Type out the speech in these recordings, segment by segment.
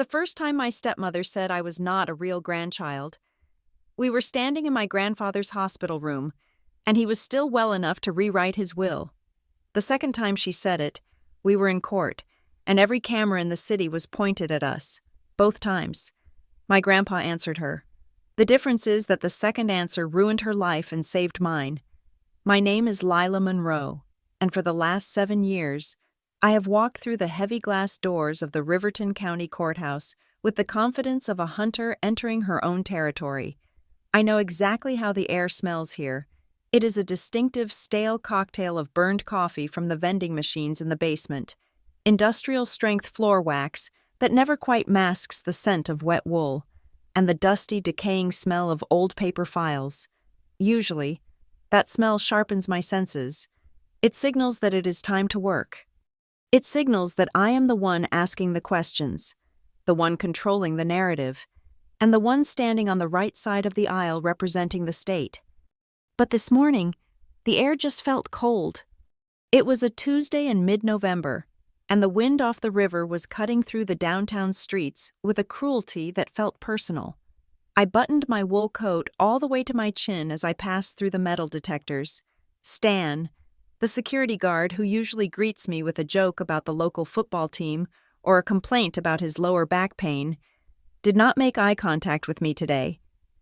the first time my stepmother said I was not a real grandchild. We were standing in my grandfather's hospital room, and he was still well enough to rewrite his will. The second time she said it, we were in court, and every camera in the city was pointed at us. Both times. My grandpa answered her. The difference is that the second answer ruined her life and saved mine. My name is Lila Monroe, and for the last 7 years, I have walked through the heavy glass doors of the Riverton County Courthouse with the confidence of a hunter entering her own territory. I know exactly how the air smells here. It is a distinctive stale cocktail of burned coffee from the vending machines in the basement, industrial-strength floor wax that never quite masks the scent of wet wool, and the dusty, decaying smell of old paper files. Usually, that smell sharpens my senses. It signals that it is time to work. It signals that I am the one asking the questions, the one controlling the narrative, and the one standing on the right side of the aisle representing the state. But this morning, the air just felt cold. It was a Tuesday in mid-November, and the wind off the river was cutting through the downtown streets with a cruelty that felt personal. I buttoned my wool coat all the way to my chin as I passed through the metal detectors. Stan, the security guard who usually greets me with a joke about the local football team or a complaint about his lower back pain, did not make eye contact with me today.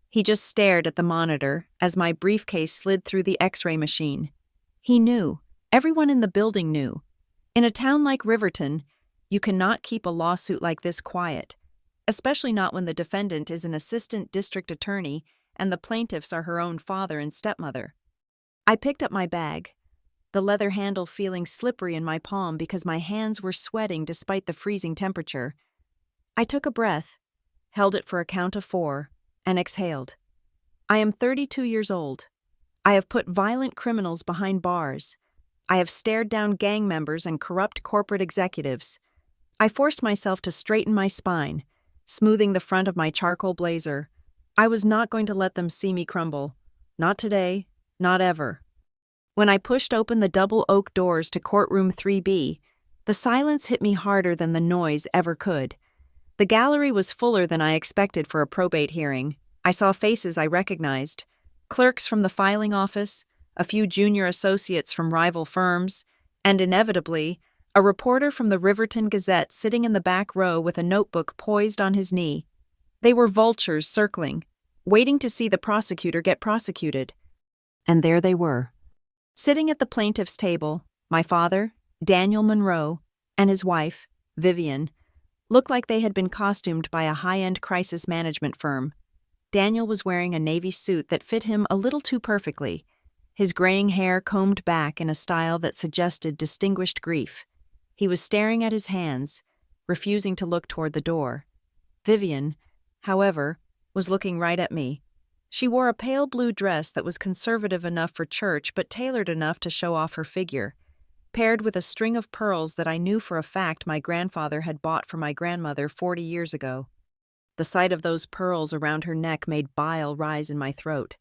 He just stared at the monitor as my briefcase slid through the X-ray machine. He knew. Everyone in the building knew. In a town like Riverton, you cannot keep a lawsuit like this quiet, especially not when the defendant is an assistant district attorney and the plaintiffs are her own father and stepmother. I picked up my bag, the leather handle feeling slippery in my palm because my hands were sweating despite the freezing temperature. I took a breath, held it for a count of 4, and exhaled. I am 32 years old. I have put violent criminals behind bars. I have stared down gang members and corrupt corporate executives. I forced myself to straighten my spine, smoothing the front of my charcoal blazer. I was not going to let them see me crumble. Not today, not ever. When I pushed open the double oak doors to courtroom 3B, the silence hit me harder than the noise ever could. The gallery was fuller than I expected for a probate hearing. I saw faces I recognized, clerks from the filing office, a few junior associates from rival firms, and inevitably, a reporter from the Riverton Gazette sitting in the back row with a notebook poised on his knee. They were vultures circling, waiting to see the prosecutor get prosecuted. And there they were. Sitting at the plaintiff's table, my father, Daniel Monroe, and his wife, Vivian, looked like they had been costumed by a high-end crisis management firm. Daniel was wearing a navy suit that fit him a little too perfectly, his graying hair combed back in a style that suggested distinguished grief. He was staring at his hands, refusing to look toward the door. Vivian, however, was looking right at me. She wore a pale blue dress that was conservative enough for church but tailored enough to show off her figure, paired with a string of pearls that I knew for a fact my grandfather had bought for my grandmother 40 years ago. The sight of those pearls around her neck made bile rise in my throat.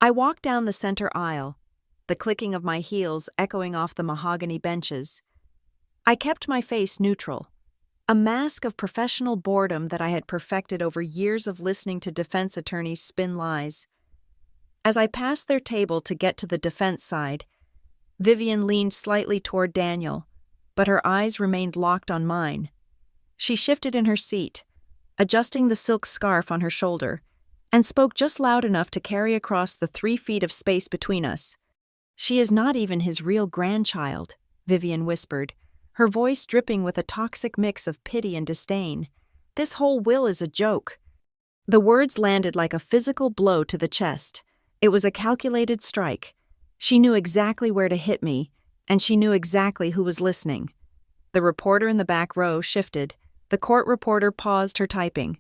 I walked down the center aisle, the clicking of my heels echoing off the mahogany benches. I kept my face neutral, a mask of professional boredom that I had perfected over years of listening to defense attorneys spin lies. As I passed their table to get to the defense side, Vivian leaned slightly toward Daniel, but her eyes remained locked on mine. She shifted in her seat, adjusting the silk scarf on her shoulder, and spoke just loud enough to carry across the 3 feet of space between us. "She is not even his real grandchild," Vivian whispered, her voice dripping with a toxic mix of pity and disdain. "This whole will is a joke." The words landed like a physical blow to the chest. It was a calculated strike. She knew exactly where to hit me, and she knew exactly who was listening. The reporter in the back row shifted. The court reporter paused her typing.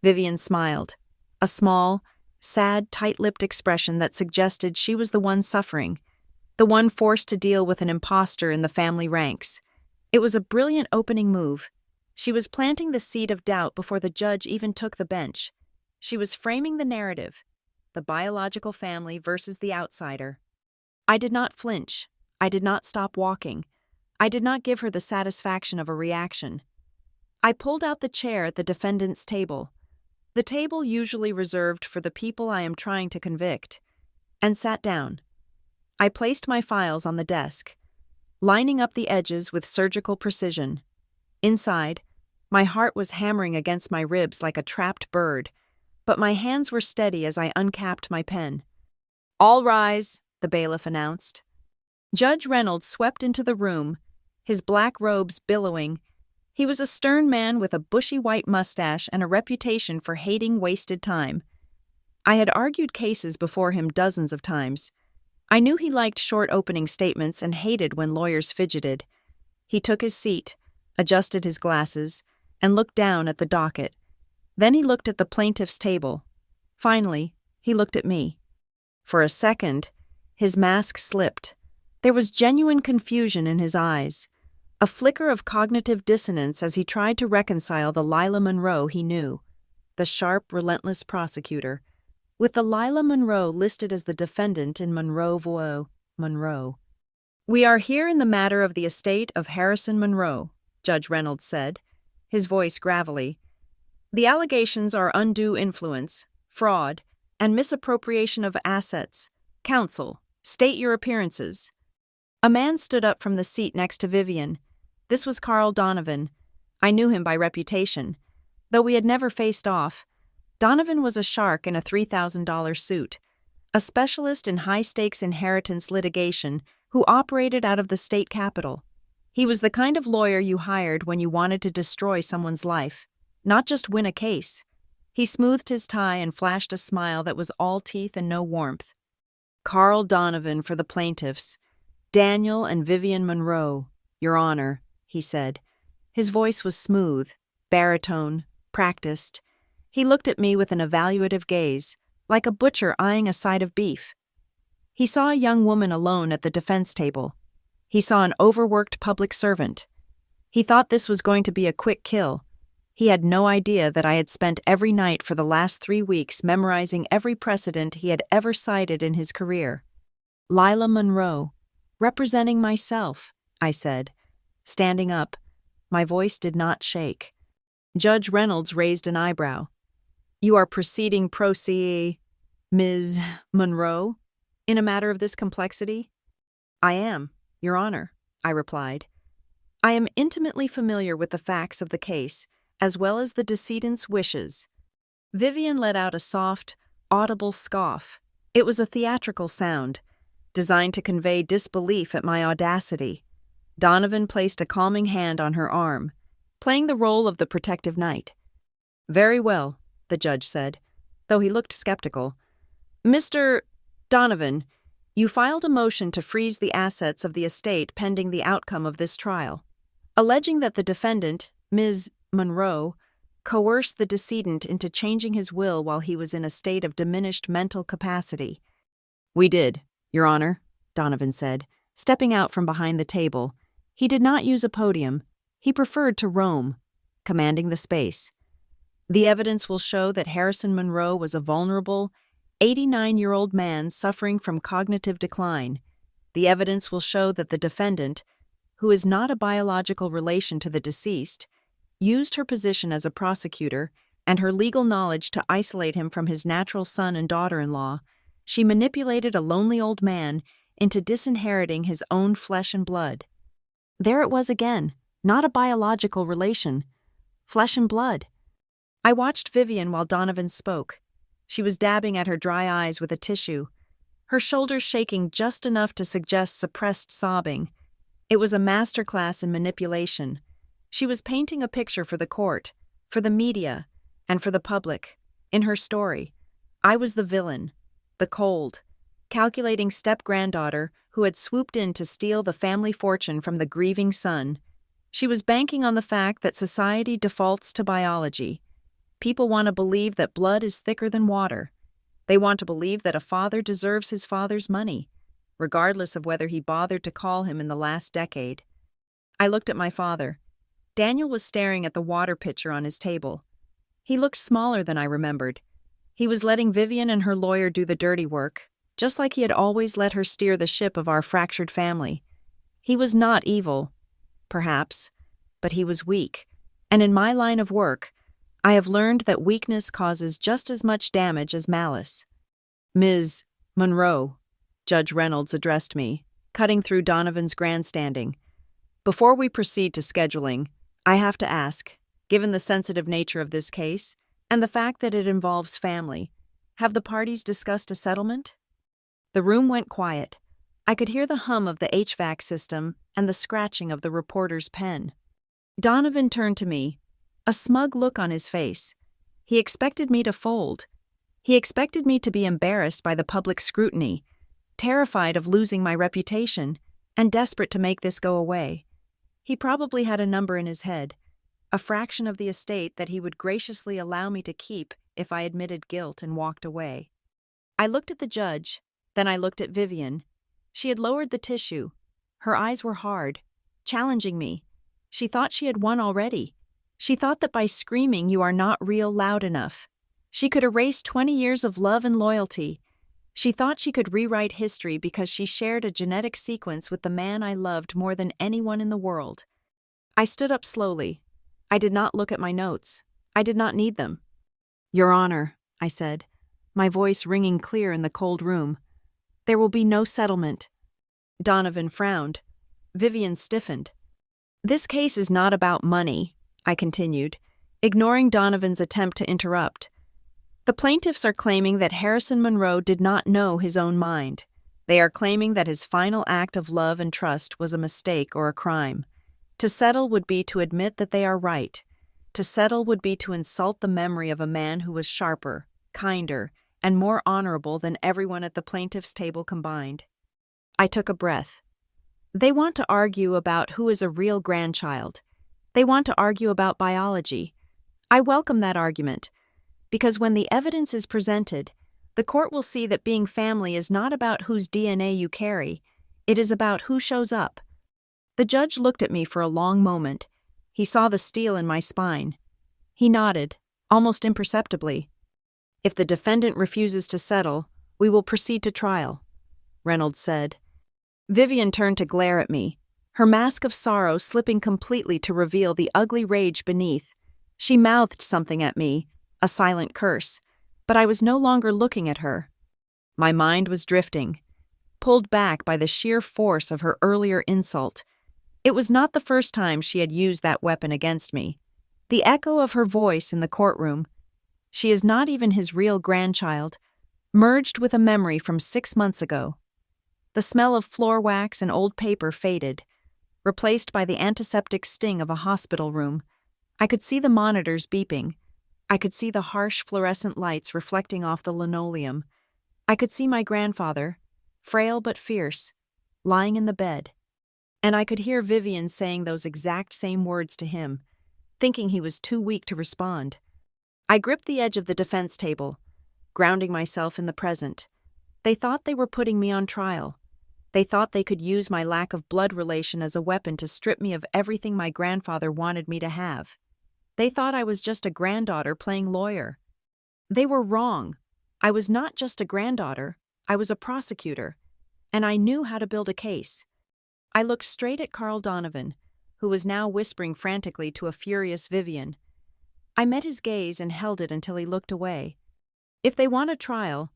Vivian smiled. A small, sad, tight-lipped expression that suggested she was the one suffering, the one forced to deal with an imposter in the family ranks. It was a brilliant opening move. She was planting the seed of doubt before the judge even took the bench. She was framing the narrative, the biological family versus the outsider. I did not flinch. I did not stop walking. I did not give her the satisfaction of a reaction. I pulled out the chair at the defendant's table, the table usually reserved for the people I am trying to convict, and sat down. I placed my files on the desk, lining up the edges with surgical precision. Inside, my heart was hammering against my ribs like a trapped bird, but my hands were steady as I uncapped my pen. "All rise," the bailiff announced. Judge Reynolds swept into the room, his black robes billowing. He was a stern man with a bushy white mustache and a reputation for hating wasted time. I had argued cases before him dozens of times. I knew he liked short opening statements and hated when lawyers fidgeted. He took his seat, adjusted his glasses, and looked down at the docket. Then he looked at the plaintiff's table. Finally, he looked at me. For a second, his mask slipped. There was genuine confusion in his eyes, a flicker of cognitive dissonance as he tried to reconcile the Lila Monroe he knew, the sharp, relentless prosecutor, with the Lila Monroe listed as the defendant in Monroe v. Monroe. "We are here in the matter of the estate of Harrison Monroe," Judge Reynolds said, his voice gravelly. "The allegations are undue influence, fraud, and misappropriation of assets. Counsel, state your appearances." A man stood up from the seat next to Vivian. This was Carl Donovan. I knew him by reputation. Though we had never faced off, Donovan was a shark in a $3,000 suit, a specialist in high-stakes inheritance litigation who operated out of the state capitol. He was the kind of lawyer you hired when you wanted to destroy someone's life, not just win a case. He smoothed his tie and flashed a smile that was all teeth and no warmth. "Carl Donovan for the plaintiffs. Daniel and Vivian Monroe, Your Honor," he said. His voice was smooth, baritone, practiced. He looked at me with an evaluative gaze, like a butcher eyeing a side of beef. He saw a young woman alone at the defense table. He saw an overworked public servant. He thought this was going to be a quick kill. He had no idea that I had spent every night for the last 3 weeks memorizing every precedent he had ever cited in his career. "Lila Monroe, representing myself," I said. Standing up, my voice did not shake. Judge Reynolds raised an eyebrow. "You are proceeding pro se, Ms. Monroe, in a matter of this complexity?" "I am, Your Honor," I replied. "I am intimately familiar with the facts of the case, as well as the decedent's wishes." Vivian let out a soft, audible scoff. It was a theatrical sound, designed to convey disbelief at my audacity. Donovan placed a calming hand on her arm, playing the role of the protective knight. "Very well," the judge said, though he looked skeptical. "Mr. Donovan, you filed a motion to freeze the assets of the estate pending the outcome of this trial, alleging that the defendant, Ms. Monroe, coerced the decedent into changing his will while he was in a state of diminished mental capacity." "We did, Your Honor," Donovan said, stepping out from behind the table. He did not use a podium. He preferred to roam, commanding the space. "The evidence will show that Harrison Monroe was a vulnerable, 89-year-old man suffering from cognitive decline. The evidence will show that the defendant, who is not a biological relation to the deceased, used her position as a prosecutor and her legal knowledge to isolate him from his natural son and daughter-in-law. She manipulated a lonely old man into disinheriting his own flesh and blood." There it was again, not a biological relation. Flesh and blood. I watched Vivian while Donovan spoke. She was dabbing at her dry eyes with a tissue, her shoulders shaking just enough to suggest suppressed sobbing. It was a masterclass in manipulation. She was painting a picture for the court, for the media, and for the public. In her story, I was the villain, the cold, calculating step-granddaughter who had swooped in to steal the family fortune from the grieving son. She was banking on the fact that society defaults to biology. People want to believe that blood is thicker than water. They want to believe that a father deserves his father's money, regardless of whether he bothered to call him in the last decade. I looked at my father. Daniel was staring at the water pitcher on his table. He looked smaller than I remembered. He was letting Vivian and her lawyer do the dirty work, just like he had always let her steer the ship of our fractured family. He was not evil, perhaps, but he was weak, And in my line of work, I have learned that weakness causes just as much damage as malice. Ms. Monroe, Judge Reynolds addressed me, cutting through Donovan's grandstanding. Before we proceed to scheduling, I have to ask, given the sensitive nature of this case and the fact that it involves family, have the parties discussed a settlement? The room went quiet. I could hear the hum of the HVAC system and the scratching of the reporter's pen. Donovan turned to me, a smug look on his face. He expected me to fold. He expected me to be embarrassed by the public scrutiny, terrified of losing my reputation, and desperate to make this go away. He probably had a number in his head, a fraction of the estate that he would graciously allow me to keep if I admitted guilt and walked away. I looked at the judge, then I looked at Vivian. She had lowered the tissue. Her eyes were hard, challenging me. She thought she had won already. She thought that by screaming, "You are not real," loud enough, she could erase 20 years of love and loyalty. She thought she could rewrite history because she shared a genetic sequence with the man I loved more than anyone in the world. I stood up slowly. I did not look at my notes. I did not need them. "Your Honor," I said, my voice ringing clear in the cold room, "there will be no settlement." Donovan frowned. Vivian stiffened. "This case is not about money," I continued, ignoring Donovan's attempt to interrupt. "The plaintiffs are claiming that Harrison Monroe did not know his own mind. They are claiming that his final act of love and trust was a mistake or a crime. To settle would be to admit that they are right. To settle would be to insult the memory of a man who was sharper, kinder, and more honorable than everyone at the plaintiffs' table combined." I took a breath. They want to argue about who is a real grandchild. They want to argue about biology. I welcome that argument, because when the evidence is presented, the court will see that being family is not about whose DNA you carry. It is about who shows up. The judge looked at me for a long moment. He saw the steel in my spine. He nodded, almost imperceptibly. "If the defendant refuses to settle, we will proceed to trial," Reynolds said. Vivian turned to glare at me, her mask of sorrow slipping completely to reveal the ugly rage beneath. She mouthed something at me, a silent curse, but I was no longer looking at her. My mind was drifting, pulled back by the sheer force of her earlier insult. It was not the first time she had used that weapon against me. The echo of her voice in the courtroom, "She is not even his real grandchild," merged with a memory from 6 months ago. The smell of floor wax and old paper faded, replaced by the antiseptic sting of a hospital room. I could see the monitors beeping. I could see the harsh fluorescent lights reflecting off the linoleum. I could see my grandfather, frail but fierce, lying in the bed. And I could hear Vivian saying those exact same words to him, thinking he was too weak to respond. I gripped the edge of the defense table, grounding myself in the present. They thought they were putting me on trial. They thought they could use my lack of blood relation as a weapon to strip me of everything my grandfather wanted me to have. They thought I was just a granddaughter playing lawyer. They were wrong. I was not just a granddaughter, I was a prosecutor, and I knew how to build a case. I looked straight at Carl Donovan, who was now whispering frantically to a furious Vivian. I met his gaze and held it until he looked away. If they want a trial,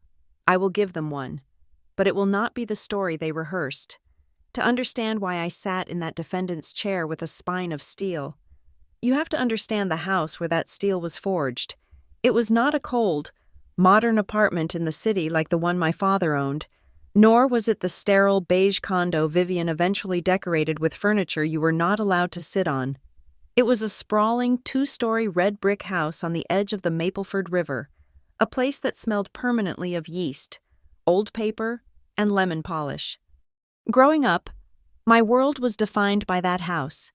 I will give them one, but it will not be the story they rehearsed. To understand why I sat in that defendant's chair with a spine of steel, you have to understand the house where that steel was forged. It was not a cold, modern apartment in the city like the one my father owned, nor was it the sterile beige condo Vivian eventually decorated with furniture you were not allowed to sit on. It was a sprawling 2-story red brick house on the edge of the Mapleford River, a place that smelled permanently of yeast, old paper, and lemon polish. Growing up, my world was defined by that house.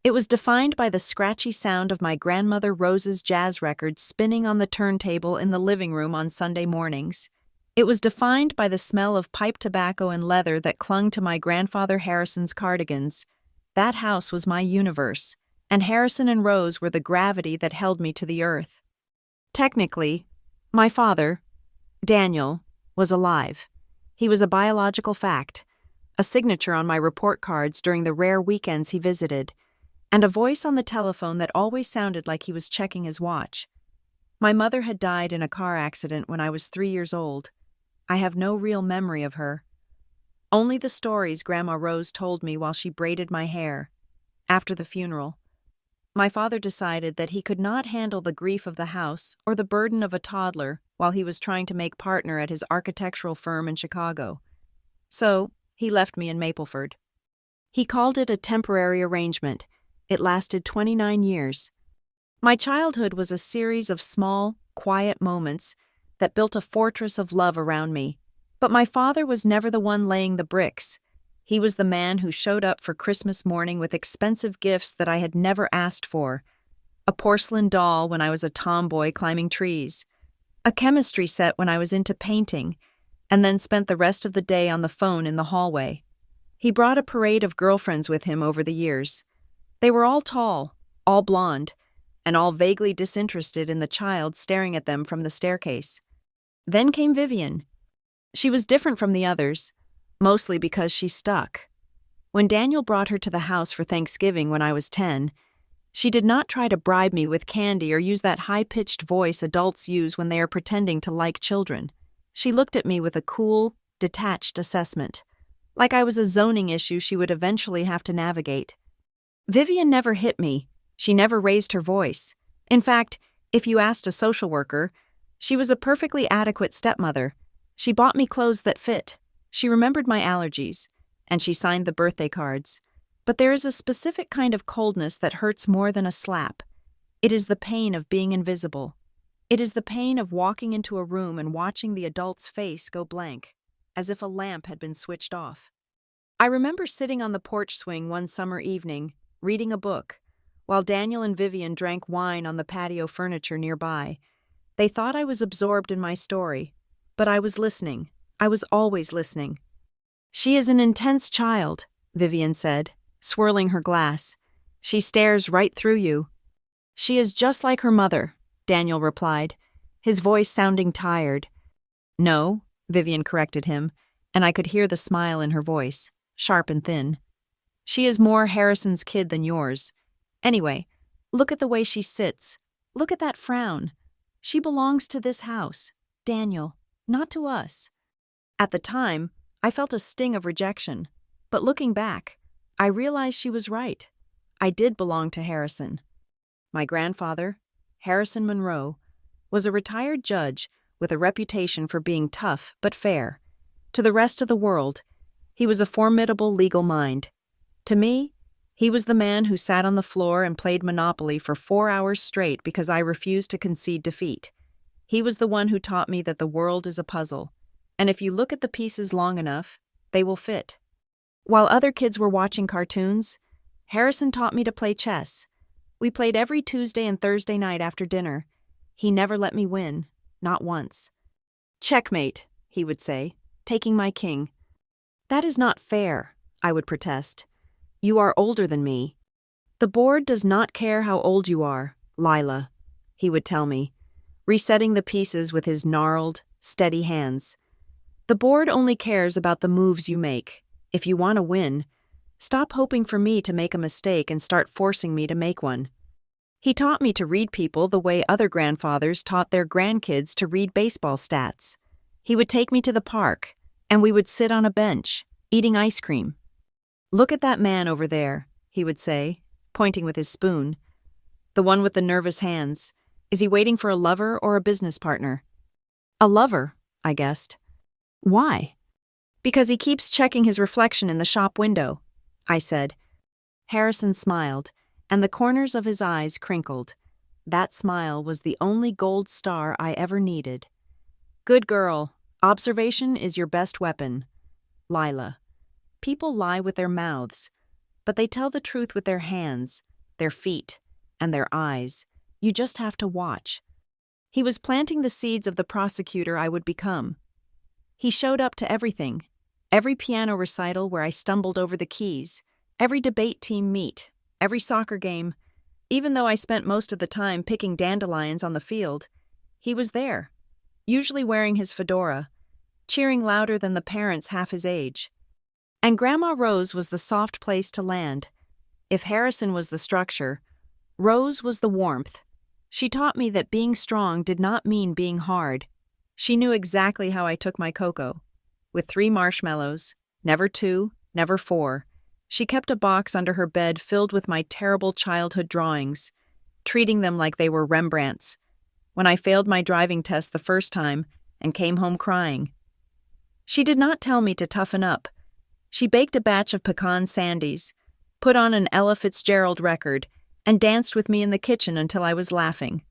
It was defined by the scratchy sound of my grandmother Rose's jazz records spinning on the turntable in the living room on Sunday mornings. It was defined by the smell of pipe tobacco and leather that clung to my grandfather Harrison's cardigans. That house was my universe, and Harrison and Rose were the gravity that held me to the earth. Technically, my father, Daniel, was alive. He was a biological fact, a signature on my report cards during the rare weekends he visited. and a voice on the telephone that always sounded like he was checking his watch. My mother had died in a car accident when I was 3 years old. I have no real memory of her. Only the stories Grandma Rose told me while she braided my hair. After the funeral, my father decided that he could not handle the grief of the house or the burden of a toddler while he was trying to make partner at his architectural firm in Chicago. So, he left me in Mapleford. He called it a temporary arrangement. It lasted 29 years. My childhood was a series of small, quiet moments that built a fortress of love around me. But my father was never the one laying the bricks. He was the man who showed up for Christmas morning with expensive gifts that I had never asked for. A porcelain doll when I was a tomboy climbing trees. A chemistry set when I was into painting, and then spent the rest of the day on the phone in the hallway. He brought a parade of girlfriends with him over the years. They were all tall, all blonde, and all vaguely disinterested in the child staring at them from the staircase. Then came Vivian. She was different from the others, mostly because she stuck. When Daniel brought her to the house for Thanksgiving when I was 10, she did not try to bribe me with candy or use that high-pitched voice adults use when they are pretending to like children. She looked at me with a cool, detached assessment, like I was a zoning issue she would eventually have to navigate. Vivian never hit me. She never raised her voice. In fact, if you asked a social worker, she was a perfectly adequate stepmother. She bought me clothes that fit. She remembered my allergies, and she signed the birthday cards. But there is a specific kind of coldness that hurts more than a slap. It is the pain of being invisible. It is the pain of walking into a room and watching the adult's face go blank, as if a lamp had been switched off. I remember sitting on the porch swing one summer evening, reading a book, while Daniel and Vivian drank wine on the patio furniture nearby. They thought I was absorbed in my story, but I was listening. I was always listening. "She is an intense child," Vivian said, swirling her glass. "She stares right through you." "She is just like her mother," Daniel replied, his voice sounding tired. "No," Vivian corrected him, and I could hear the smile in her voice, sharp and thin. "She is more Harrison's kid than yours. Anyway, look at the way she sits. Look at that frown. She belongs to this house, Daniel, not to us." At the time, I felt a sting of rejection, but looking back, I realized she was right. I did belong to Harrison. My grandfather, Harrison Monroe, was a retired judge with a reputation for being tough but fair. To the rest of the world, he was a formidable legal mind. To me, he was the man who sat on the floor and played Monopoly for 4 hours straight because I refused to concede defeat. He was the one who taught me that the world is a puzzle, and if you look at the pieces long enough, they will fit. While other kids were watching cartoons, Harrison taught me to play chess. We played every Tuesday and Thursday night after dinner. He never let me win, not once. "Checkmate," he would say, taking my king. "That is not fair," I would protest. "You are older than me." "The board does not care how old you are, Lila," he would tell me, resetting the pieces with his gnarled, steady hands. "The board only cares about the moves you make. If you want to win, stop hoping for me to make a mistake and start forcing me to make one." He taught me to read people the way other grandfathers taught their grandkids to read baseball stats. He would take me to the park, and we would sit on a bench, eating ice cream. "Look at that man over there," he would say, pointing with his spoon. "The one with the nervous hands. Is he waiting for a lover or a business partner?" "A lover," I guessed. "Why?" "Because he keeps checking his reflection in the shop window," I said. Harrison smiled, and the corners of his eyes crinkled. That smile was the only gold star I ever needed. "Good girl. Observation is your best weapon. Lila, people lie with their mouths, but they tell the truth with their hands, their feet, and their eyes. You just have to watch." He was planting the seeds of the prosecutor I would become. He showed up to everything. Every piano recital where I stumbled over the keys, every debate team meet, every soccer game. Even though I spent most of the time picking dandelions on the field, he was there, usually wearing his fedora, cheering louder than the parents half his age. And Grandma Rose was the soft place to land. If Harrison was the structure, Rose was the warmth. She taught me that being strong did not mean being hard. She knew exactly how I took my cocoa. With 3 marshmallows, never 2, never 4, she kept a box under her bed filled with my terrible childhood drawings, treating them like they were Rembrandts. When I failed my driving test the first time and came home crying, she did not tell me to toughen up. She baked a batch of pecan sandies, put on an Ella Fitzgerald record, and danced with me in the kitchen until I was laughing.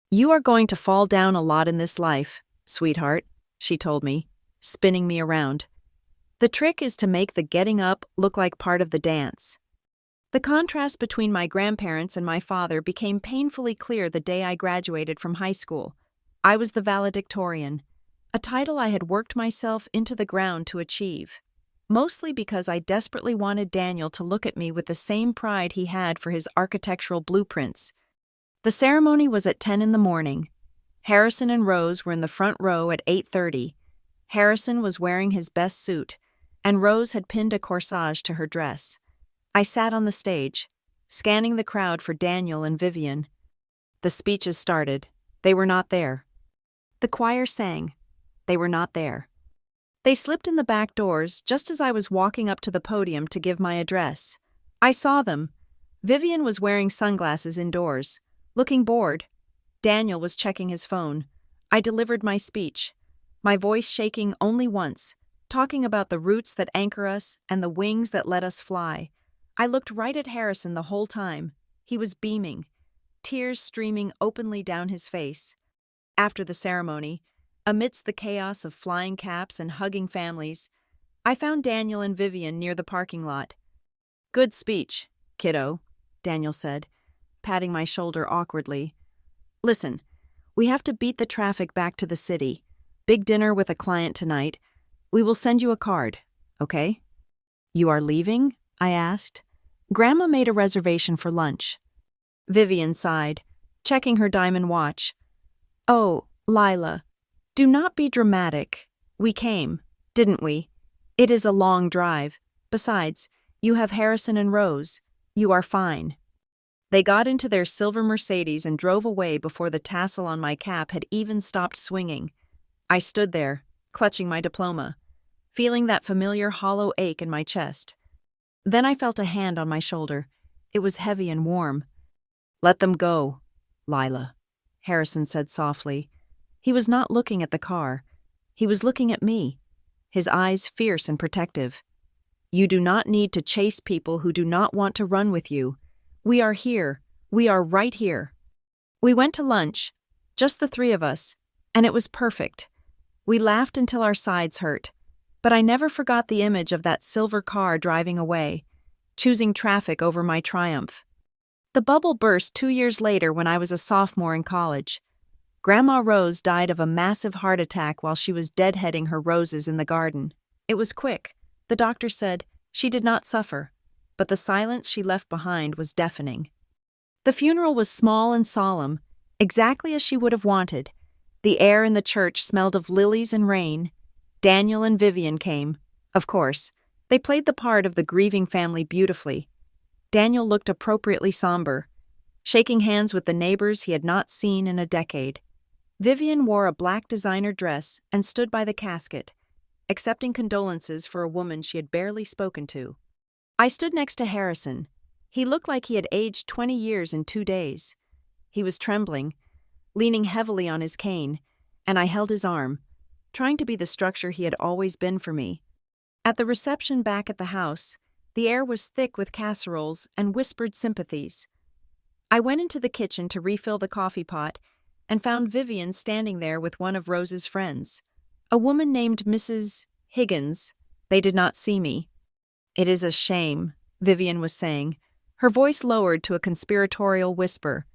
"You are going to fall down a lot in this life, sweetheart," she told me, spinning me around. "The trick is to make the getting up look like part of the dance." The contrast between my grandparents and my father became painfully clear the day I graduated from high school. I was the valedictorian, a title I had worked myself into the ground to achieve, mostly because I desperately wanted Daniel to look at me with the same pride he had for his architectural blueprints. The ceremony was at 10 in the morning. Harrison and Rose were in the front row at 8:30. Harrison was wearing his best suit, and Rose had pinned a corsage to her dress. I sat on the stage, scanning the crowd for Daniel and Vivian. The speeches started. They were not there. The choir sang. They were not there. They slipped in the back doors just as I was walking up to the podium to give my address. I saw them. Vivian was wearing sunglasses indoors, looking bored. Daniel was checking his phone. I delivered my speech, my voice shaking only once, talking about the roots that anchor us and the wings that let us fly. I looked right at Harrison the whole time. He was beaming, tears streaming openly down his face. After the ceremony, amidst the chaos of flying caps and hugging families, I found Daniel and Vivian near the parking lot. "Good speech, kiddo," Daniel said, patting my shoulder awkwardly. "Listen, we have to beat the traffic back to the city. Big dinner with a client tonight. We will send you a card, okay?" "You are leaving?" I asked. "Grandma made a reservation for lunch." Vivian sighed, checking her diamond watch. "Oh, Lila, do not be dramatic. We came, didn't we? It is a long drive. Besides, you have Harrison and Rose. You are fine." They got into their silver Mercedes and drove away before the tassel on my cap had even stopped swinging. I stood there, clutching my diploma, feeling that familiar hollow ache in my chest. Then I felt a hand on my shoulder. It was heavy and warm. "Let them go, Lila," Harrison said softly. He was not looking at the car. He was looking at me, his eyes fierce and protective. "You do not need to chase people who do not want to run with you. We are here. We are right here." We went to lunch, just the 3 of us, and it was perfect. We laughed until our sides hurt, but I never forgot the image of that silver car driving away, choosing traffic over my triumph. The bubble burst 2 years later when I was a sophomore in college. Grandma Rose died of a massive heart attack while she was deadheading her roses in the garden. It was quick. The doctor said she did not suffer, but the silence she left behind was deafening. The funeral was small and solemn, exactly as she would have wanted. The air in the church smelled of lilies and rain. Daniel and Vivian came. Of course, they played the part of the grieving family beautifully. Daniel looked appropriately somber, shaking hands with the neighbors he had not seen in a decade. Vivian wore a black designer dress and stood by the casket, accepting condolences for a woman she had barely spoken to. I stood next to Harrison. He looked like he had aged 20 years in 2 days. He was trembling, leaning heavily on his cane, and I held his arm, trying to be the structure he had always been for me. At the reception back at the house, the air was thick with casseroles and whispered sympathies. I went into the kitchen to refill the coffee pot and found Vivian standing there with one of Rose's friends, a woman named Mrs. Higgins. They did not see me. "It is a shame," Vivian was saying, her voice lowered to a conspiratorial whisper.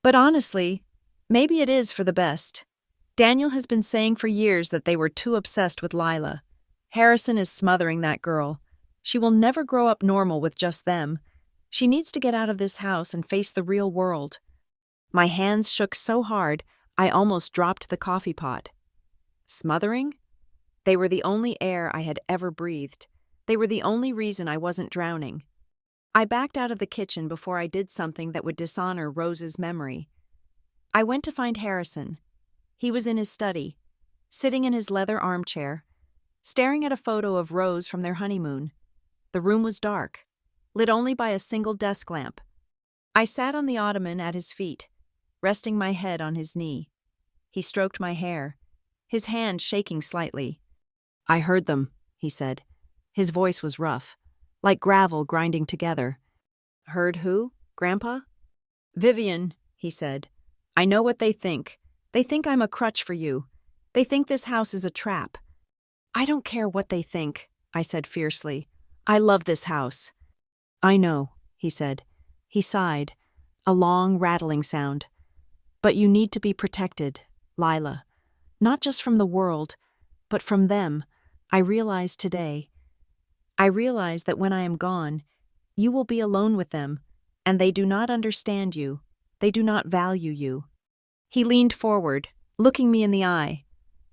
"But honestly, maybe it is for the best. Daniel has been saying for years that they were too obsessed with Lila. Harrison is smothering that girl. She will never grow up normal with just them. She needs to get out of this house and face the real world." My hands shook so hard, I almost dropped the coffee pot. Smothering? They were the only air I had ever breathed. They were the only reason I wasn't drowning. I backed out of the kitchen before I did something that would dishonor Rose's memory. I went to find Harrison. He was in his study, sitting in his leather armchair, staring at a photo of Rose from their honeymoon. The room was dark, lit only by a single desk lamp. I sat on the ottoman at his feet, resting my head on his knee. He stroked my hair, his hand shaking slightly. "I heard them," he said. His voice was rough, like gravel grinding together. "Heard who, Grandpa?" "Vivian," he said. "I know what they think. They think I'm a crutch for you. They think this house is a trap." "I don't care what they think," I said fiercely. "I love this house." "I know," he said. He sighed, a long, rattling sound. "But you need to be protected, Lila. Not just from the world, but from them. I realize today. I realize that when I am gone, you will be alone with them, and they do not understand you. They do not value you." He leaned forward, looking me in the eye.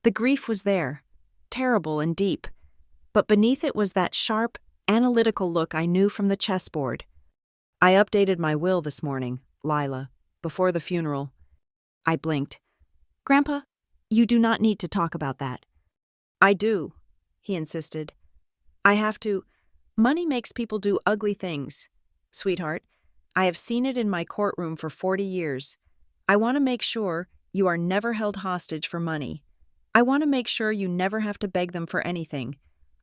The grief was there, terrible and deep, but beneath it was that sharp, analytical look I knew from the chessboard. "I updated my will this morning, Lila, before the funeral." I blinked. "Grandpa, you do not need to talk about that." "I do," he insisted. "I have to. Money makes people do ugly things. Sweetheart, I have seen it in my courtroom for 40 years. I want to make sure you are never held hostage for money. I want to make sure you never have to beg them for anything.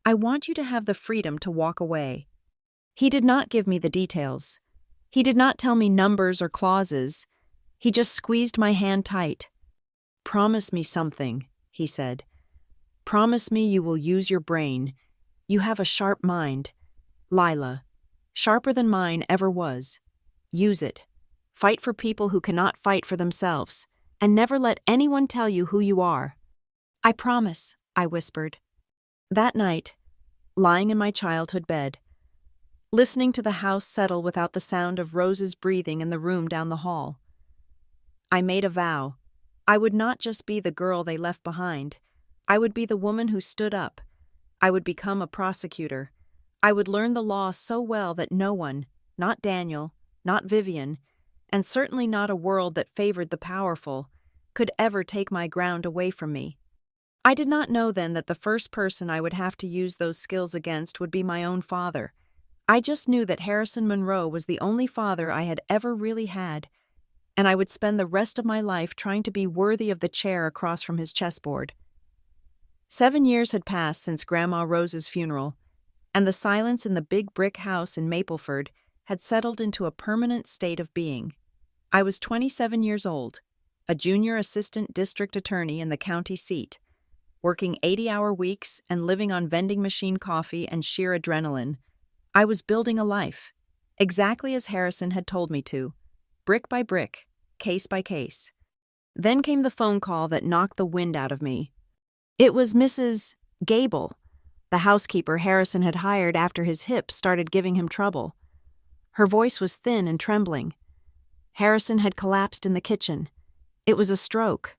I want you to have the freedom to walk away." He did not give me the details. He did not tell me numbers or clauses. He just squeezed my hand tight. "Promise me something," he said. "Promise me you will use your brain. You have a sharp mind, Lila, sharper than mine ever was. Use it. Fight for people who cannot fight for themselves, and never let anyone tell you who you are." "I promise," I whispered. That night, lying in my childhood bed, listening to the house settle without the sound of Rose's breathing in the room down the hall, I made a vow. I would not just be the girl they left behind. I would be the woman who stood up. I would become a prosecutor. I would learn the law so well that no one, not Daniel, not Vivian, and certainly not a world that favored the powerful, could ever take my ground away from me. I did not know then that the first person I would have to use those skills against would be my own father. I just knew that Harrison Monroe was the only father I had ever really had, and I would spend the rest of my life trying to be worthy of the chair across from his chessboard. 7 years had passed since Grandma Rose's funeral, and the silence in the big brick house in Mapleford had settled into a permanent state of being. I was 27 years old, a junior assistant district attorney in the county seat, working 80-hour weeks and living on vending machine coffee and sheer adrenaline. I was building a life, exactly as Harrison had told me to, brick by brick, case by case. Then came the phone call that knocked the wind out of me. It was Mrs. Gable, the housekeeper Harrison had hired after his hip started giving him trouble. Her voice was thin and trembling. Harrison had collapsed in the kitchen. It was a stroke.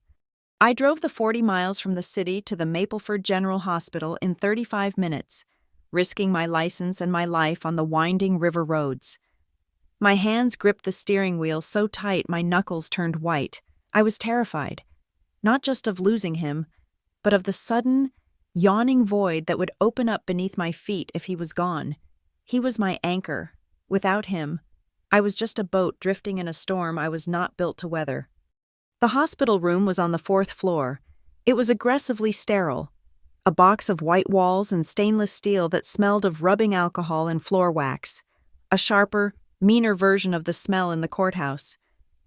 I drove the 40 miles from the city to the Mapleford General Hospital in 35 minutes, risking my license and my life on the winding river roads. My hands gripped the steering wheel so tight my knuckles turned white. I was terrified, not just of losing him, but of the sudden, yawning void that would open up beneath my feet if he was gone. He was my anchor. Without him, I was just a boat drifting in a storm I was not built to weather. The hospital room was on the 4th floor. It was aggressively sterile, a box of white walls and stainless steel that smelled of rubbing alcohol and floor wax, a sharper, meaner version of the smell in the courthouse.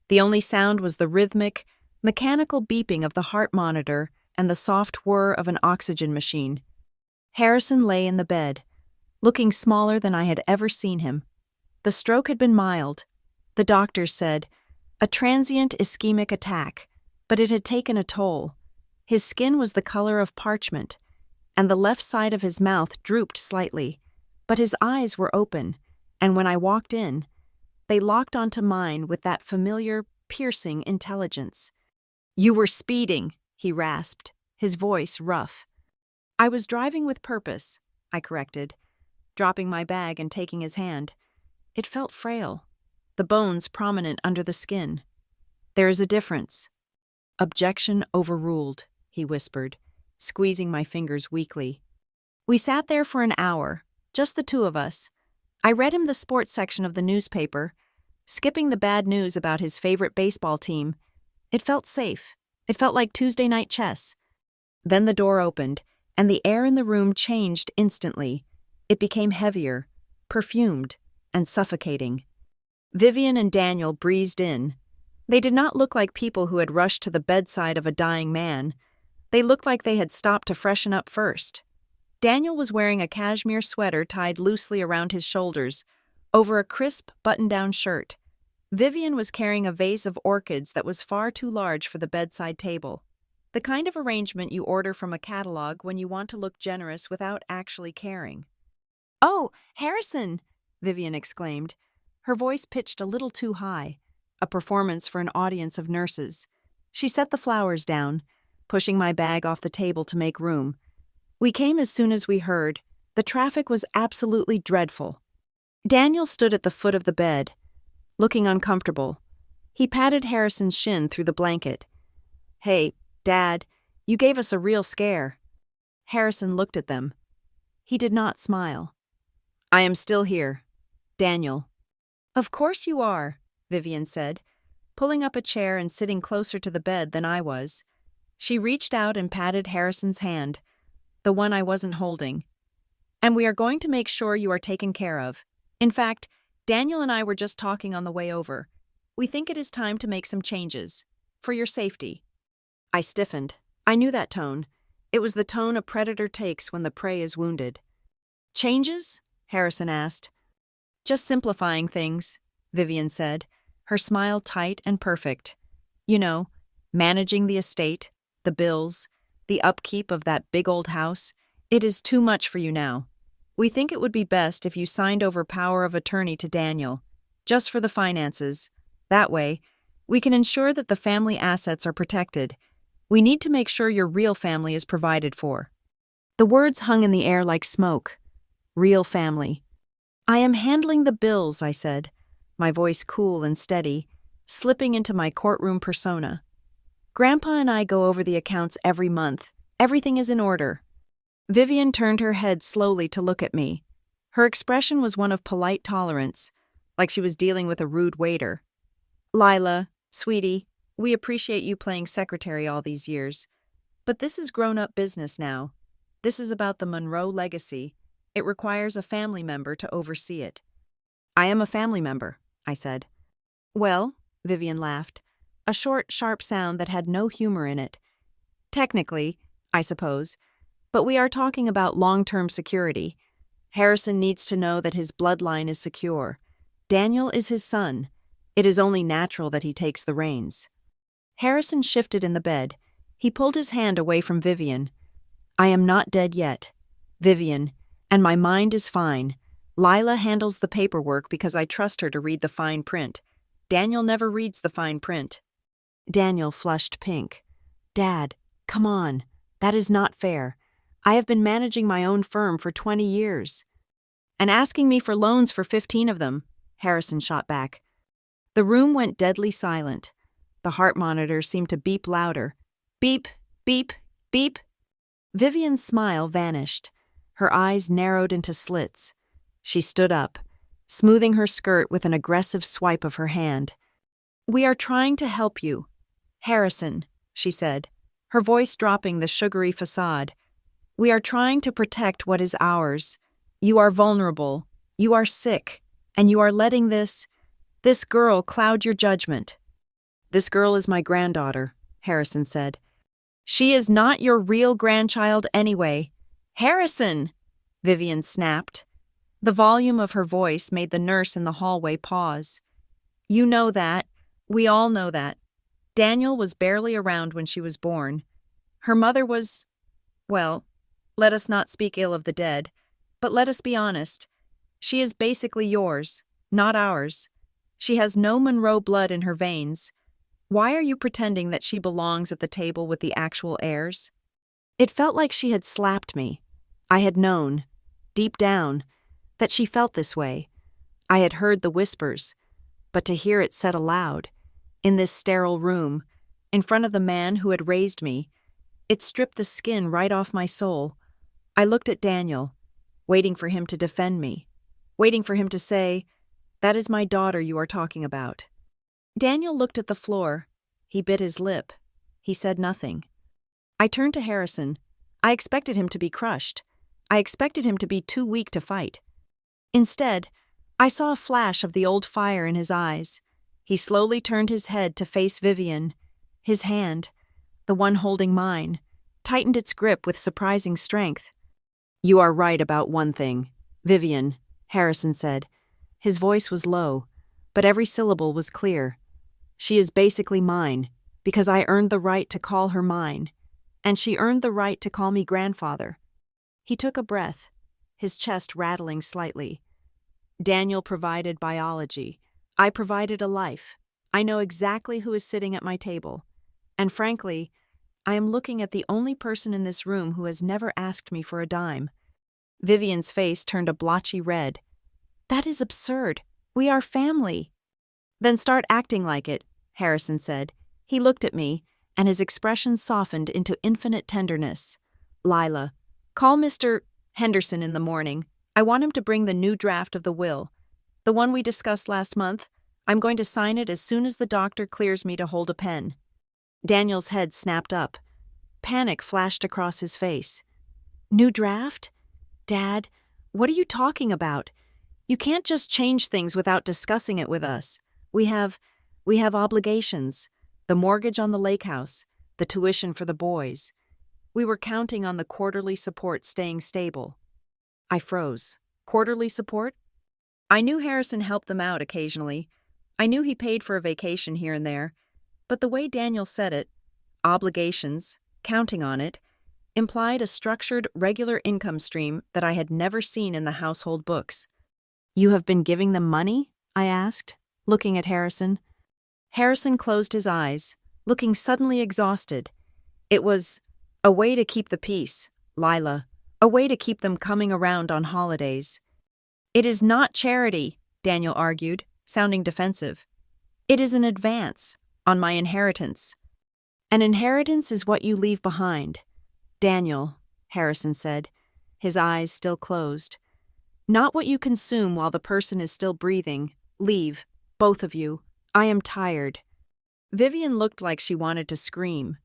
The only sound was the rhythmic, mechanical beeping of the heart monitor and the soft whir of an oxygen machine. Harrison lay in the bed, looking smaller than I had ever seen him. The stroke had been mild. The doctors said, a transient ischemic attack, but it had taken a toll. His skin was the color of parchment, and the left side of his mouth drooped slightly, but his eyes were open, and when I walked in, they locked onto mine with that familiar, piercing intelligence. "You were speeding," he rasped, his voice rough. "I was driving with purpose," I corrected, dropping my bag and taking his hand. It felt frail, the bones prominent under the skin. There is a difference. Objection overruled, he whispered, squeezing my fingers weakly. We sat there for an hour, just the two of us. I read him the sports section of the newspaper, skipping the bad news about his favorite baseball team. It felt safe. It felt like Tuesday night chess. Then the door opened, and the air in the room changed instantly. It became heavier, perfumed, and suffocating. Vivian and Daniel breezed in. They did not look like people who had rushed to the bedside of a dying man. They looked like they had stopped to freshen up first. Daniel was wearing a cashmere sweater tied loosely around his shoulders, over a crisp button-down shirt. Vivian was carrying a vase of orchids that was far too large for the bedside table. The kind of arrangement you order from a catalog when you want to look generous without actually caring. "Oh, Harrison!" Vivian exclaimed. Her voice pitched a little too high, a performance for an audience of nurses. She set the flowers down, pushing my bag off the table to make room. We came as soon as we heard. The traffic was absolutely dreadful. Daniel stood at the foot of the bed, looking uncomfortable. He patted Harrison's shin through the blanket. "Hey, Dad, you gave us a real scare." Harrison looked at them. He did not smile. "I am still here. Daniel." "Of course you are," Vivian said, pulling up a chair and sitting closer to the bed than I was. She reached out and patted Harrison's hand, the one I wasn't holding. "And we are going to make sure you are taken care of. In fact, Daniel and I were just talking on the way over. We think it is time to make some changes. For your safety." I stiffened. I knew that tone. It was the tone a predator takes when the prey is wounded. "Changes?" Harrison asked. "Just simplifying things," Vivian said, her smile tight and perfect. "You know, managing the estate, the bills, the upkeep of that big old house. It is too much for you now. We think it would be best if you signed over power of attorney to Daniel, just for the finances. That way, we can ensure that the family assets are protected. We need to make sure your real family is provided for." The words hung in the air like smoke. Real family. "I am handling the bills," I said, my voice cool and steady, slipping into my courtroom persona. "Grandpa and I go over the accounts every month. Everything is in order." Vivian turned her head slowly to look at me. Her expression was one of polite tolerance, like she was dealing with a rude waiter. "Lila, sweetie, we appreciate you playing secretary all these years. But this is grown-up business now. This is about the Monroe legacy. It requires a family member to oversee it." "I am a family member," I said. "Well," Vivian laughed, a short, sharp sound that had no humor in it. "Technically, I suppose, but we are talking about long-term security. Harrison needs to know that his bloodline is secure. Daniel is his son. It is only natural that he takes the reins." Harrison shifted in the bed. He pulled his hand away from Vivian. "I am not dead yet, Vivian, and my mind is fine. Lila handles the paperwork because I trust her to read the fine print. Daniel never reads the fine print." Daniel flushed pink. "Dad, come on. That is not fair. I have been managing my own firm for 20 years. "And asking me for loans for 15 of them," Harrison shot back. The room went deadly silent. The heart monitor seemed to beep louder. Beep, beep, beep. Vivian's smile vanished. Her eyes narrowed into slits. She stood up, smoothing her skirt with an aggressive swipe of her hand. "We are trying to help you, Harrison," she said, her voice dropping the sugary facade. "We are trying to protect what is ours. You are vulnerable, you are sick, and you are letting this girl cloud your judgment." "This girl is my granddaughter," Harrison said. "She is not your real grandchild anyway." "Harrison!" Vivian snapped. The volume of her voice made the nurse in the hallway pause. "You know that. We all know that. Daniel was barely around when she was born. Her mother was, well, let us not speak ill of the dead, but let us be honest. She is basically yours, not ours. She has no Monroe blood in her veins. Why are you pretending that she belongs at the table with the actual heirs?" It felt like she had slapped me. I had known, deep down, that she felt this way. I had heard the whispers, but to hear it said aloud, in this sterile room, in front of the man who had raised me, it stripped the skin right off my soul. I looked at Daniel, waiting for him to defend me, waiting for him to say, "That is my daughter you are talking about." Daniel looked at the floor. He bit his lip. He said nothing. I turned to Harrison. I expected him to be crushed. I expected him to be too weak to fight. Instead, I saw a flash of the old fire in his eyes. He slowly turned his head to face Vivian. His hand, the one holding mine, tightened its grip with surprising strength. "You are right about one thing, Vivian," Harrison said. His voice was low, but every syllable was clear. "She is basically mine, because I earned the right to call her mine, and she earned the right to call me grandfather." He took a breath, his chest rattling slightly. "Daniel provided biology. I provided a life. I know exactly who is sitting at my table. And frankly, I am looking at the only person in this room who has never asked me for a dime." Vivian's face turned a blotchy red. "That is absurd. We are family." "Then start acting like it," Harrison said. He looked at me, and his expression softened into infinite tenderness. "Lila, call Mr. Henderson in the morning. I want him to bring the new draft of the will. The one we discussed last month. I'm going to sign it as soon as the doctor clears me to hold a pen." Daniel's head snapped up. Panic flashed across his face. "New draft? Dad, what are you talking about? You can't just change things without discussing it with us. We have obligations. The mortgage on the lake house, the tuition for the boys. We were counting on the quarterly support staying stable." I froze. Quarterly support? I knew Harrison helped them out occasionally. I knew he paid for a vacation here and there. But the way Daniel said it, obligations, counting on it, implied a structured, regular income stream that I had never seen in the household books. "You have been giving them money?" I asked, looking at Harrison. Harrison closed his eyes, looking suddenly exhausted. "It was a way to keep the peace, Lila, a way to keep them coming around on holidays." "It is not charity," Daniel argued, sounding defensive. "It is an advance on my inheritance." "An inheritance is what you leave behind." "Daniel," Harrison said, his eyes still closed. "Not what you consume while the person is still breathing. Leave, both of you. I am tired." Vivian looked like she wanted to scream.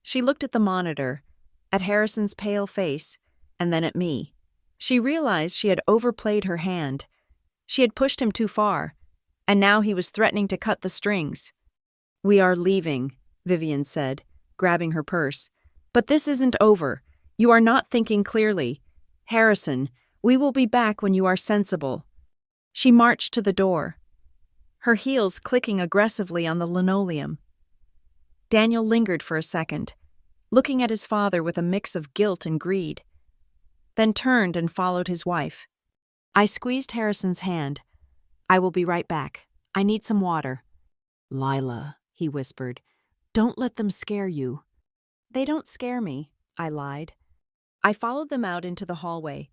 She looked at the monitor, at Harrison's pale face, and then at me. She realized she had overplayed her hand. She had pushed him too far, and now he was threatening to cut the strings. "We are leaving," Vivian said, grabbing her purse. "But this isn't over. You are not thinking clearly. Harrison, we will be back when you are sensible." She marched to the door, her heels clicking aggressively on the linoleum. Daniel lingered for a second, looking at his father with a mix of guilt and greed, then turned and followed his wife. I squeezed Harrison's hand. "I will be right back. I need some water." "Lila," he whispered, "don't let them scare you." "They don't scare me," I lied. I followed them out into the hallway.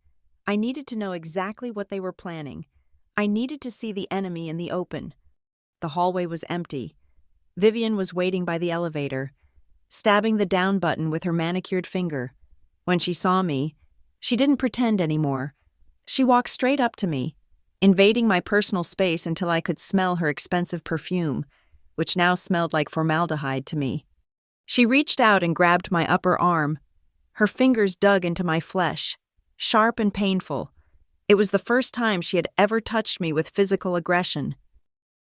I needed to know exactly what they were planning. I needed to see the enemy in the open. The hallway was empty. Vivian was waiting by the elevator, stabbing the down button with her manicured finger. When she saw me, she didn't pretend anymore. She walked straight up to me, invading my personal space until I could smell her expensive perfume, which now smelled like formaldehyde to me. She reached out and grabbed my upper arm. Her fingers dug into my flesh, sharp and painful. It was the first time she had ever touched me with physical aggression.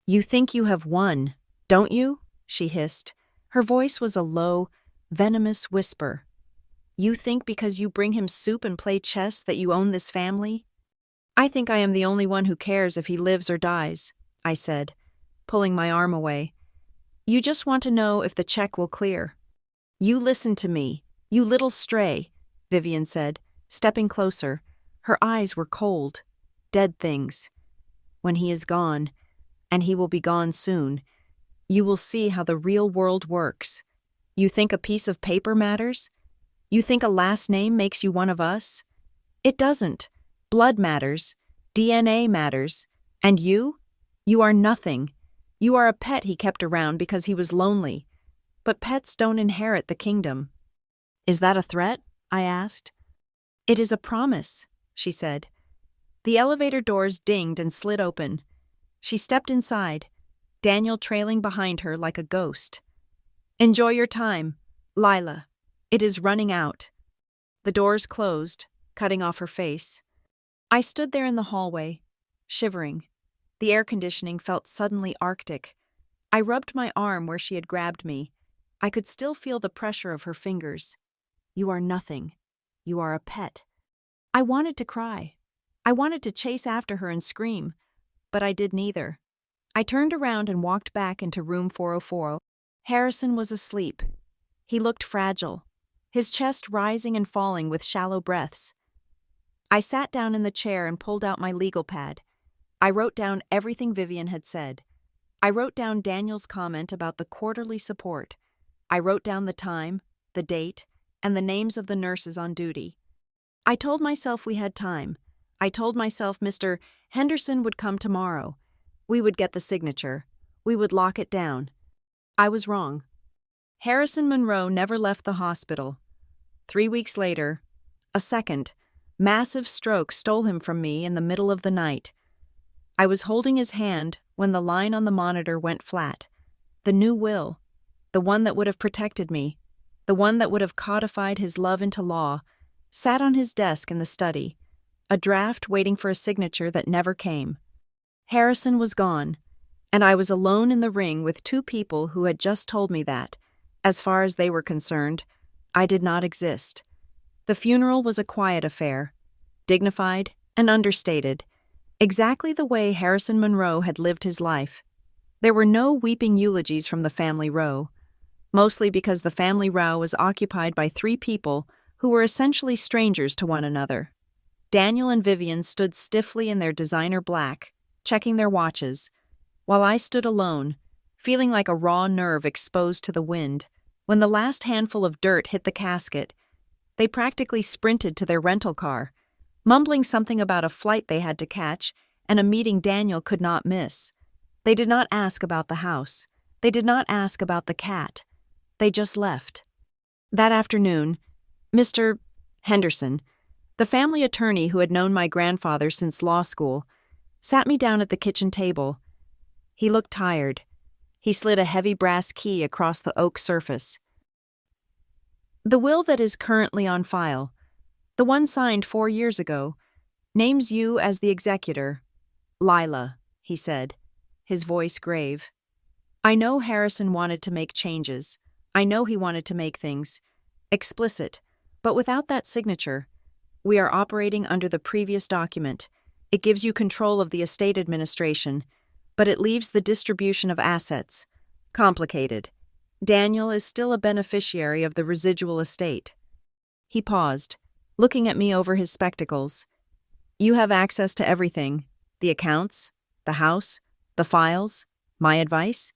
"You think you have won, don't you?" she hissed. Her voice was a low, venomous whisper. "You think because you bring him soup and play chess that you own this family?" "I think I am the only one who cares if he lives or dies," I said, pulling my arm away. "You just want to know if the check will clear." "You listen to me, you little stray," Vivian said, stepping closer. Her eyes were cold, dead things. "When he is gone, and he will be gone soon, you will see how the real world works. You think a piece of paper matters? You think a last name makes you one of us? It doesn't. Blood matters. DNA matters. And you? You are nothing. You are a pet he kept around because he was lonely. But pets don't inherit the kingdom." "Is that a threat?" I asked. "It is a promise," she said. The elevator doors dinged and slid open. She stepped inside, Daniel trailing behind her like a ghost. "Enjoy your time, Lila. It is running out." The doors closed, cutting off her face. I stood there in the hallway, shivering. The air conditioning felt suddenly arctic. I rubbed my arm where she had grabbed me. I could still feel the pressure of her fingers. "You are nothing. You are a pet." I wanted to cry. I wanted to chase after her and scream, but I did neither. I turned around and walked back into room 404. Harrison was asleep. He looked fragile, his chest rising and falling with shallow breaths. I sat down in the chair and pulled out my legal pad. I wrote down everything Vivian had said. I wrote down Daniel's comment about the quarterly support. I wrote down the time, the date, and the names of the nurses on duty. I told myself we had time. I told myself Mr. Henderson would come tomorrow. We would get the signature. We would lock it down. I was wrong. Harrison Monroe never left the hospital. 3 weeks later, a second, massive stroke stole him from me in the middle of the night. I was holding his hand when the line on the monitor went flat. The new will, the one that would have protected me, the one that would have codified his love into law, sat on his desk in the study, a draft waiting for a signature that never came. Harrison was gone, and I was alone in the ring with two people who had just told me that, as far as they were concerned, I did not exist. The funeral was a quiet affair, dignified and understated, exactly the way Harrison Monroe had lived his life. There were no weeping eulogies from the family row, mostly because the family row was occupied by 3 people who were essentially strangers to one another. Daniel and Vivian stood stiffly in their designer black, checking their watches, while I stood alone, feeling like a raw nerve exposed to the wind. When the last handful of dirt hit the casket, they practically sprinted to their rental car, mumbling something about a flight they had to catch and a meeting Daniel could not miss. They did not ask about the house. They did not ask about the cat. They just left. That afternoon, Mr. Henderson, the family attorney who had known my grandfather since law school, sat me down at the kitchen table. He looked tired. He slid a heavy brass key across the oak surface. "The will that is currently on file, the one signed 4 years ago, names you as the executor. Lila," he said, his voice grave. "I know Harrison wanted to make changes. I know he wanted to make things explicit, but without that signature, we are operating under the previous document. It gives you control of the estate administration, but it leaves the distribution of assets complicated. Daniel is still a beneficiary of the residual estate." He paused, looking at me over his spectacles. "You have access to everything, the accounts, the house, the files, my advice.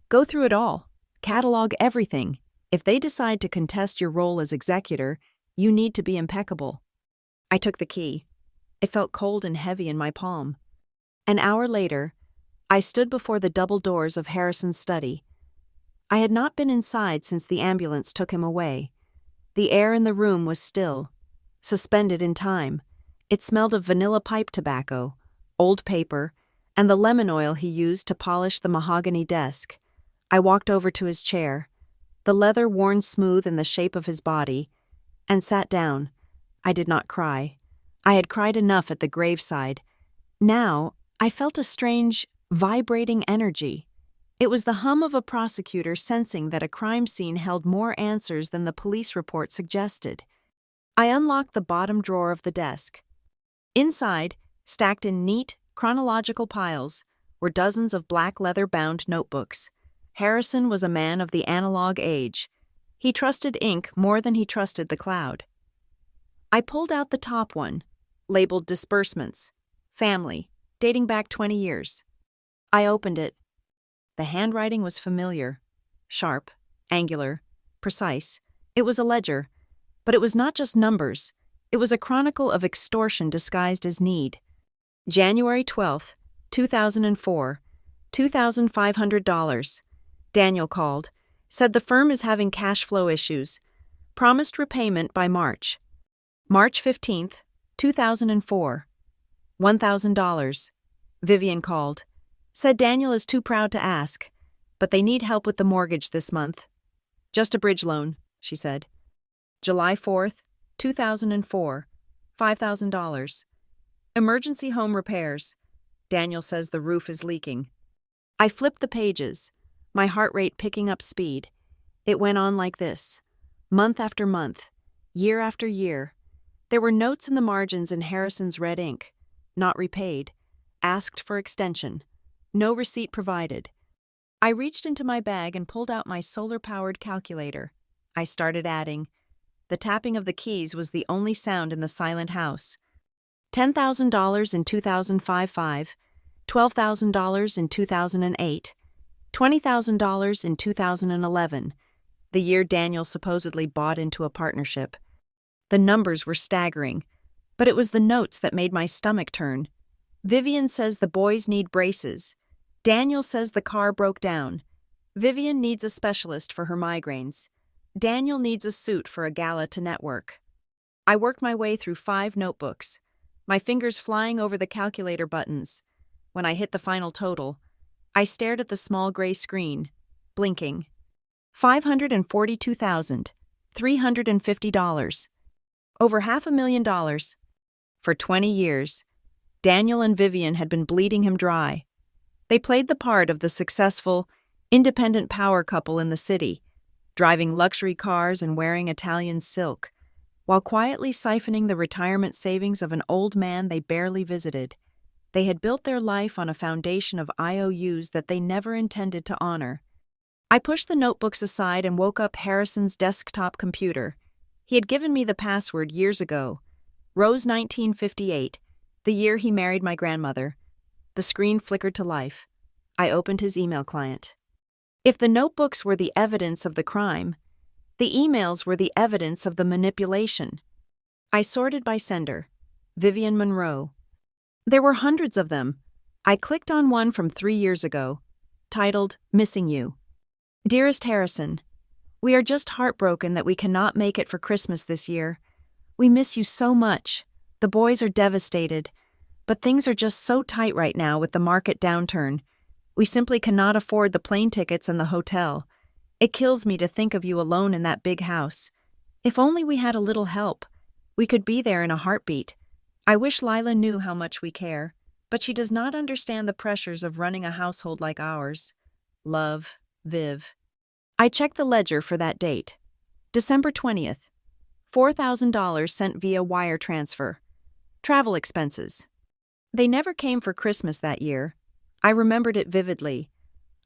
Go through it all, catalog everything. If they decide to contest your role as executor, you need to be impeccable." I took the key. It felt cold and heavy in my palm. An hour later, I stood before the double doors of Harrison's study. I had not been inside since the ambulance took him away. The air in the room was still, suspended in time. It smelled of vanilla pipe tobacco, old paper, and the lemon oil he used to polish the mahogany desk. I walked over to his chair, the leather worn smooth in the shape of his body, and sat down. I did not cry. I had cried enough at the graveside. Now, I felt a strange, vibrating energy. It was the hum of a prosecutor sensing that a crime scene held more answers than the police report suggested. I unlocked the bottom drawer of the desk. Inside, stacked in neat, chronological piles, were dozens of black leather-bound notebooks. Harrison was a man of the analog age. He trusted ink more than he trusted the cloud. I pulled out the top one, labeled Disbursements, Family, dating back 20 years. I opened it. The handwriting was familiar, sharp, angular, precise. It was a ledger, but it was not just numbers. It was a chronicle of extortion disguised as need. January 12th, 2004, $2,500. Daniel called, said the firm is having cash flow issues. Promised repayment by March. March 15th, 2004, $1,000. Vivian called, said Daniel is too proud to ask, but they need help with the mortgage this month. Just a bridge loan, she said. July 4th, 2004, $5,000. Emergency home repairs. Daniel says the roof is leaking. I flipped the pages, my heart rate picking up speed. It went on like this, month after month, year after year. There were notes in the margins in Harrison's red ink. Not repaid. Asked for extension. No receipt provided. I reached into my bag and pulled out my solar-powered calculator. I started adding. The tapping of the keys was the only sound in the silent house. $10,000 in 2005, $12,000 in 2008, $20,000 in 2011, the year Daniel supposedly bought into a partnership. The numbers were staggering, but it was the notes that made my stomach turn. Vivian says the boys need braces. Daniel says the car broke down. Vivian needs a specialist for her migraines. Daniel needs a suit for a gala to network. I worked my way through 5 notebooks, my fingers flying over the calculator buttons. When I hit the final total, I stared at the small gray screen, blinking. $542,350. Over $500,000. For 20 years, Daniel and Vivian had been bleeding him dry. They played the part of the successful, independent power couple in the city, driving luxury cars and wearing Italian silk, while quietly siphoning the retirement savings of an old man they barely visited. They had built their life on a foundation of IOUs that they never intended to honor. I pushed the notebooks aside and woke up Harrison's desktop computer. He had given me the password years ago. Rose 1958, the year he married my grandmother. The screen flickered to life. I opened his email client. If the notebooks were the evidence of the crime, the emails were the evidence of the manipulation. I sorted by sender. Vivian Monroe. There were hundreds of them. I clicked on one from 3 years ago, titled, Missing You. Dearest Harrison, we are just heartbroken that we cannot make it for Christmas this year. We miss you so much. The boys are devastated, but things are just so tight right now with the market downturn. We simply cannot afford the plane tickets and the hotel. It kills me to think of you alone in that big house. If only we had a little help. We could be there in a heartbeat. I wish Lila knew how much we care, but she does not understand the pressures of running a household like ours. Love, Viv. I checked the ledger for that date. December 20th. $4,000 sent via wire transfer. Travel expenses. They never came for Christmas that year. I remembered it vividly.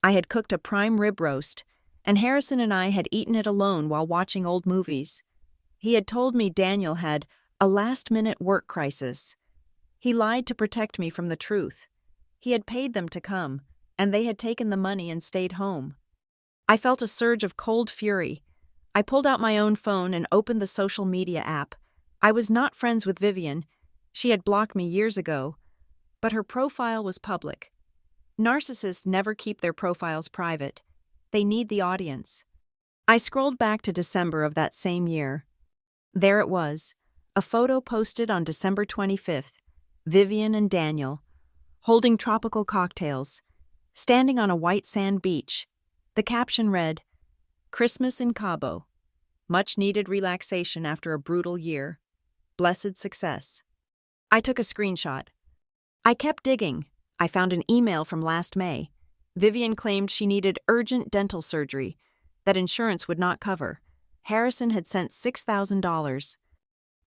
I had cooked a prime rib roast, and Harrison and I had eaten it alone while watching old movies. He had told me Daniel had a last-minute work crisis. He lied to protect me from the truth. He had paid them to come, and they had taken the money and stayed home. I felt a surge of cold fury. I pulled out my own phone and opened the social media app. I was not friends with Vivian. She had blocked me years ago, but her profile was public. Narcissists never keep their profiles private. They need the audience. I scrolled back to December of that same year. There it was, a photo posted on December 25th, Vivian and Daniel, holding tropical cocktails, standing on a white sand beach. The caption read, Christmas in Cabo. Much needed relaxation after a brutal year. Blessed success. I took a screenshot. I kept digging. I found an email from last May. Vivian claimed she needed urgent dental surgery that insurance would not cover. Harrison had sent $6,000.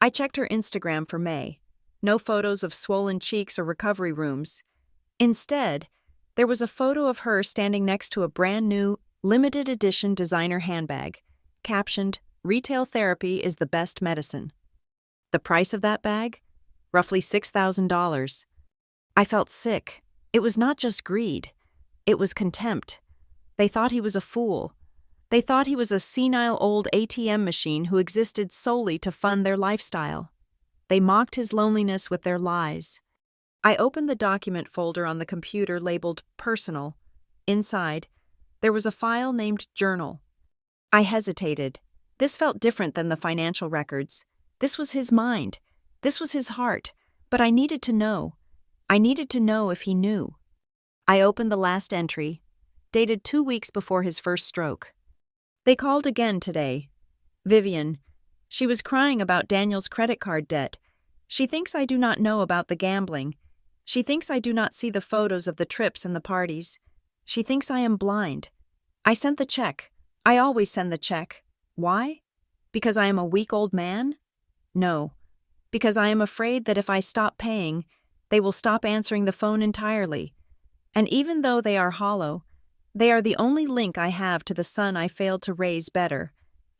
I checked her Instagram for May. No photos of swollen cheeks or recovery rooms. Instead, there was a photo of her standing next to a brand new, limited edition designer handbag, captioned, Retail therapy is the best medicine. The price of that bag? Roughly $6,000. I felt sick. It was not just greed. It was contempt. They thought he was a fool. They thought he was a senile old ATM machine who existed solely to fund their lifestyle. They mocked his loneliness with their lies. I opened the document folder on the computer labeled Personal. Inside, there was a file named Journal. I hesitated. This felt different than the financial records. This was his mind. This was his heart. But I needed to know. I needed to know if he knew. I opened the last entry, dated 2 weeks before his first stroke. They called again today. Vivian. She was crying about Daniel's credit card debt. She thinks I do not know about the gambling. She thinks I do not see the photos of the trips and the parties. She thinks I am blind. I sent the check. I always send the check. Why? Because I am a weak old man? No. Because I am afraid that if I stop paying, they will stop answering the phone entirely. And even though they are hollow, they are the only link I have to the son I failed to raise better.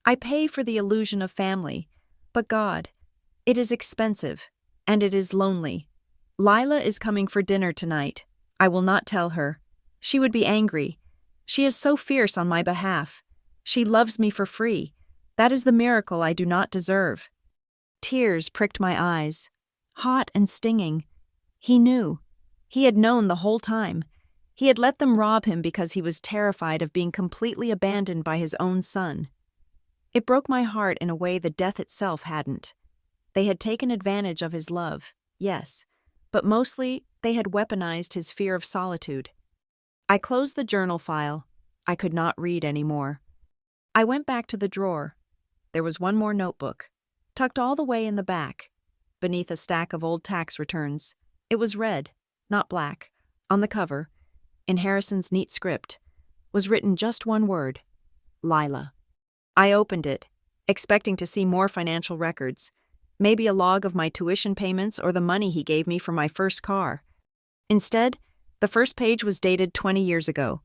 I pay for the illusion of family. But God, it is expensive, and it is lonely. Lila is coming for dinner tonight. I will not tell her. She would be angry. She is so fierce on my behalf. She loves me for free. That is the miracle I do not deserve. Tears pricked my eyes, hot and stinging. He knew. He had known the whole time. He had let them rob him because he was terrified of being completely abandoned by his own son. It broke my heart in a way the death itself hadn't. They had taken advantage of his love, yes, but mostly they had weaponized his fear of solitude. I closed the journal file. I could not read anymore. I went back to the drawer. There was one more notebook, tucked all the way in the back, beneath a stack of old tax returns. It was red, not black. On the cover, in Harrison's neat script, was written just one word: Lila. I opened it, expecting to see more financial records, maybe a log of my tuition payments or the money he gave me for my first car. Instead, the first page was dated 20 years ago.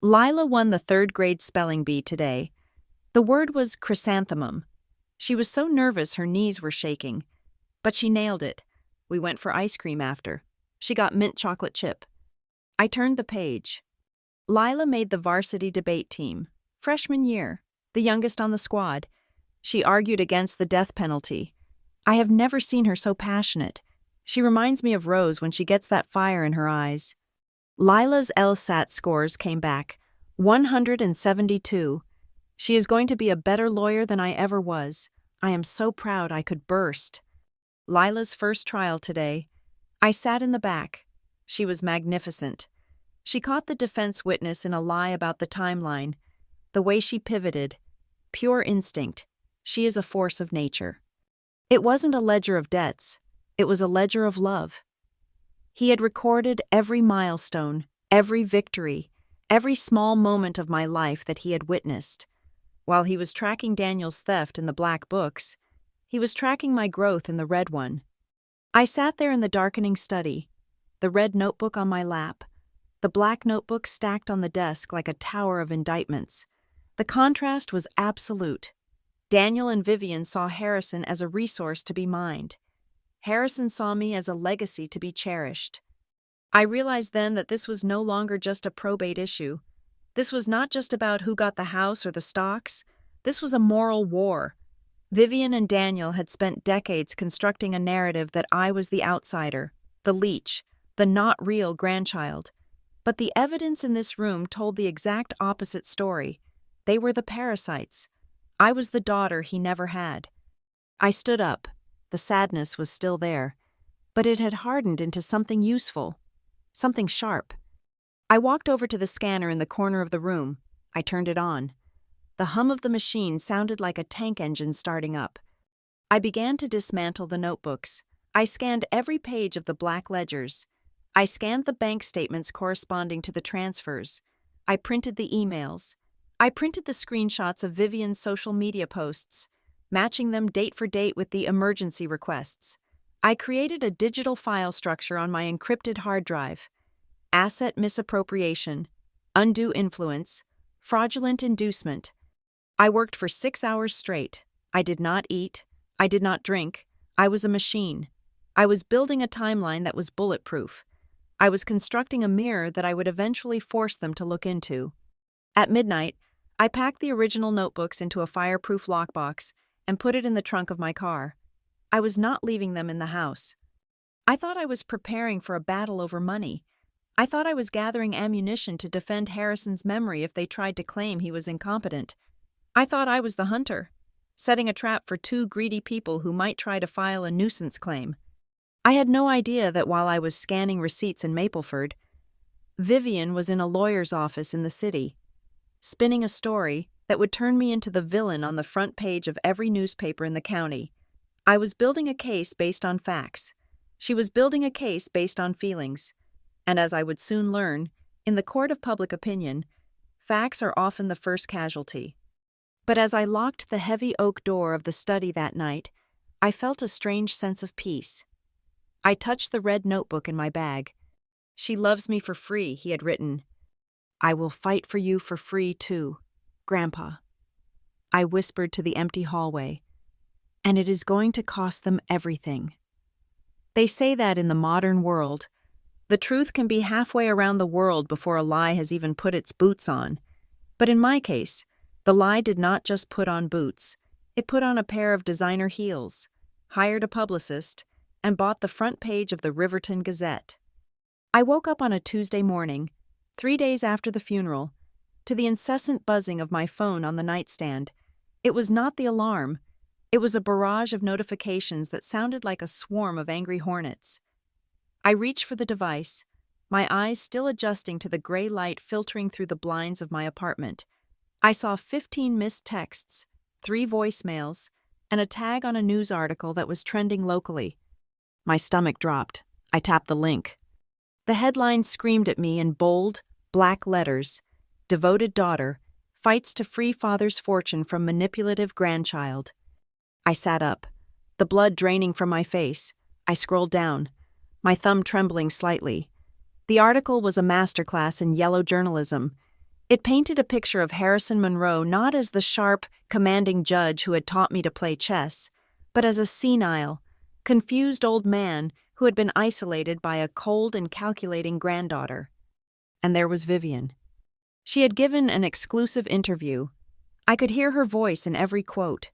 Lila won the 3rd grade spelling bee today. The word was chrysanthemum. She was so nervous her knees were shaking. But she nailed it. We went for ice cream after. She got mint chocolate chip. I turned the page. Lila made the varsity debate team. Freshman year, the youngest on the squad. She argued against the death penalty. I have never seen her so passionate. She reminds me of Rose when she gets that fire in her eyes. Lila's LSAT scores came back, 172. She is going to be a better lawyer than I ever was. I am so proud I could burst. Lila's first trial today. I sat in the back. She was magnificent. She caught the defense witness in a lie about the timeline. The way she pivoted. Pure instinct. She is a force of nature. It wasn't a ledger of debts. It was a ledger of love. He had recorded every milestone, every victory, every small moment of my life that he had witnessed. While he was tracking Daniel's theft in the black books, he was tracking my growth in the red one. I sat there in the darkening study, the red notebook on my lap, the black notebook stacked on the desk like a tower of indictments. The contrast was absolute. Daniel and Vivian saw Harrison as a resource to be mined. Harrison saw me as a legacy to be cherished. I realized then that this was no longer just a probate issue. This was not just about who got the house or the stocks. This was a moral war. Vivian and Daniel had spent decades constructing a narrative that I was the outsider, the leech, the not real grandchild. But the evidence in this room told the exact opposite story. They were the parasites. I was the daughter he never had. I stood up. The sadness was still there, but it had hardened into something useful, something sharp. I walked over to the scanner in the corner of the room. I turned it on. The hum of the machine sounded like a tank engine starting up. I began to dismantle the notebooks. I scanned every page of the black ledgers. I scanned the bank statements corresponding to the transfers. I printed the emails. I printed the screenshots of Vivian's social media posts, matching them date for date with the emergency requests. I created a digital file structure on my encrypted hard drive. Asset misappropriation, undue influence, fraudulent inducement. I worked for 6 hours straight. I did not eat. I did not drink. I was a machine. I was building a timeline that was bulletproof. I was constructing a mirror that I would eventually force them to look into. At midnight, I packed the original notebooks into a fireproof lockbox and put it in the trunk of my car. I was not leaving them in the house. I thought I was preparing for a battle over money. I thought I was gathering ammunition to defend Harrison's memory if they tried to claim he was incompetent. I thought I was the hunter, setting a trap for two greedy people who might try to file a nuisance claim. I had no idea that while I was scanning receipts in Mapleford, Vivian was in a lawyer's office in the city, spinning a story that would turn me into the villain on the front page of every newspaper in the county. I was building a case based on facts. She was building a case based on feelings. And as I would soon learn, in the court of public opinion, facts are often the first casualty. But as I locked the heavy oak door of the study that night, I felt a strange sense of peace. I touched the red notebook in my bag. "She loves me for free," he had written. "I will fight for you for free, too, Grandpa." I whispered to the empty hallway. "And it is going to cost them everything." They say that in the modern world, the truth can be halfway around the world before a lie has even put its boots on. But in my case, the lie did not just put on boots. It put on a pair of designer heels, hired a publicist, and bought the front page of the Riverton Gazette. I woke up on a Tuesday morning, 3 days after the funeral, to the incessant buzzing of my phone on the nightstand. It was not the alarm. It was a barrage of notifications that sounded like a swarm of angry hornets. I reached for the device, my eyes still adjusting to the gray light filtering through the blinds of my apartment. I saw 15 missed texts, 3 voicemails, and a tag on a news article that was trending locally. My stomach dropped. I tapped the link. The headline screamed at me in bold, black letters, "Devoted daughter fights to free father's fortune from manipulative grandchild." I sat up, the blood draining from my face. I scrolled down, my thumb trembling slightly. The article was a masterclass in yellow journalism. It painted a picture of Harrison Monroe not as the sharp, commanding judge who had taught me to play chess, but as a senile, confused old man who had been isolated by a cold and calculating granddaughter. And there was Vivian. She had given an exclusive interview. I could hear her voice in every quote,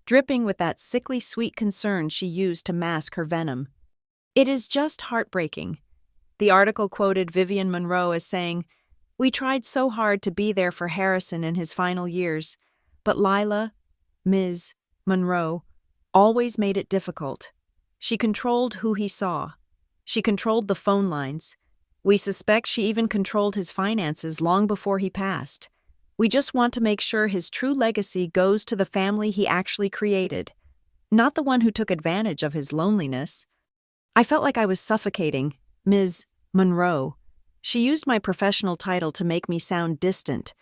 dripping with that sickly sweet concern she used to mask her venom. "It is just heartbreaking." The article quoted Vivian Monroe as saying, "We tried so hard to be there for Harrison in his final years, but Lila, Ms. Monroe, always made it difficult. She controlled who he saw. She controlled the phone lines. We suspect she even controlled his finances long before he passed. We just want to make sure his true legacy goes to the family he actually created, not the one who took advantage of his loneliness." I felt like I was suffocating. Ms. Monroe. She used my professional title to make me sound distant,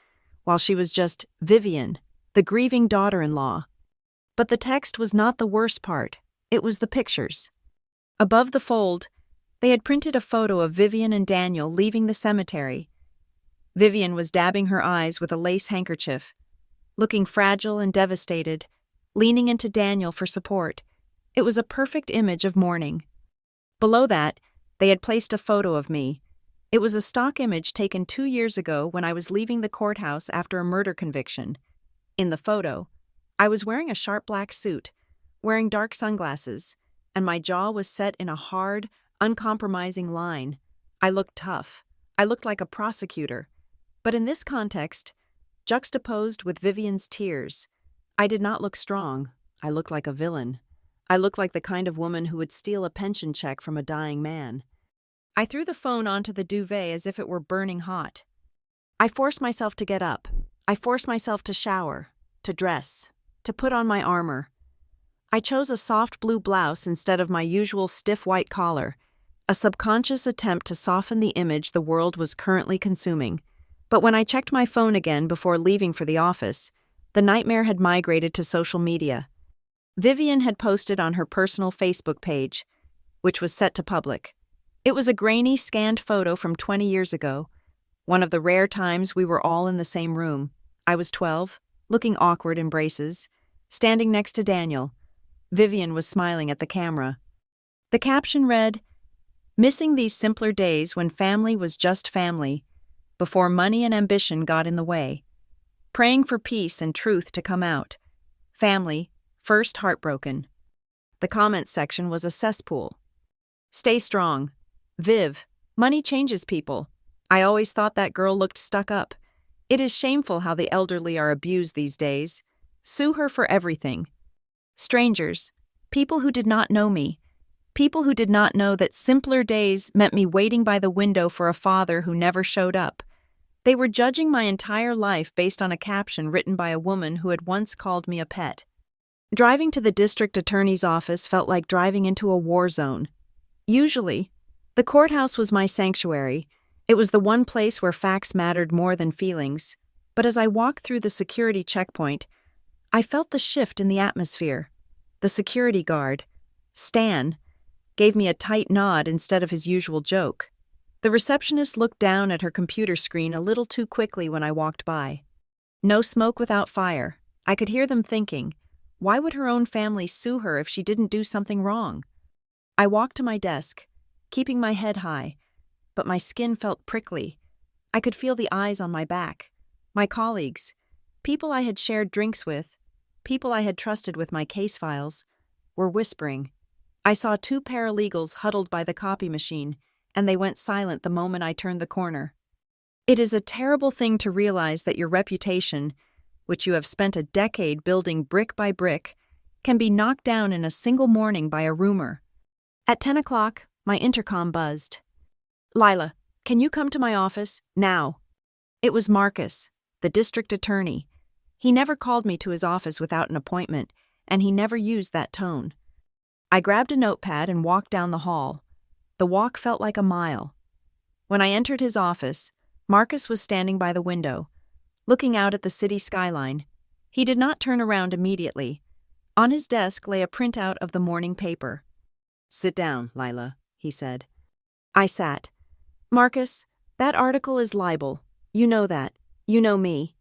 while she was just Vivian, the grieving daughter-in-law. But the text was not the worst part. It was the pictures. Above the fold, they had printed a photo of Vivian and Daniel leaving the cemetery. Vivian was dabbing her eyes with a lace handkerchief, looking fragile and devastated, leaning into Daniel for support. It was a perfect image of mourning. Below that, they had placed a photo of me. It was a stock image taken 2 years ago when I was leaving the courthouse after a murder conviction. In the photo, I was wearing a sharp black suit, wearing dark sunglasses, and my jaw was set in a hard, uncompromising line. I looked tough. I looked like a prosecutor. But in this context, juxtaposed with Vivian's tears, I did not look strong. I looked like a villain. I looked like the kind of woman who would steal a pension check from a dying man. I threw the phone onto the duvet as if it were burning hot. I forced myself to get up. I forced myself to shower, to dress, to put on my armor. I chose a soft blue blouse instead of my usual stiff white collar, a subconscious attempt to soften the image the world was currently consuming. But when I checked my phone again before leaving for the office, the nightmare had migrated to social media. Vivian had posted on her personal Facebook page, which was set to public. It was a grainy, scanned photo from 20 years ago, one of the rare times we were all in the same room. I was 12, looking awkward in braces, standing next to Daniel. Vivian was smiling at the camera. The caption read, "Missing these simpler days when family was just family, before money and ambition got in the way. Praying for peace and truth to come out. Family, first heartbroken." The comments section was a cesspool. Stay strong. Viv, money changes people. I always thought that girl looked stuck up. It is shameful how the elderly are abused these days. Sue her for everything. Strangers, people who did not know me, people who did not know that simpler days meant me waiting by the window for a father who never showed up. They were judging my entire life based on a caption written by a woman who had once called me a pet. Driving to the district attorney's office felt like driving into a war zone. Usually, the courthouse was my sanctuary. It was the one place where facts mattered more than feelings. But as I walked through the security checkpoint, I felt the shift in the atmosphere. The security guard, Stan, gave me a tight nod instead of his usual joke. The receptionist looked down at her computer screen a little too quickly when I walked by. No smoke without fire. I could hear them thinking, why would her own family sue her if she didn't do something wrong? I walked to my desk, keeping my head high, but my skin felt prickly. I could feel the eyes on my back. My colleagues, people I had shared drinks with, people I had trusted with my case files, were whispering. I saw two paralegals huddled by the copy machine, and they went silent the moment I turned the corner. It is a terrible thing to realize that your reputation, which you have spent a decade building brick by brick, can be knocked down in a single morning by a rumor. At 10 o'clock, my intercom buzzed. Lila, can you come to my office, now? It was Marcus, the district attorney. He never called me to his office without an appointment, and he never used that tone. I grabbed a notepad and walked down the hall. The walk felt like a mile. When I entered his office, Marcus was standing by the window, looking out at the city skyline. He did not turn around immediately. On his desk lay a printout of the morning paper. Sit down, Lila, he said. I sat. Marcus, that article is libel. You know that. You know me.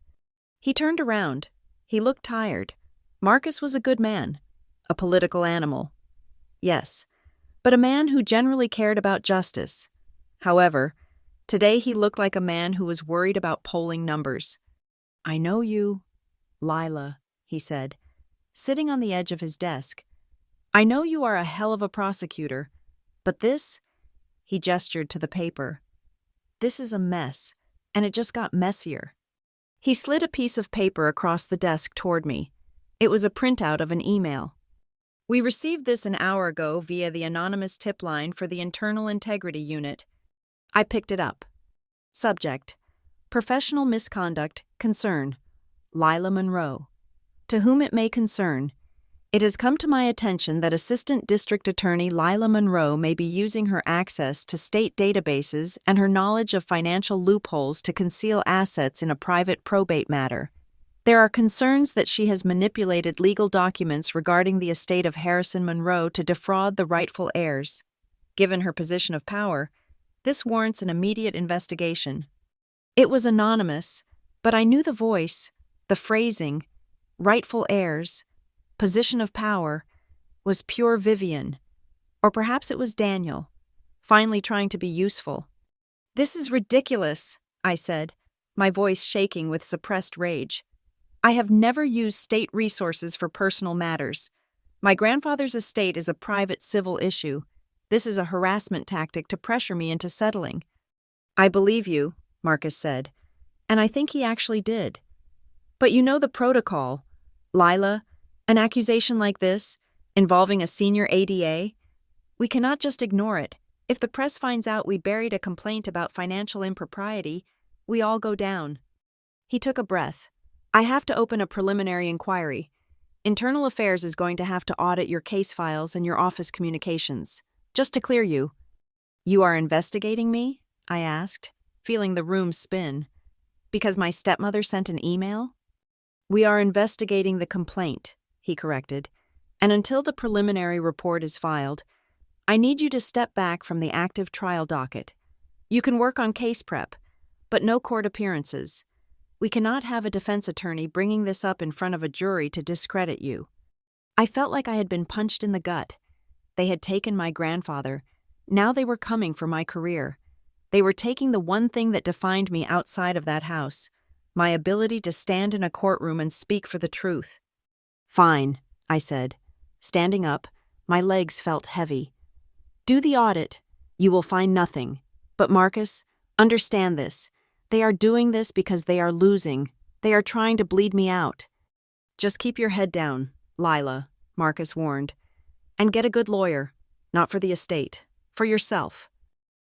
He turned around. He looked tired. Marcus was a good man. A political animal. Yes, but a man who generally cared about justice. However, today he looked like a man who was worried about polling numbers. I know you, Lila, he said, sitting on the edge of his desk. I know you are a hell of a prosecutor, but this, he gestured to the paper. This is a mess, and it just got messier. He slid a piece of paper across the desk toward me. It was a printout of an email. We received this an hour ago via the anonymous tip line for the Internal Integrity Unit. I picked it up. Subject: Professional misconduct, concern. Lila Monroe. To whom it may concern, it has come to my attention that Assistant District Attorney Lila Monroe may be using her access to state databases and her knowledge of financial loopholes to conceal assets in a private probate matter. There are concerns that she has manipulated legal documents regarding the estate of Harrison Monroe to defraud the rightful heirs. Given her position of power, this warrants an immediate investigation. It was anonymous, but I knew the voice, the phrasing, rightful heirs, position of power, was pure Vivian. Or perhaps it was Daniel, finally trying to be useful. This is ridiculous, I said, my voice shaking with suppressed rage. I have never used state resources for personal matters. My grandfather's estate is a private civil issue. This is a harassment tactic to pressure me into settling. I believe you, Marcus said, and I think he actually did. But you know the protocol. Lila, an accusation like this, involving a senior ADA, we cannot just ignore it. If the press finds out we buried a complaint about financial impropriety, we all go down. He took a breath. I have to open a preliminary inquiry. Internal Affairs is going to have to audit your case files and your office communications. Just to clear you. You are investigating me? I asked, feeling the room spin. Because my stepmother sent an email? We are investigating the complaint, he corrected, and until the preliminary report is filed, I need you to step back from the active trial docket. You can work on case prep, but no court appearances. We cannot have a defense attorney bringing this up in front of a jury to discredit you. I felt like I had been punched in the gut. They had taken my grandfather. Now they were coming for my career. They were taking the one thing that defined me outside of that house, my ability to stand in a courtroom and speak for the truth. Fine, I said. Standing up, my legs felt heavy. Do the audit. You will find nothing. But Marcus, understand this. They are doing this because they are losing. They are trying to bleed me out. Just keep your head down, Lila, Marcus warned. And get a good lawyer. Not for the estate. For yourself.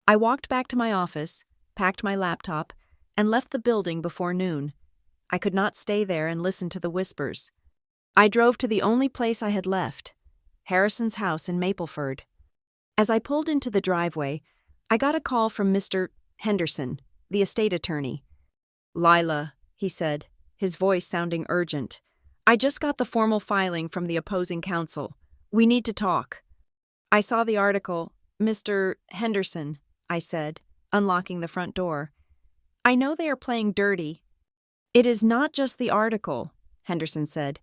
I walked back to my office, packed my laptop, and left the building before noon. I could not stay there and listen to the whispers. I drove to the only place I had left, Harrison's house in Mapleford. As I pulled into the driveway, I got a call from Mr. Henderson, the estate attorney. "Lila," he said, his voice sounding urgent. "I just got the formal filing from the opposing counsel. We need to talk." "I saw the article, Mr. Henderson," I said, unlocking the front door. "I know they are playing dirty." "It is not just the article," Henderson said.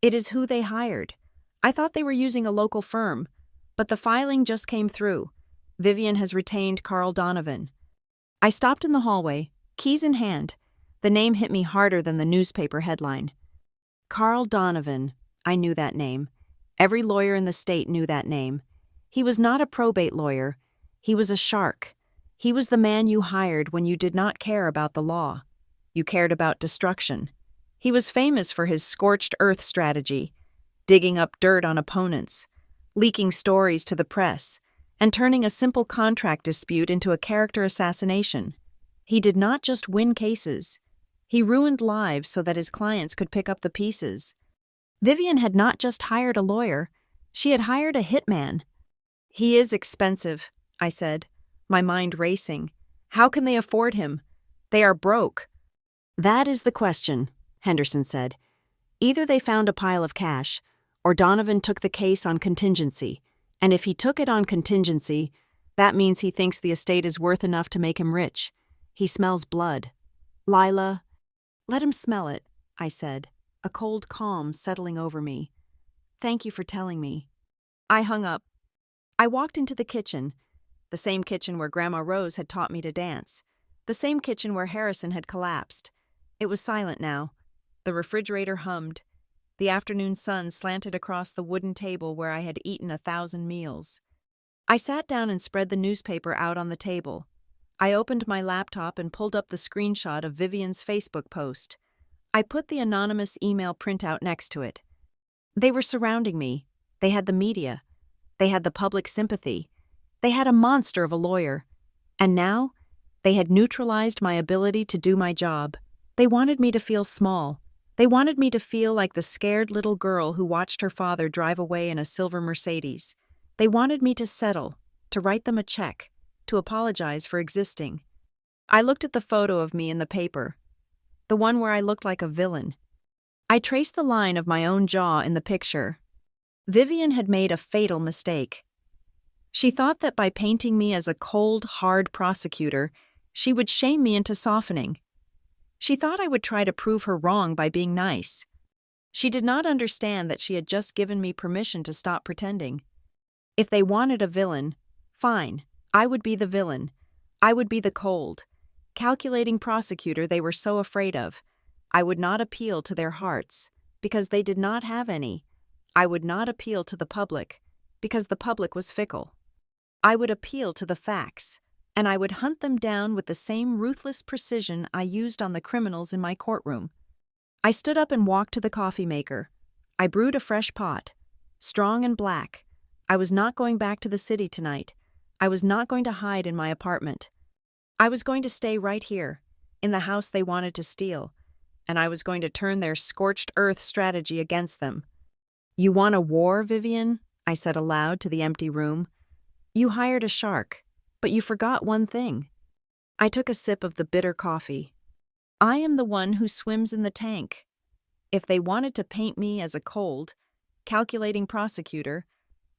"It is who they hired. I thought they were using a local firm, but the filing just came through. Vivian has retained Carl Donovan." I stopped in the hallway, keys in hand. The name hit me harder than the newspaper headline. Carl Donovan. I knew that name. Every lawyer in the state knew that name. He was not a probate lawyer. He was a shark. He was the man you hired when you did not care about the law. You cared about destruction. He was famous for his scorched earth strategy, digging up dirt on opponents, leaking stories to the press, and turning a simple contract dispute into a character assassination. He did not just win cases. He ruined lives so that his clients could pick up the pieces. Vivian had not just hired a lawyer, she had hired a hitman. "He is expensive," I said, my mind racing. "How can they afford him? They are broke." "That is the question," Henderson said. "Either they found a pile of cash, or Donovan took the case on contingency. And if he took it on contingency, that means he thinks the estate is worth enough to make him rich. He smells blood." "Lila." "Let him smell it," I said, a cold calm settling over me. "Thank you for telling me." I hung up. I walked into the kitchen, the same kitchen where Grandma Rose had taught me to dance, the same kitchen where Harrison had collapsed. It was silent now. The refrigerator hummed. The afternoon sun slanted across the wooden table where I had eaten 1,000 meals. I sat down and spread the newspaper out on the table. I opened my laptop and pulled up the screenshot of Vivian's Facebook post. I put the anonymous email printout next to it. They were surrounding me. They had the media. They had the public sympathy. They had a monster of a lawyer. And now, they had neutralized my ability to do my job. They wanted me to feel small. They wanted me to feel like the scared little girl who watched her father drive away in a silver Mercedes. They wanted me to settle, to write them a check, to apologize for existing. I looked at the photo of me in the paper, the one where I looked like a villain. I traced the line of my own jaw in the picture. Vivian had made a fatal mistake. She thought that by painting me as a cold, hard prosecutor, she would shame me into softening. She thought I would try to prove her wrong by being nice. She did not understand that she had just given me permission to stop pretending. If they wanted a villain, fine, I would be the villain. I would be the cold, calculating prosecutor they were so afraid of. I would not appeal to their hearts, because they did not have any. I would not appeal to the public, because the public was fickle. I would appeal to the facts, and I would hunt them down with the same ruthless precision I used on the criminals in my courtroom. I stood up and walked to the coffee maker. I brewed a fresh pot, strong and black. I was not going back to the city tonight. I was not going to hide in my apartment. I was going to stay right here, in the house they wanted to steal, and I was going to turn their scorched earth strategy against them. "You want a war, Vivian?" I said aloud to the empty room. "You hired a shark, but you forgot one thing." I took a sip of the bitter coffee. I am the one who swims in the tank. If they wanted to paint me as a cold, calculating prosecutor,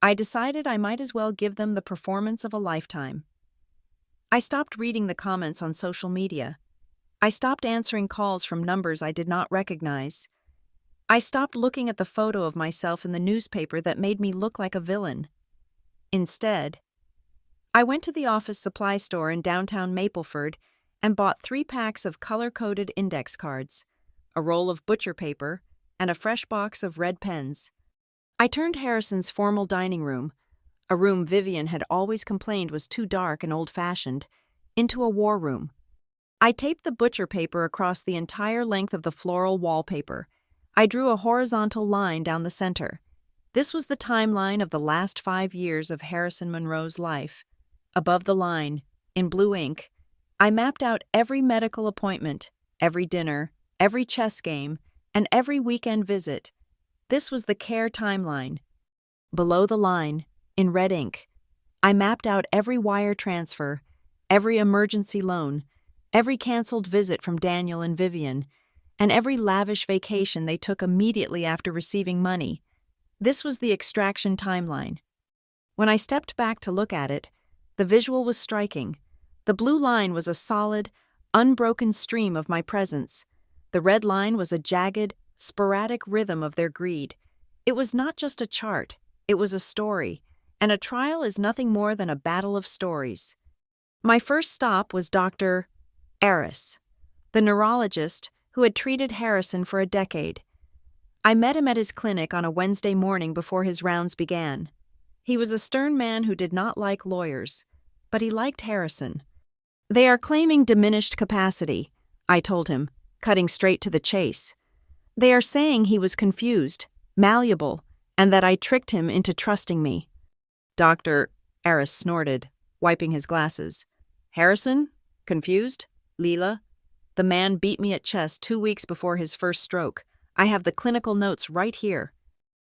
I decided I might as well give them the performance of a lifetime. I stopped reading the comments on social media. I stopped answering calls from numbers I did not recognize. I stopped looking at the photo of myself in the newspaper that made me look like a villain. Instead, I went to the office supply store in downtown Mapleford and bought 3 packs of color-coded index cards, a roll of butcher paper, and a fresh box of red pens. I turned Harrison's formal dining room, a room Vivian had always complained was too dark and old-fashioned, into a war room. I taped the butcher paper across the entire length of the floral wallpaper. I drew a horizontal line down the center. This was the timeline of the last 5 years of Harrison Monroe's life. Above the line, in blue ink, I mapped out every medical appointment, every dinner, every chess game, and every weekend visit. This was the care timeline. Below the line, in red ink, I mapped out every wire transfer, every emergency loan, every canceled visit from Daniel and Vivian, and every lavish vacation they took immediately after receiving money. This was the extraction timeline. When I stepped back to look at it, the visual was striking. The blue line was a solid, unbroken stream of my presence. The red line was a jagged, sporadic rhythm of their greed. It was not just a chart, it was a story, and a trial is nothing more than a battle of stories. My first stop was Dr. Aris, the neurologist who had treated Harrison for a decade. I met him at his clinic on a Wednesday morning before his rounds began. He was a stern man who did not like lawyers, but he liked Harrison. "They are claiming diminished capacity," I told him, cutting straight to the chase. "They are saying he was confused, malleable, and that I tricked him into trusting me." Dr. Aris snorted, wiping his glasses. "Harrison? Confused? Lila? The man beat me at chess 2 weeks before his first stroke. I have the clinical notes right here."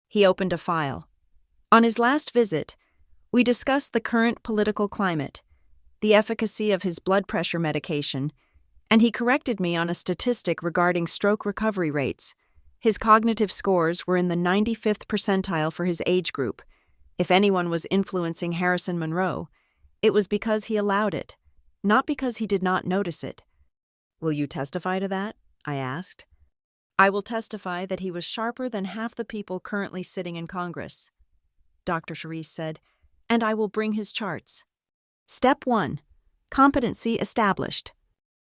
He opened a file. On his last visit, we discussed the current political climate, the efficacy of his blood pressure medication, and he corrected me on a statistic regarding stroke recovery rates. His cognitive scores were in the 95th percentile for his age group. If anyone was influencing Harrison Monroe, it was because he allowed it, not because he did not notice it. "Will you testify to that?" I asked. "I will testify that he was sharper than half the people currently sitting in Congress," Dr. Charisse said, "and I will bring his charts." Step 1. Competency established.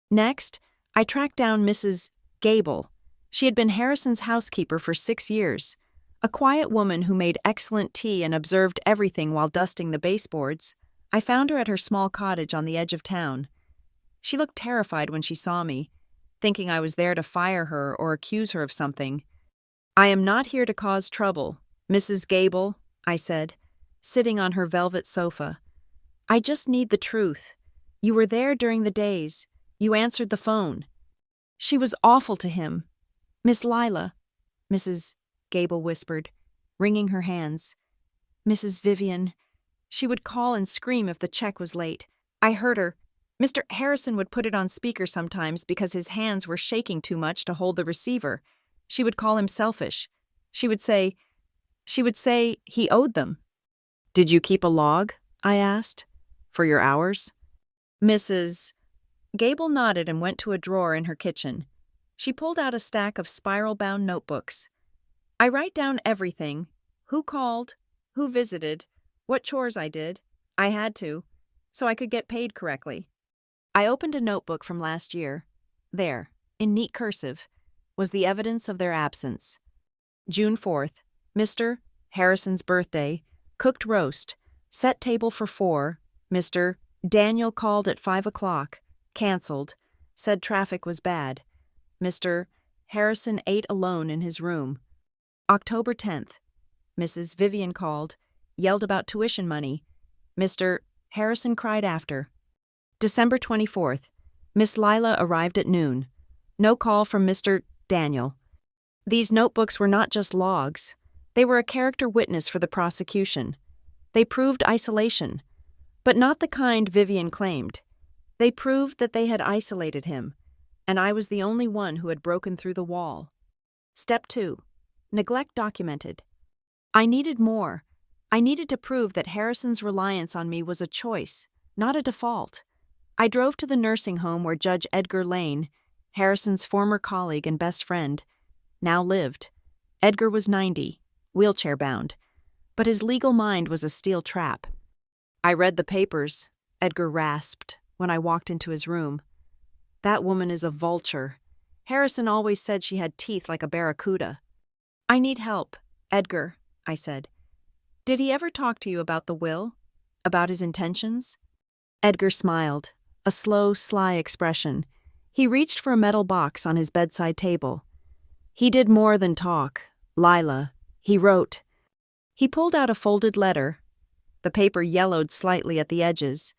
Next, I tracked down Mrs. Gable. She had been Harrison's housekeeper for 6 years, a quiet woman who made excellent tea and observed everything while dusting the baseboards. I found her at her small cottage on the edge of town. She looked terrified when she saw me, thinking I was there to fire her or accuse her of something. "I am not here to cause trouble, Mrs. Gable," I said, sitting on her velvet sofa. "I just need the truth. You were there during the days. You answered the phone." "She was awful to him. Miss Lila," Mrs. Gable whispered, wringing her hands. "Mrs. Vivian. She would call and scream if the check was late. I heard her. Mr. Harrison would put it on speaker sometimes because his hands were shaking too much to hold the receiver. She would call him selfish. She would say he owed them." "Did you keep a log?" I asked. "For your hours?" Mrs. Gable nodded and went to a drawer in her kitchen. She pulled out a stack of spiral-bound notebooks. "I write down everything: who called, who visited, what chores I did. I had to, so I could get paid correctly." I opened a notebook from last year. There, in neat cursive, was the evidence of their absence. June 4th, Mr. Harrison's birthday, cooked roast, set table for 4, Mr. Daniel called at 5 o'clock, canceled, said traffic was bad. Mr. Harrison ate alone in his room. October 10th, Mrs. Vivian called, yelled about tuition money. Mr. Harrison cried after. December 24th, Miss Lila arrived at noon. No call from Mr. Daniel. These notebooks were not just logs. They were a character witness for the prosecution. They proved isolation, but not the kind Vivian claimed. They proved that they had isolated him, and I was the only one who had broken through the wall. Step 2. Neglect documented. I needed more. I needed to prove that Harrison's reliance on me was a choice, not a default. I drove to the nursing home where Judge Edgar Lane, Harrison's former colleague and best friend, now lived. Edgar was 90, wheelchair-bound, but his legal mind was a steel trap. "I read the papers," Edgar rasped when I walked into his room. "That woman is a vulture. Harrison always said she had teeth like a barracuda." "I need help, Edgar," I said. Did he ever talk to you about the will? About his intentions? Edgar smiled, a slow, sly expression. He reached for a metal box on his bedside table. He did more than talk. Lila. He wrote. He pulled out a folded letter. The paper yellowed slightly at the edges.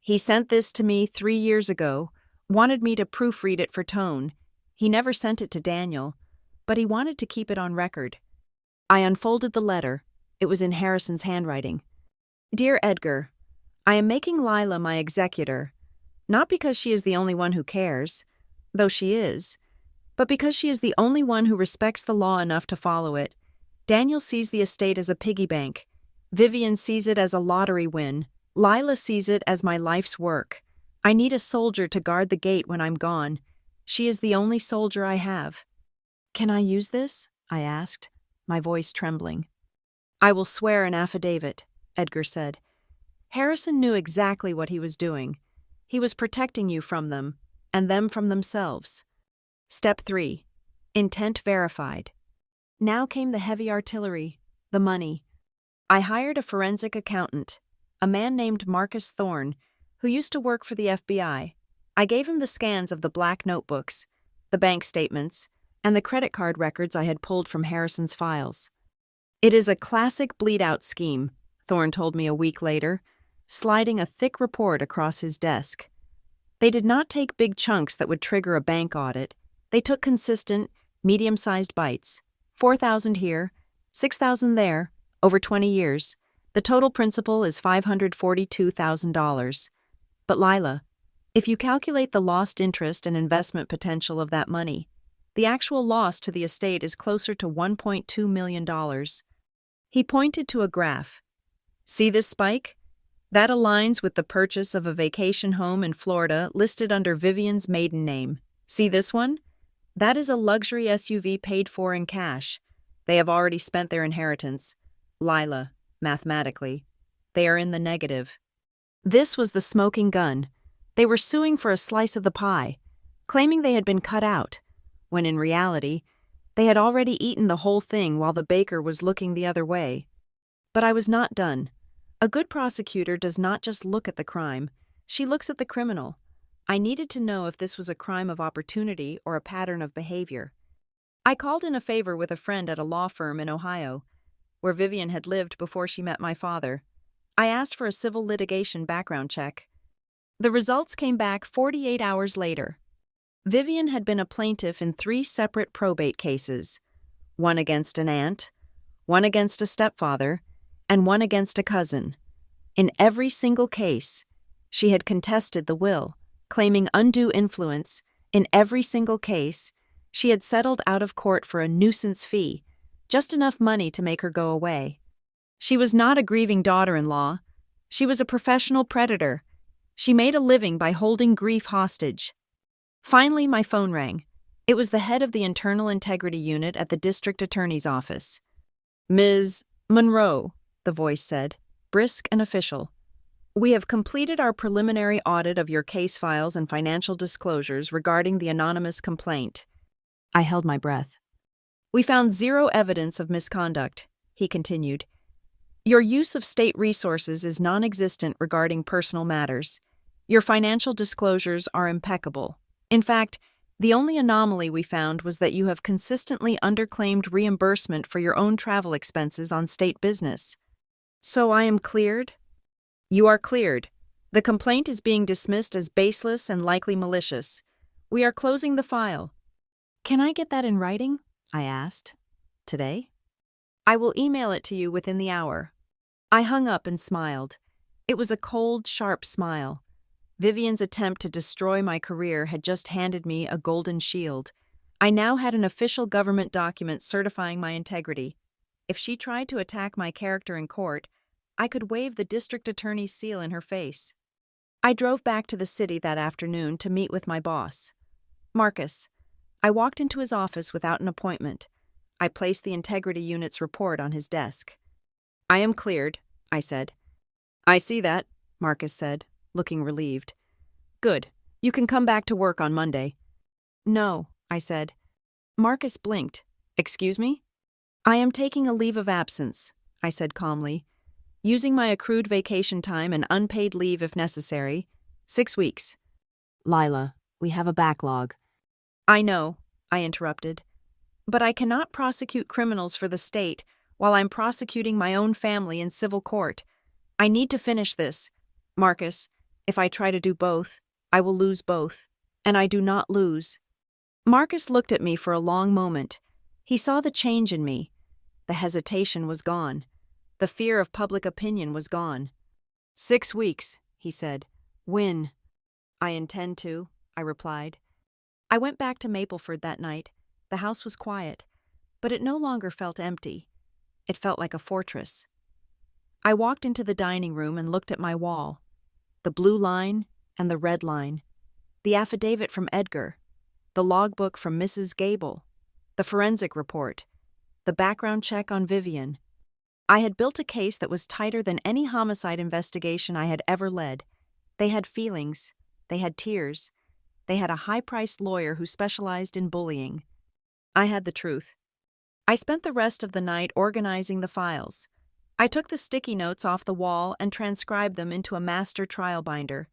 He sent this to me 3 years ago, wanted me to proofread it for tone. He never sent it to Daniel, but he wanted to keep it on record. I unfolded the letter. It was in Harrison's handwriting. Dear Edgar, I am making Lila my executor, not because she is the only one who cares, though she is, but because she is the only one who respects the law enough to follow it. Daniel sees the estate as a piggy bank. Vivian sees it as a lottery win. Lila sees it as my life's work. I need a soldier to guard the gate when I'm gone. She is the only soldier I have. Can I use this? I asked, my voice trembling. I will swear an affidavit, Edgar said. Harrison knew exactly what he was doing. He was protecting you from them, and them from themselves. Step 3. Intent verified. Now came the heavy artillery, the money. I hired a forensic accountant, a man named Marcus Thorne, who used to work for the FBI. I gave him the scans of the black notebooks, the bank statements, and the credit card records I had pulled from Harrison's files. It is a classic bleed-out scheme, Thorne told me a week later, sliding a thick report across his desk. They did not take big chunks that would trigger a bank audit. They took consistent, medium-sized bites. 4,000 here, 6,000 there, over 20 years. The total principal is $542,000. But Lila, if you calculate the lost interest and investment potential of that money, the actual loss to the estate is closer to $1.2 million. He pointed to a graph. See this spike? That aligns with the purchase of a vacation home in Florida listed under Vivian's maiden name. See this one? That is a luxury SUV paid for in cash. They have already spent their inheritance. Lila, mathematically, they are in the negative. This was the smoking gun. They were suing for a slice of the pie, claiming they had been cut out, when in reality, they had already eaten the whole thing while the baker was looking the other way. But I was not done. A good prosecutor does not just look at the crime, she looks at the criminal. I needed to know if this was a crime of opportunity or a pattern of behavior. I called in a favor with a friend at a law firm in Ohio, where Vivian had lived before she met my father. I asked for a civil litigation background check. The results came back 48 hours later. Vivian had been a plaintiff in 3 separate probate cases, one against an aunt, one against a stepfather, and one against a cousin. In every single case, she had contested the will, claiming undue influence. In every single case, she had settled out of court for a nuisance fee, just enough money to make her go away. She was not a grieving daughter-in-law. She was a professional predator. She made a living by holding grief hostage. Finally, my phone rang. It was the head of the Internal Integrity Unit at the District Attorney's Office. Ms. Monroe, the voice said, brisk and official. We have completed our preliminary audit of your case files and financial disclosures regarding the anonymous complaint. I held my breath. We found 0 evidence of misconduct, he continued. Your use of state resources is non-existent regarding personal matters. Your financial disclosures are impeccable. In fact, the only anomaly we found was that you have consistently underclaimed reimbursement for your own travel expenses on state business. So I am cleared? You are cleared. The complaint is being dismissed as baseless and likely malicious. We are closing the file. Can I get that in writing? I asked. Today? I will email it to you within the hour. I hung up and smiled. It was a cold, sharp smile. Vivian's attempt to destroy my career had just handed me a golden shield. I now had an official government document certifying my integrity. If she tried to attack my character in court, I could wave the district attorney's seal in her face. I drove back to the city that afternoon to meet with my boss, Marcus. I walked into his office without an appointment. I placed the integrity unit's report on his desk. I am cleared, I said. I see that, Marcus said, looking relieved. Good. You can come back to work on Monday. No, I said. Marcus blinked. Excuse me? I am taking a leave of absence. I said calmly, using my accrued vacation time and unpaid leave if necessary. 6 weeks. Lila, we have a backlog. I know, I interrupted. But I cannot prosecute criminals for the state while I'm prosecuting my own family in civil court. I need to finish this. Marcus, if I try to do both, I will lose both. And I do not lose. Marcus looked at me for a long moment. He saw the change in me. The hesitation was gone. The fear of public opinion was gone. 6 weeks, he said. When? I intend to, I replied. I went back to Mapleford that night. The house was quiet, but it no longer felt empty. It felt like a fortress. I walked into the dining room and looked at my wall. The blue line and the red line. The affidavit from Edgar. The logbook from Mrs. Gable. The forensic report. The background check on Vivian. I had built a case that was tighter than any homicide investigation I had ever led. They had feelings. They had tears. They had a high-priced lawyer who specialized in bullying. I had the truth. I spent the rest of the night organizing the files. I took the sticky notes off the wall and transcribed them into a master trial binder.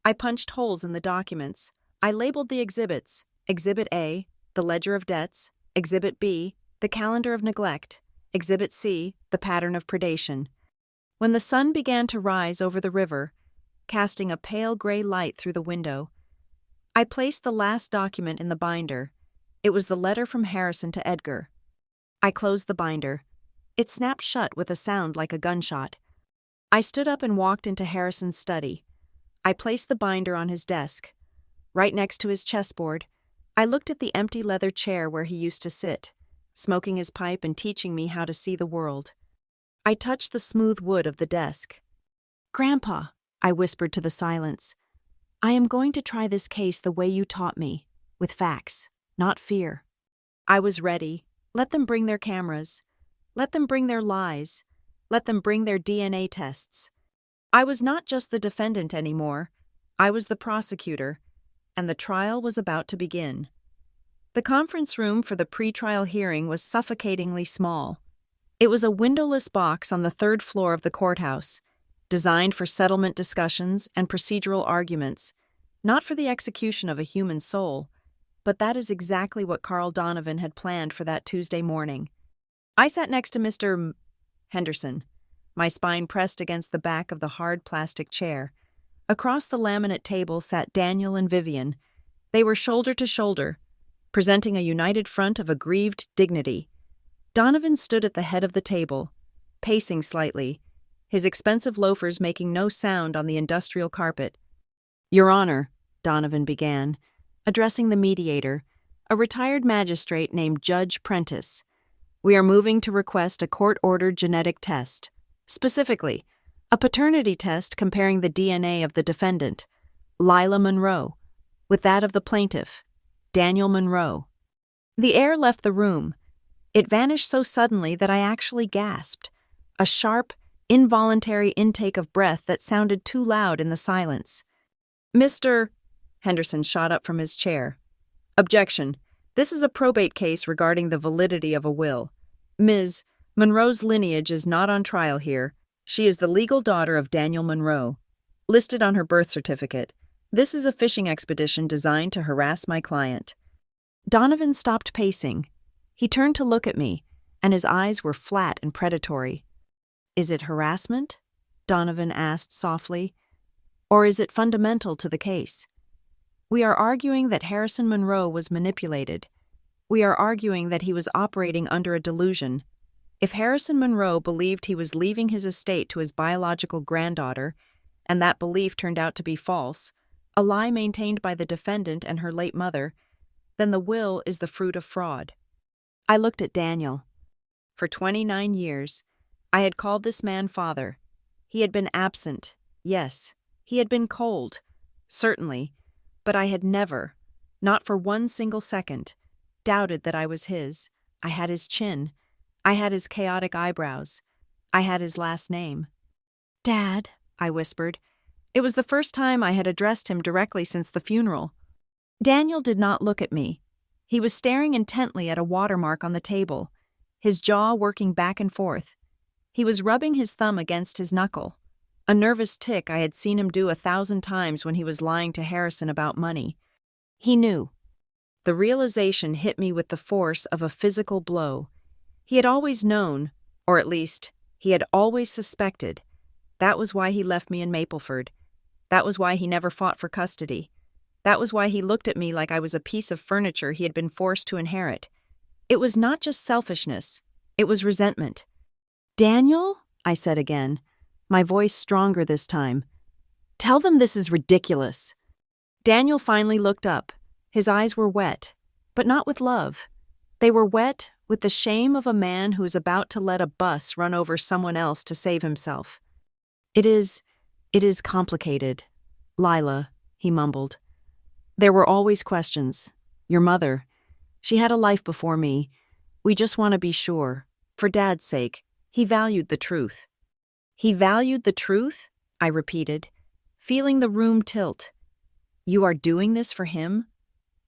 I punched holes in the documents. I labeled the exhibits. Exhibit A, the ledger of debts. Exhibit B, the calendar of neglect. Exhibit C, the pattern of predation. When the sun began to rise over the river, casting a pale gray light through the window, I placed the last document in the binder. It was the letter from Harrison to Edgar. I closed the binder. It snapped shut with a sound like a gunshot. I stood up and walked into Harrison's study. I placed the binder on his desk. Right next to his chessboard, I looked at the empty leather chair where he used to sit, smoking his pipe and teaching me how to see the world. I touched the smooth wood of the desk. "Grandpa," I whispered to the silence, "I am going to try this case the way you taught me, with facts, not fear." I was ready. Let them bring their cameras. Let them bring their lies. Let them bring their DNA tests. I was not just the defendant anymore. I was the prosecutor, and the trial was about to begin. The conference room for the pretrial hearing was suffocatingly small. It was a windowless box on the 3rd floor of the courthouse, designed for settlement discussions and procedural arguments, not for the execution of a human soul, but that is exactly what Carl Donovan had planned for that Tuesday morning. I sat next to Mr. Henderson, my spine pressed against the back of the hard plastic chair. Across the laminate table sat Daniel and Vivian. They were shoulder to shoulder, presenting a united front of aggrieved dignity. Donovan stood at the head of the table, pacing slightly, his expensive loafers making no sound on the industrial carpet. "Your Honor," Donovan began, addressing the mediator, a retired magistrate named Judge Prentice, "we are moving to request a court-ordered genetic test. Specifically, a paternity test comparing the DNA of the defendant, Lila Monroe, with that of the plaintiff, Daniel Monroe." The air left the room. It vanished so suddenly that I actually gasped, a sharp, involuntary intake of breath that sounded too loud in the silence. "Mr. Henderson shot up from his chair. "Objection. This is a probate case regarding the validity of a will. Ms. Monroe's lineage is not on trial here. She is the legal daughter of Daniel Monroe, listed on her birth certificate. This is a fishing expedition designed to harass my client." Donovan stopped pacing. He turned to look at me, and his eyes were flat and predatory. "Is it harassment?" Donovan asked softly. "Or is it fundamental to the case? We are arguing that Harrison Monroe was manipulated. We are arguing that he was operating under a delusion. If Harrison Monroe believed he was leaving his estate to his biological granddaughter, and that belief turned out to be false, a lie maintained by the defendant and her late mother, then the will is the fruit of fraud." I looked at Daniel. For 29 years, I had called this man father. He had been absent, yes. He had been cold, certainly, but I had never, not for one single second, doubted that I was his. I had his chin. I had his chaotic eyebrows. I had his last name. "Dad," I whispered. It was the first time I had addressed him directly since the funeral. Daniel did not look at me. He was staring intently at a watermark on the table, his jaw working back and forth. He was rubbing his thumb against his knuckle. A nervous tic I had seen him do 1,000 times when he was lying to Harrison about money. He knew. The realization hit me with the force of a physical blow. He had always known, or at least, he had always suspected. That was why he left me in Mapleford. That was why he never fought for custody. That was why he looked at me like I was a piece of furniture he had been forced to inherit. It was not just selfishness. It was resentment. "Daniel," I said again, my voice stronger this time. "Tell them this is ridiculous." Daniel finally looked up. His eyes were wet, but not with love. They were wet with the shame of a man who is about to let a bus run over someone else to save himself. It is complicated, Lila," he mumbled. "There were always questions. Your mother. She had a life before me. We just want to be sure. For Dad's sake, he valued the truth." "He valued the truth?" I repeated, feeling the room tilt. "You are doing this for him?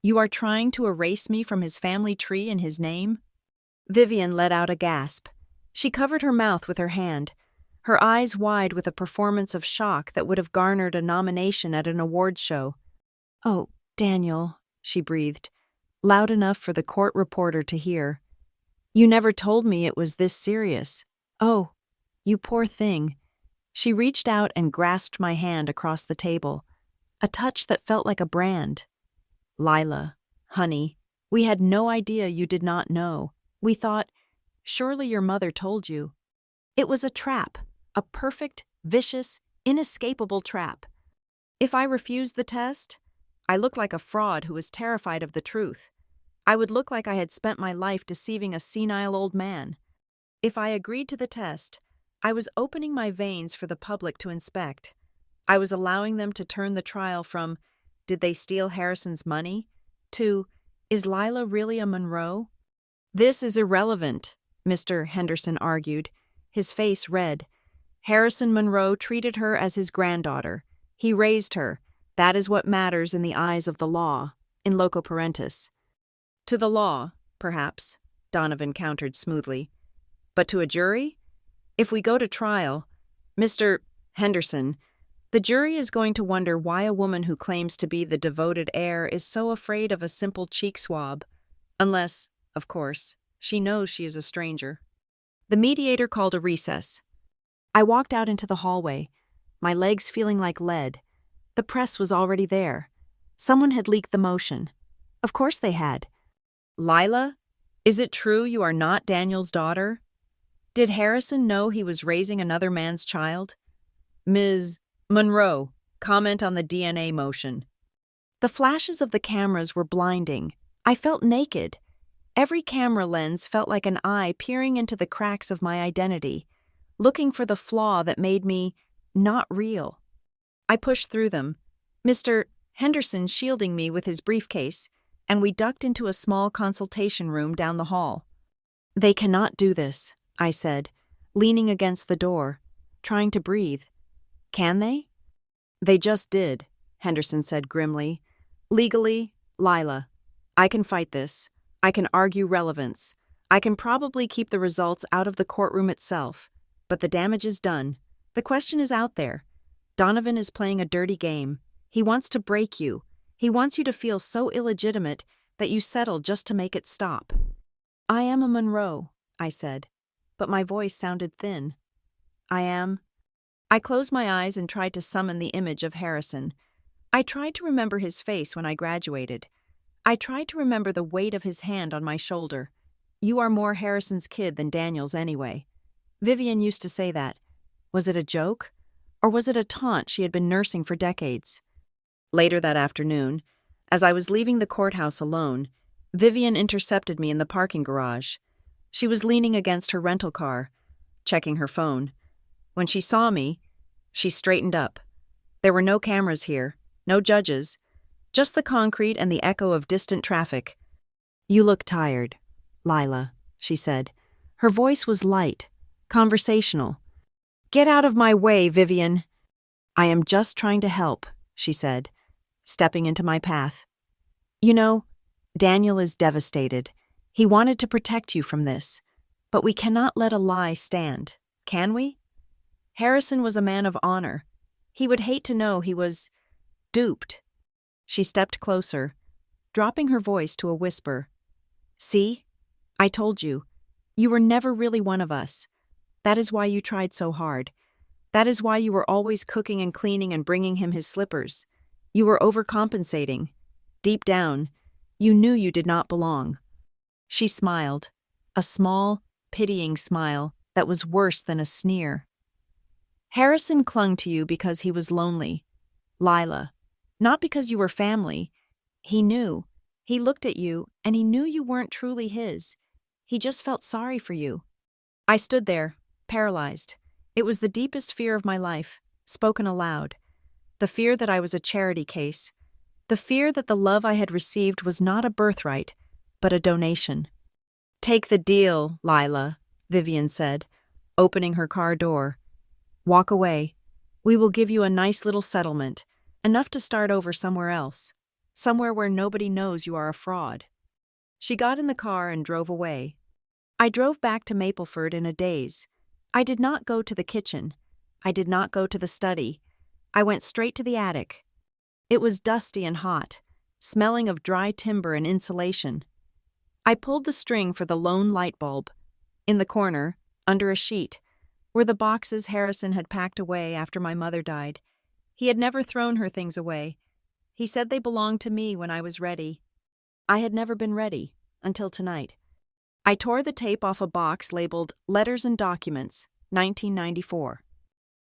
You are trying to erase me from his family tree in his name?" Vivian let out a gasp. She covered her mouth with her hand, her eyes wide with a performance of shock that would have garnered a nomination at an awards show. "Oh, Daniel," she breathed, loud enough for the court reporter to hear. "You never told me it was this serious. Oh, you poor thing." She reached out and grasped my hand across the table, a touch that felt like a brand. "Lila, honey, we had no idea you did not know. We thought, surely your mother told you." It was a trap, a perfect, vicious, inescapable trap. If I refused the test, I looked like a fraud who was terrified of the truth. I would look like I had spent my life deceiving a senile old man. If I agreed to the test, I was opening my veins for the public to inspect. I was allowing them to turn the trial from, "Did they steal Harrison's money?" to, "Is Lila really a Monroe?" "This is irrelevant," Mr. Henderson argued, his face red. "Harrison Monroe treated her as his granddaughter. He raised her. That is what matters in the eyes of the law, in loco parentis." "To the law, perhaps," Donovan countered smoothly. "But to a jury? If we go to trial, Mr. Henderson, the jury is going to wonder why a woman who claims to be the devoted heir is so afraid of a simple cheek swab. Unless, of course, she knows she is a stranger." The mediator called a recess. I walked out into the hallway, my legs feeling like lead. The press was already there. Someone had leaked the motion. Of course they had. "Lila, is it true you are not Daniel's daughter? Did Harrison know he was raising another man's child? Ms. Monroe, comment on the DNA motion." The flashes of the cameras were blinding. I felt naked. Every camera lens felt like an eye peering into the cracks of my identity, looking for the flaw that made me not real. I pushed through them, Mr. Henderson shielding me with his briefcase, and we ducked into a small consultation room down the hall. "They cannot do this," I said, leaning against the door, trying to breathe. "Can they?" "They just did," Henderson said grimly. "Legally, Lila, I can fight this. I can argue relevance. I can probably keep the results out of the courtroom itself. But the damage is done. The question is out there. Donovan is playing a dirty game. He wants to break you. He wants you to feel so illegitimate that you settle just to make it stop." "I am a Monroe," I said, but my voice sounded thin. "I am." I closed my eyes and tried to summon the image of Harrison. I tried to remember his face when I graduated. I tried to remember the weight of his hand on my shoulder. "You are more Harrison's kid than Daniel's anyway." Vivian used to say that. Was it a joke? Or was it a taunt she had been nursing for decades? Later that afternoon, as I was leaving the courthouse alone, Vivian intercepted me in the parking garage. She was leaning against her rental car, checking her phone. When she saw me, she straightened up. There were no cameras here, no judges, just the concrete and the echo of distant traffic. "You look tired, Lila," she said. Her voice was light, conversational. "Get out of my way, Vivian." "I am just trying to help," she said, stepping into my path. "You know, Daniel is devastated. He wanted to protect you from this. But we cannot let a lie stand. Can we? Harrison was a man of honor. He would hate to know he was duped. She stepped closer, dropping her voice to a whisper. See? I told you. You were never really one of us. That is why you tried so hard. That is why you were always cooking and cleaning and bringing him his slippers. You were overcompensating. Deep down, you knew you did not belong. She smiled, a small, pitying smile that was worse than a sneer. Harrison clung to you because he was lonely. Lila, not because you were family. He knew. He looked at you, and he knew you weren't truly his. He just felt sorry for you. I stood there, paralyzed. It was the deepest fear of my life, spoken aloud. The fear that I was a charity case. The fear that the love I had received was not a birthright, but a donation. Take the deal, Lila, Vivian said, opening her car door. Walk away. We will give you a nice little settlement, enough to start over somewhere else, somewhere where nobody knows you are a fraud. She got in the car and drove away. I drove back to Mapleford in a daze. I did not go to the kitchen. I did not go to the study. I went straight to the attic. It was dusty and hot, smelling of dry timber and insulation. I pulled the string for the lone light bulb. In the corner, under a sheet, were the boxes Harrison had packed away after my mother died. He had never thrown her things away. He said they belonged to me when I was ready. I had never been ready, until tonight. I tore the tape off a box labeled Letters and Documents, 1994.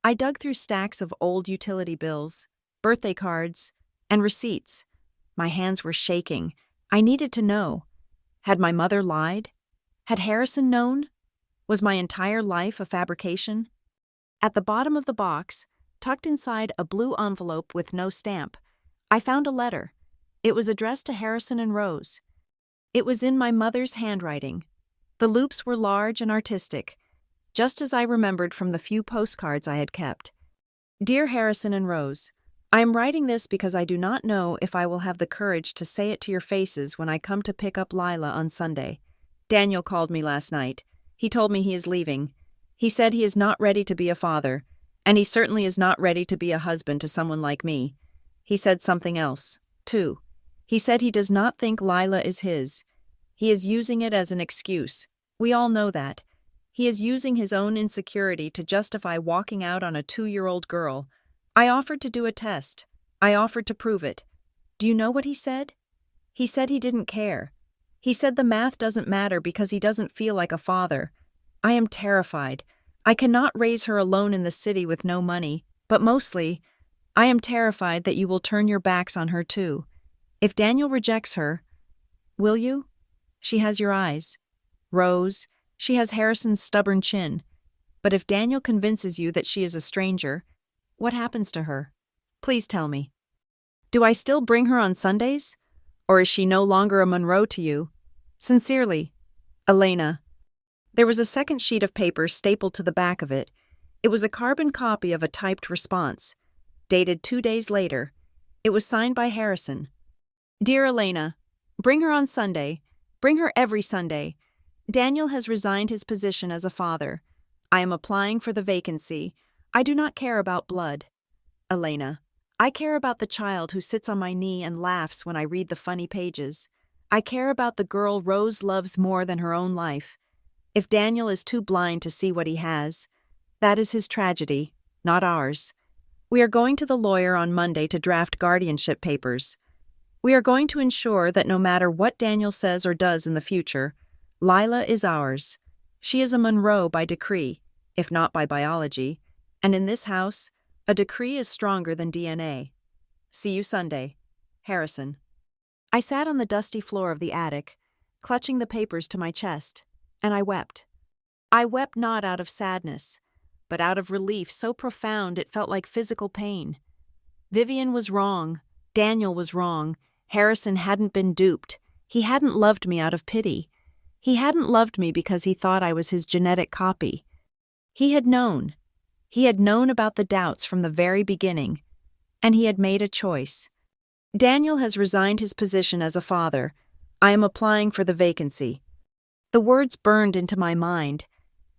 I dug through stacks of old utility bills, birthday cards, and receipts. My hands were shaking. I needed to know. Had my mother lied? Had Harrison known? Was my entire life a fabrication? At the bottom of the box, tucked inside a blue envelope with no stamp, I found a letter. It was addressed to Harrison and Rose. It was in my mother's handwriting. The loops were large and artistic, just as I remembered from the few postcards I had kept. Dear Harrison and Rose, I am writing this because I do not know if I will have the courage to say it to your faces when I come to pick up Lila on Sunday. Daniel called me last night. He told me he is leaving. He said he is not ready to be a father, and he certainly is not ready to be a husband to someone like me. He said something else, too. He said he does not think Lila is his. He is using it as an excuse. We all know that. He is using his own insecurity to justify walking out on a 2-year-old girl. I offered to do a test. I offered to prove it. Do you know what he said? He said he didn't care. He said the math doesn't matter because he doesn't feel like a father. I am terrified. I cannot raise her alone in the city with no money, but mostly, I am terrified that you will turn your backs on her too. If Daniel rejects her, will you? She has your eyes. Rose, she has Harrison's stubborn chin. But if Daniel convinces you that she is a stranger, what happens to her? Please tell me. Do I still bring her on Sundays? Or is she no longer a Monroe to you? Sincerely, Elena. There was a second sheet of paper stapled to the back of it. It was a carbon copy of a typed response, dated 2 days later. It was signed by Harrison. Dear Elena, bring her on Sunday. Bring her every Sunday. Daniel has resigned his position as a father. I am applying for the vacancy. I do not care about blood. Elena, I care about the child who sits on my knee and laughs when I read the funny pages. I care about the girl Rose loves more than her own life. If Daniel is too blind to see what he has, that is his tragedy, not ours. We are going to the lawyer on Monday to draft guardianship papers. We are going to ensure that no matter what Daniel says or does in the future, Lila is ours. She is a Monroe by decree, if not by biology, and in this house, a decree is stronger than DNA. See you Sunday. Harrison. I sat on the dusty floor of the attic, clutching the papers to my chest, and I wept. I wept not out of sadness, but out of relief so profound it felt like physical pain. Vivian was wrong. Daniel was wrong. Harrison hadn't been duped. He hadn't loved me out of pity. He hadn't loved me because he thought I was his genetic copy. He had known. He had known about the doubts from the very beginning, and he had made a choice. Daniel has resigned his position as a father. I am applying for the vacancy. The words burned into my mind.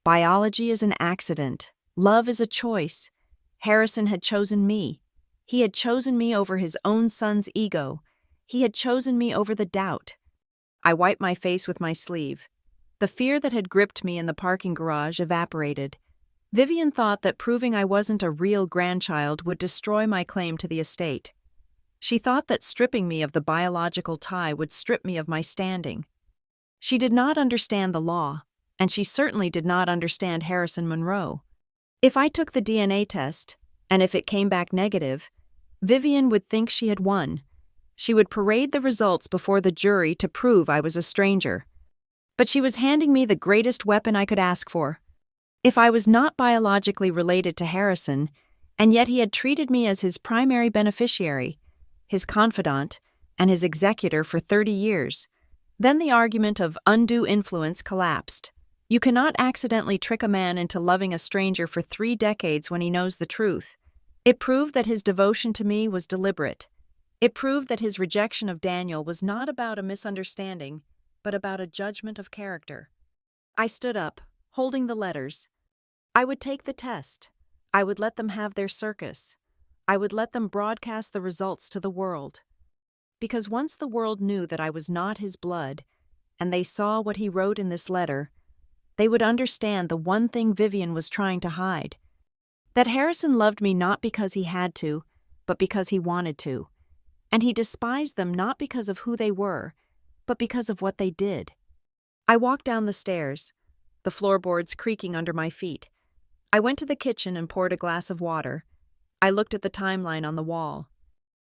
Biology is an accident. Love is a choice. Harrison had chosen me. He had chosen me over his own son's ego. He had chosen me over the doubt. I wiped my face with my sleeve. The fear that had gripped me in the parking garage evaporated. Vivian thought that proving I wasn't a real grandchild would destroy my claim to the estate. She thought that stripping me of the biological tie would strip me of my standing. She did not understand the law, and she certainly did not understand Harrison Monroe. If I took the DNA test, and if it came back negative, Vivian would think she had won. She would parade the results before the jury to prove I was a stranger. But she was handing me the greatest weapon I could ask for. If I was not biologically related to Harrison, and yet he had treated me as his primary beneficiary, his confidant, and his executor for 30 years, then the argument of undue influence collapsed. You cannot accidentally trick a man into loving a stranger for 3 decades when he knows the truth. It proved that his devotion to me was deliberate. It proved that his rejection of Daniel was not about a misunderstanding, but about a judgment of character. I stood up, holding the letters. I would take the test. I would let them have their circus. I would let them broadcast the results to the world. Because once the world knew that I was not his blood, and they saw what he wrote in this letter, they would understand the one thing Vivian was trying to hide. That Harrison loved me not because he had to, but because he wanted to. And he despised them not because of who they were, but because of what they did. I walked down the stairs, the floorboards creaking under my feet. I went to the kitchen and poured a glass of water. I looked at the timeline on the wall.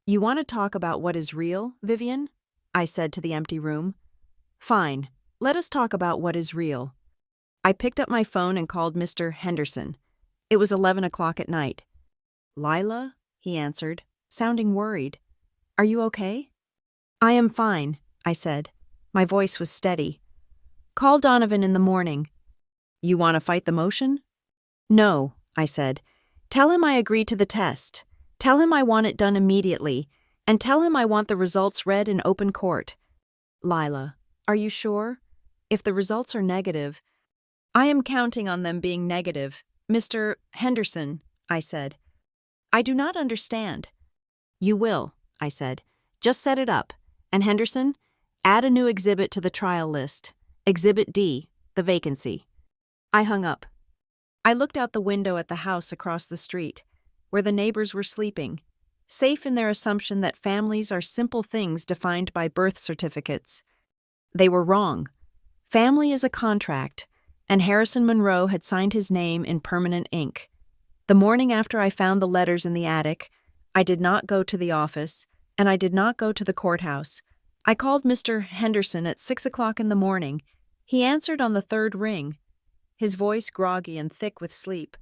"You want to talk about what is real, Vivian?" I said to the empty room. "Fine, let us talk about what is real." I picked up my phone and called Mr. Henderson. It was 11 o'clock at night. "Lila?" he answered, sounding worried. "Are you okay?" "I am fine," I said. My voice was steady. "Call Donovan in the morning." "You want to fight the motion?" "No," I said. "Tell him I agree to the test. Tell him I want it done immediately, and tell him I want the results read in open court." "Lila, are you sure? If the results are negative—" "I am counting on them being negative, Mr. Henderson," I said. "I do not understand." "You will," I said. "Just set it up. And Henderson, add a new exhibit to the trial list. Exhibit D, the vacancy." I hung up. I looked out the window at the house across the street, where the neighbors were sleeping, safe in their assumption that families are simple things defined by birth certificates. They were wrong. Family is a contract, and Harrison Monroe had signed his name in permanent ink. The morning after I found the letters in the attic, I did not go to the office, and I did not go to the courthouse. I called Mr. Henderson at 6 o'clock in the morning. He answered on the 3rd ring, his voice groggy and thick with sleep,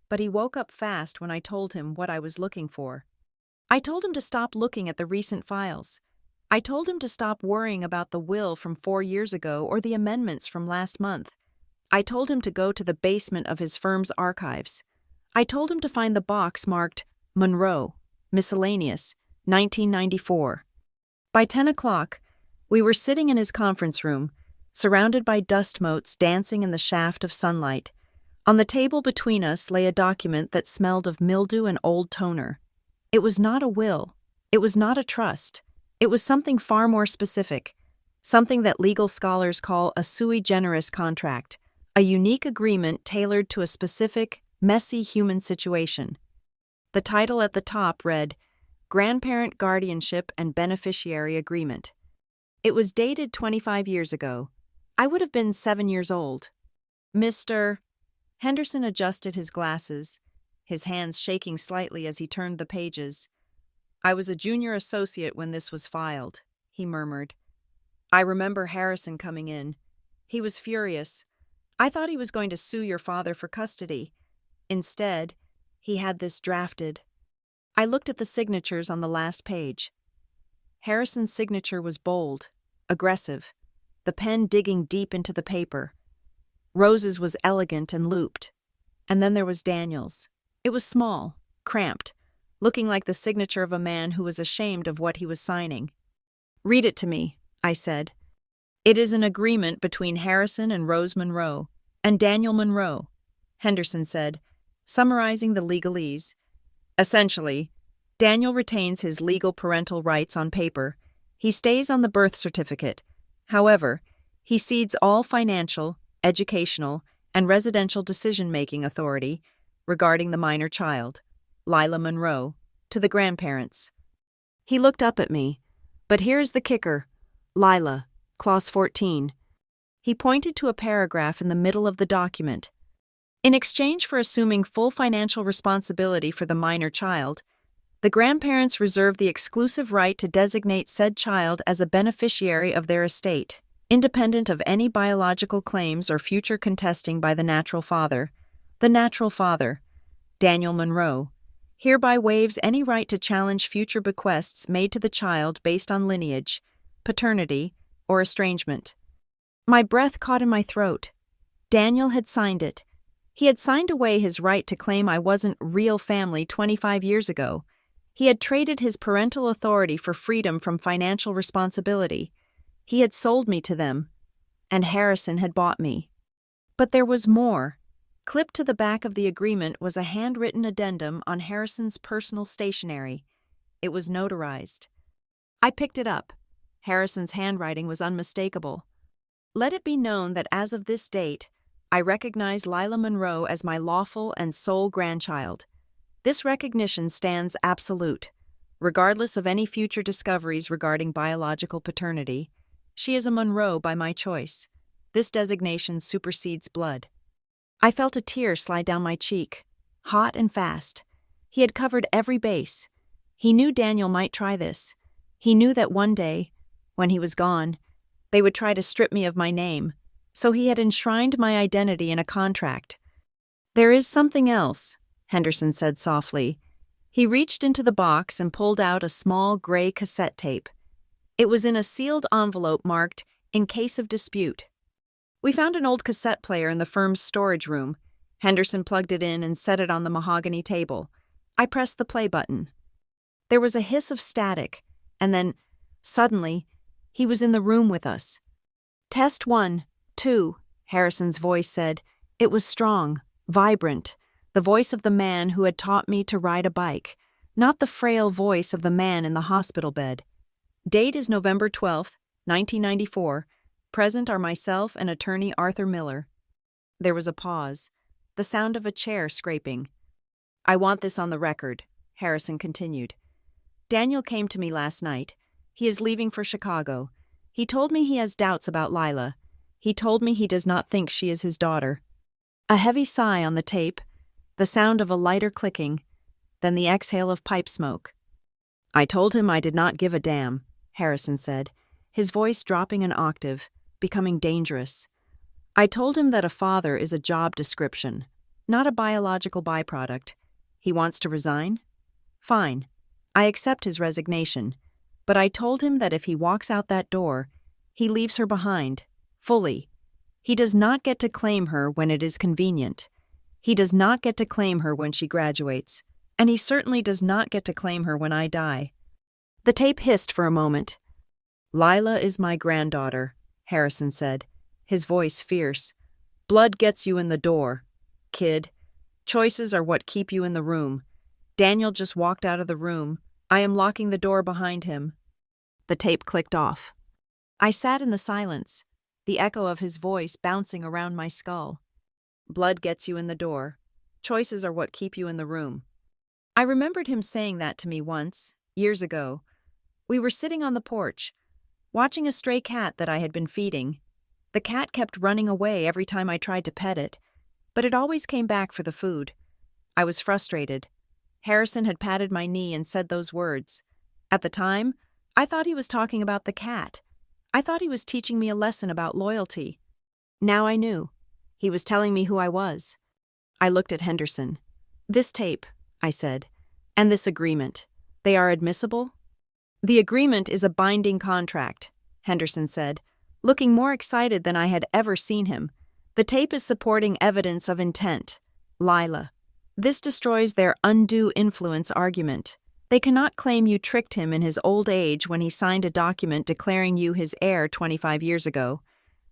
but he woke up fast when I told him what I was looking for. I told him to stop looking at the recent files. I told him to stop worrying about the will from 4 years ago or the amendments from last month. I told him to go to the basement of his firm's archives. I told him to find the box marked Monroe, Miscellaneous, 1994. By 10 o'clock, we were sitting in his conference room, surrounded by dust motes dancing in the shaft of sunlight. On the table between us lay a document that smelled of mildew and old toner. It was not a will. It was not a trust. It was something far more specific, something that legal scholars call a sui generis contract, a unique agreement tailored to a specific, messy human situation. The title at the top read, Grandparent Guardianship and Beneficiary Agreement. It was dated 25 years ago. I would have been 7 years old. Mr. Henderson adjusted his glasses, his hands shaking slightly as he turned the pages. "I was a junior associate when this was filed," he murmured. "I remember Harrison coming in. He was furious. I thought he was going to sue your father for custody. Instead, he had this drafted." I looked at the signatures on the last page. Harrison's signature was bold, aggressive, the pen digging deep into the paper. Rose's was elegant and looped. And then there was Daniel's. It was small, cramped, looking like the signature of a man who was ashamed of what he was signing. "Read it to me," I said. "It is an agreement between Harrison and Rose Monroe. and Daniel Monroe, Henderson said, summarizing the legalese. Essentially, Daniel retains his legal parental rights on paper. He stays on the birth certificate. However, he cedes all financial, educational, and residential decision-making authority regarding the minor child, Lila Monroe, to the grandparents. He looked up at me. But here's the kicker. Lila, Clause 14. He pointed to a paragraph in the middle of the document. In exchange for assuming full financial responsibility for the minor child, the grandparents reserve the exclusive right to designate said child as a beneficiary of their estate, independent of any biological claims or future contesting by the natural father. The natural father, Daniel Monroe, hereby waives any right to challenge future bequests made to the child based on lineage, paternity, or estrangement. My breath caught in my throat. Daniel had signed it. He had signed away his right to claim I wasn't real family 25 years ago. He had traded his parental authority for freedom from financial responsibility. He had sold me to them, and Harrison had bought me. But there was more. Clipped to the back of the agreement was a handwritten addendum on Harrison's personal stationery. It was notarized. I picked it up. Harrison's handwriting was unmistakable. Let it be known that as of this date, I recognize Lila Monroe as my lawful and sole grandchild. This recognition stands absolute. Regardless of any future discoveries regarding biological paternity, she is a Monroe by my choice. This designation supersedes blood. I felt a tear slide down my cheek, hot and fast. He had covered every base. He knew Daniel might try this. He knew that one day, when he was gone, they would try to strip me of my name, so he had enshrined my identity in a contract. There is something else, Henderson said softly. He reached into the box and pulled out a small gray cassette tape. It was in a sealed envelope marked, "In case of dispute." We found an old cassette player in the firm's storage room. Henderson plugged it in and set it on the mahogany table. I pressed the play button. There was a hiss of static, and then, suddenly, he was in the room with us. "Test 1, 2, Harrison's voice said. It was strong, vibrant, the voice of the man who had taught me to ride a bike, not the frail voice of the man in the hospital bed. Date is November 12th, 1994. Present are myself and attorney Arthur Miller. There was a pause, the sound of a chair scraping. I want this on the record, Harrison continued. Daniel came to me last night. He is leaving for Chicago. He told me he has doubts about Lila. He told me he does not think she is his daughter. A heavy sigh on the tape, the sound of a lighter clicking, then the exhale of pipe smoke. I told him I did not give a damn, Harrison said, his voice dropping an octave, becoming dangerous. I told him that a father is a job description, not a biological byproduct. He wants to resign? Fine. I accept his resignation. But I told him that if he walks out that door, he leaves her behind, fully. He does not get to claim her when it is convenient. He does not get to claim her when she graduates, and he certainly does not get to claim her when I die. The tape hissed for a moment. Lila is my granddaughter, Harrison said, his voice fierce. Blood gets you in the door, kid. Choices are what keep you in the room. Daniel just walked out of the room. I am locking the door behind him. The tape clicked off. I sat in the silence, the echo of his voice bouncing around my skull. Blood gets you in the door. Choices are what keep you in the room. I remembered him saying that to me once, years ago. We were sitting on the porch, watching a stray cat that I had been feeding. The cat kept running away every time I tried to pet it, but it always came back for the food. I was frustrated. Harrison had patted my knee and said those words. At the time, I thought he was talking about the cat. I thought he was teaching me a lesson about loyalty. Now I knew. He was telling me who I was. I looked at Henderson. This tape, I said, and this agreement, they are admissible? The agreement is a binding contract, Henderson said, looking more excited than I had ever seen him. The tape is supporting evidence of intent. Lila. This destroys their undue influence argument. They cannot claim you tricked him in his old age when he signed a document declaring you his heir 25 years ago.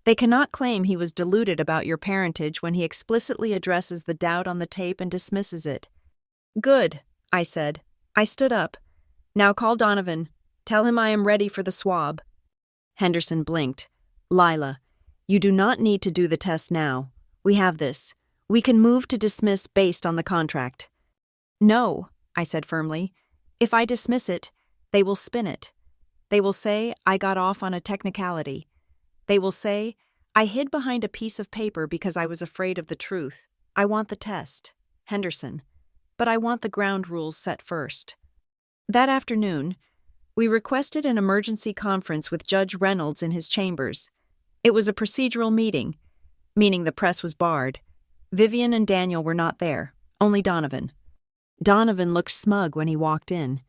They cannot claim he was deluded about your parentage when he explicitly addresses the doubt on the tape and dismisses it. Good, I said. I stood up. Now call Donovan. Tell him I am ready for the swab. Henderson blinked. Lila, you do not need to do the test now. We have this. We can move to dismiss based on the contract. No, I said firmly. If I dismiss it, they will spin it. They will say I got off on a technicality. They will say I hid behind a piece of paper because I was afraid of the truth. I want the test, Henderson, but I want the ground rules set first. That afternoon, we requested an emergency conference with Judge Reynolds in his chambers. It was a procedural meeting, meaning the press was barred. Vivian and Daniel were not there, only Donovan. Donovan looked smug when he walked in.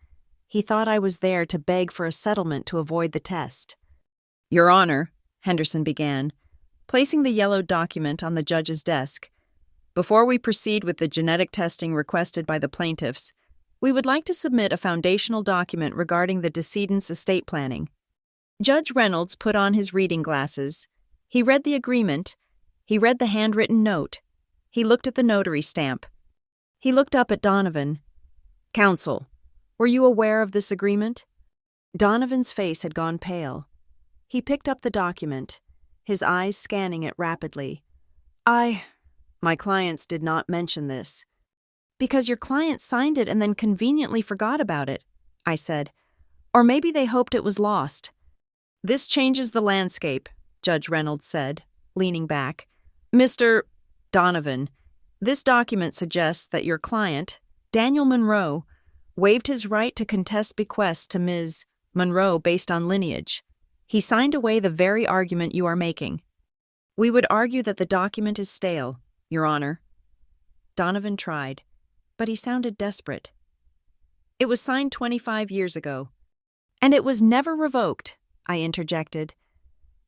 He thought I was there to beg for a settlement to avoid the test. Your Honor, Henderson began, placing the yellow document on the judge's desk. Before we proceed with the genetic testing requested by the plaintiffs, we would like to submit a foundational document regarding the decedent's estate planning. Judge Reynolds put on his reading glasses. He read the agreement. He read the handwritten note. He looked at the notary stamp. He looked up at Donovan. Counsel, were you aware of this agreement? Donovan's face had gone pale. He picked up the document, his eyes scanning it rapidly. My clients did not mention this. Because your client signed it and then conveniently forgot about it, I said. Or maybe they hoped it was lost. This changes the landscape, Judge Reynolds said, leaning back. Mr. Donovan, this document suggests that your client, Daniel Monroe, waived his right to contest bequests to Ms. Monroe based on lineage. He signed away the very argument you are making. We would argue that the document is stale, Your Honor. Donovan tried, but he sounded desperate. It was signed 25 years ago. And it was never revoked, I interjected.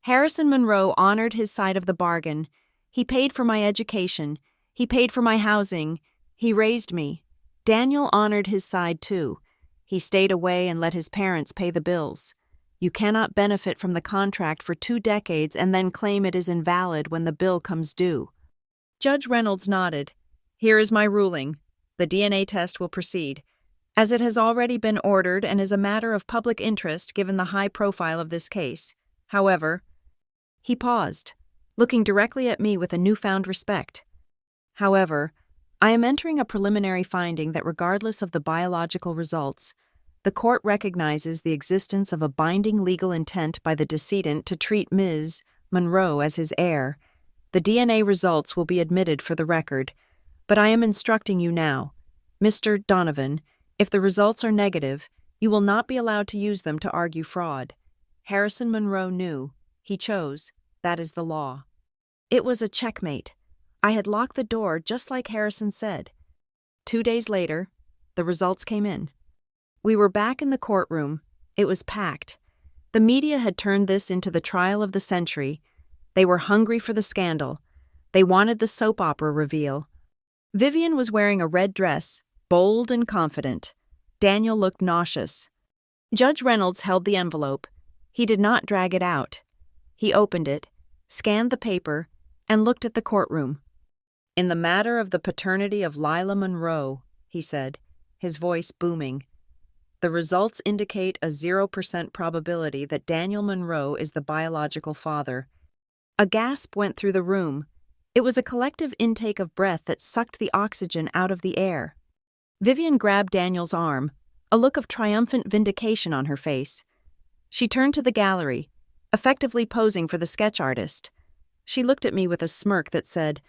Harrison Monroe honored his side of the bargain. He paid for my education. He paid for my housing. He raised me. Daniel honored his side too. He stayed away and let his parents pay the bills. You cannot benefit from the contract for 2 decades and then claim it is invalid when the bill comes due. Judge Reynolds nodded. Here is my ruling. The DNA test will proceed, as it has already been ordered and is a matter of public interest given the high profile of this case. However, he paused, looking directly at me with a newfound respect. However, I am entering a preliminary finding that regardless of the biological results, the court recognizes the existence of a binding legal intent by the decedent to treat Ms. Monroe as his heir. The DNA results will be admitted for the record, but I am instructing you now, Mr. Donovan, if the results are negative, you will not be allowed to use them to argue fraud. Harrison Monroe knew. He chose. That is the law. It was a checkmate. I had locked the door just like Harrison said. 2 days later, the results came in. We were back in the courtroom. It was packed. The media had turned this into the trial of the century. They were hungry for the scandal. They wanted the soap opera reveal. Vivian was wearing a red dress, bold and confident. Daniel looked nauseous. Judge Reynolds held the envelope. He did not drag it out. He opened it, scanned the paper, and looked at the courtroom. In the matter of the paternity of Lila Monroe, he said, his voice booming, the results indicate a 0% probability that Daniel Monroe is the biological father. A gasp went through the room. It was a collective intake of breath that sucked the oxygen out of the air. Vivian grabbed Daniel's arm, a look of triumphant vindication on her face. She turned to the gallery, effectively posing for the sketch artist. She looked at me with a smirk that said,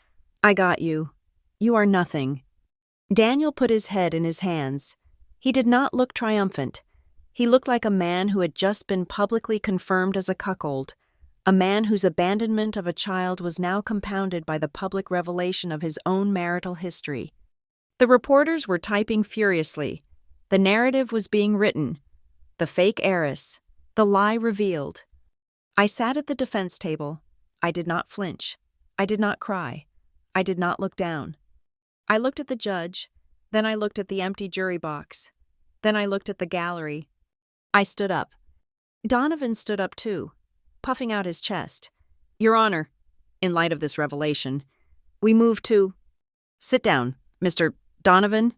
I got you. You are nothing. Daniel put his head in his hands. He did not look triumphant. He looked like a man who had just been publicly confirmed as a cuckold, a man whose abandonment of a child was now compounded by the public revelation of his own marital history. The reporters were typing furiously. The narrative was being written. The fake heiress. The lie revealed. I sat at the defense table. I did not flinch. I did not cry. I did not look down. I looked at the judge. Then I looked at the empty jury box. Then I looked at the gallery. I stood up. Donovan stood up too, puffing out his chest. Your Honor, in light of this revelation, we move to— Sit down, Mr. Donovan,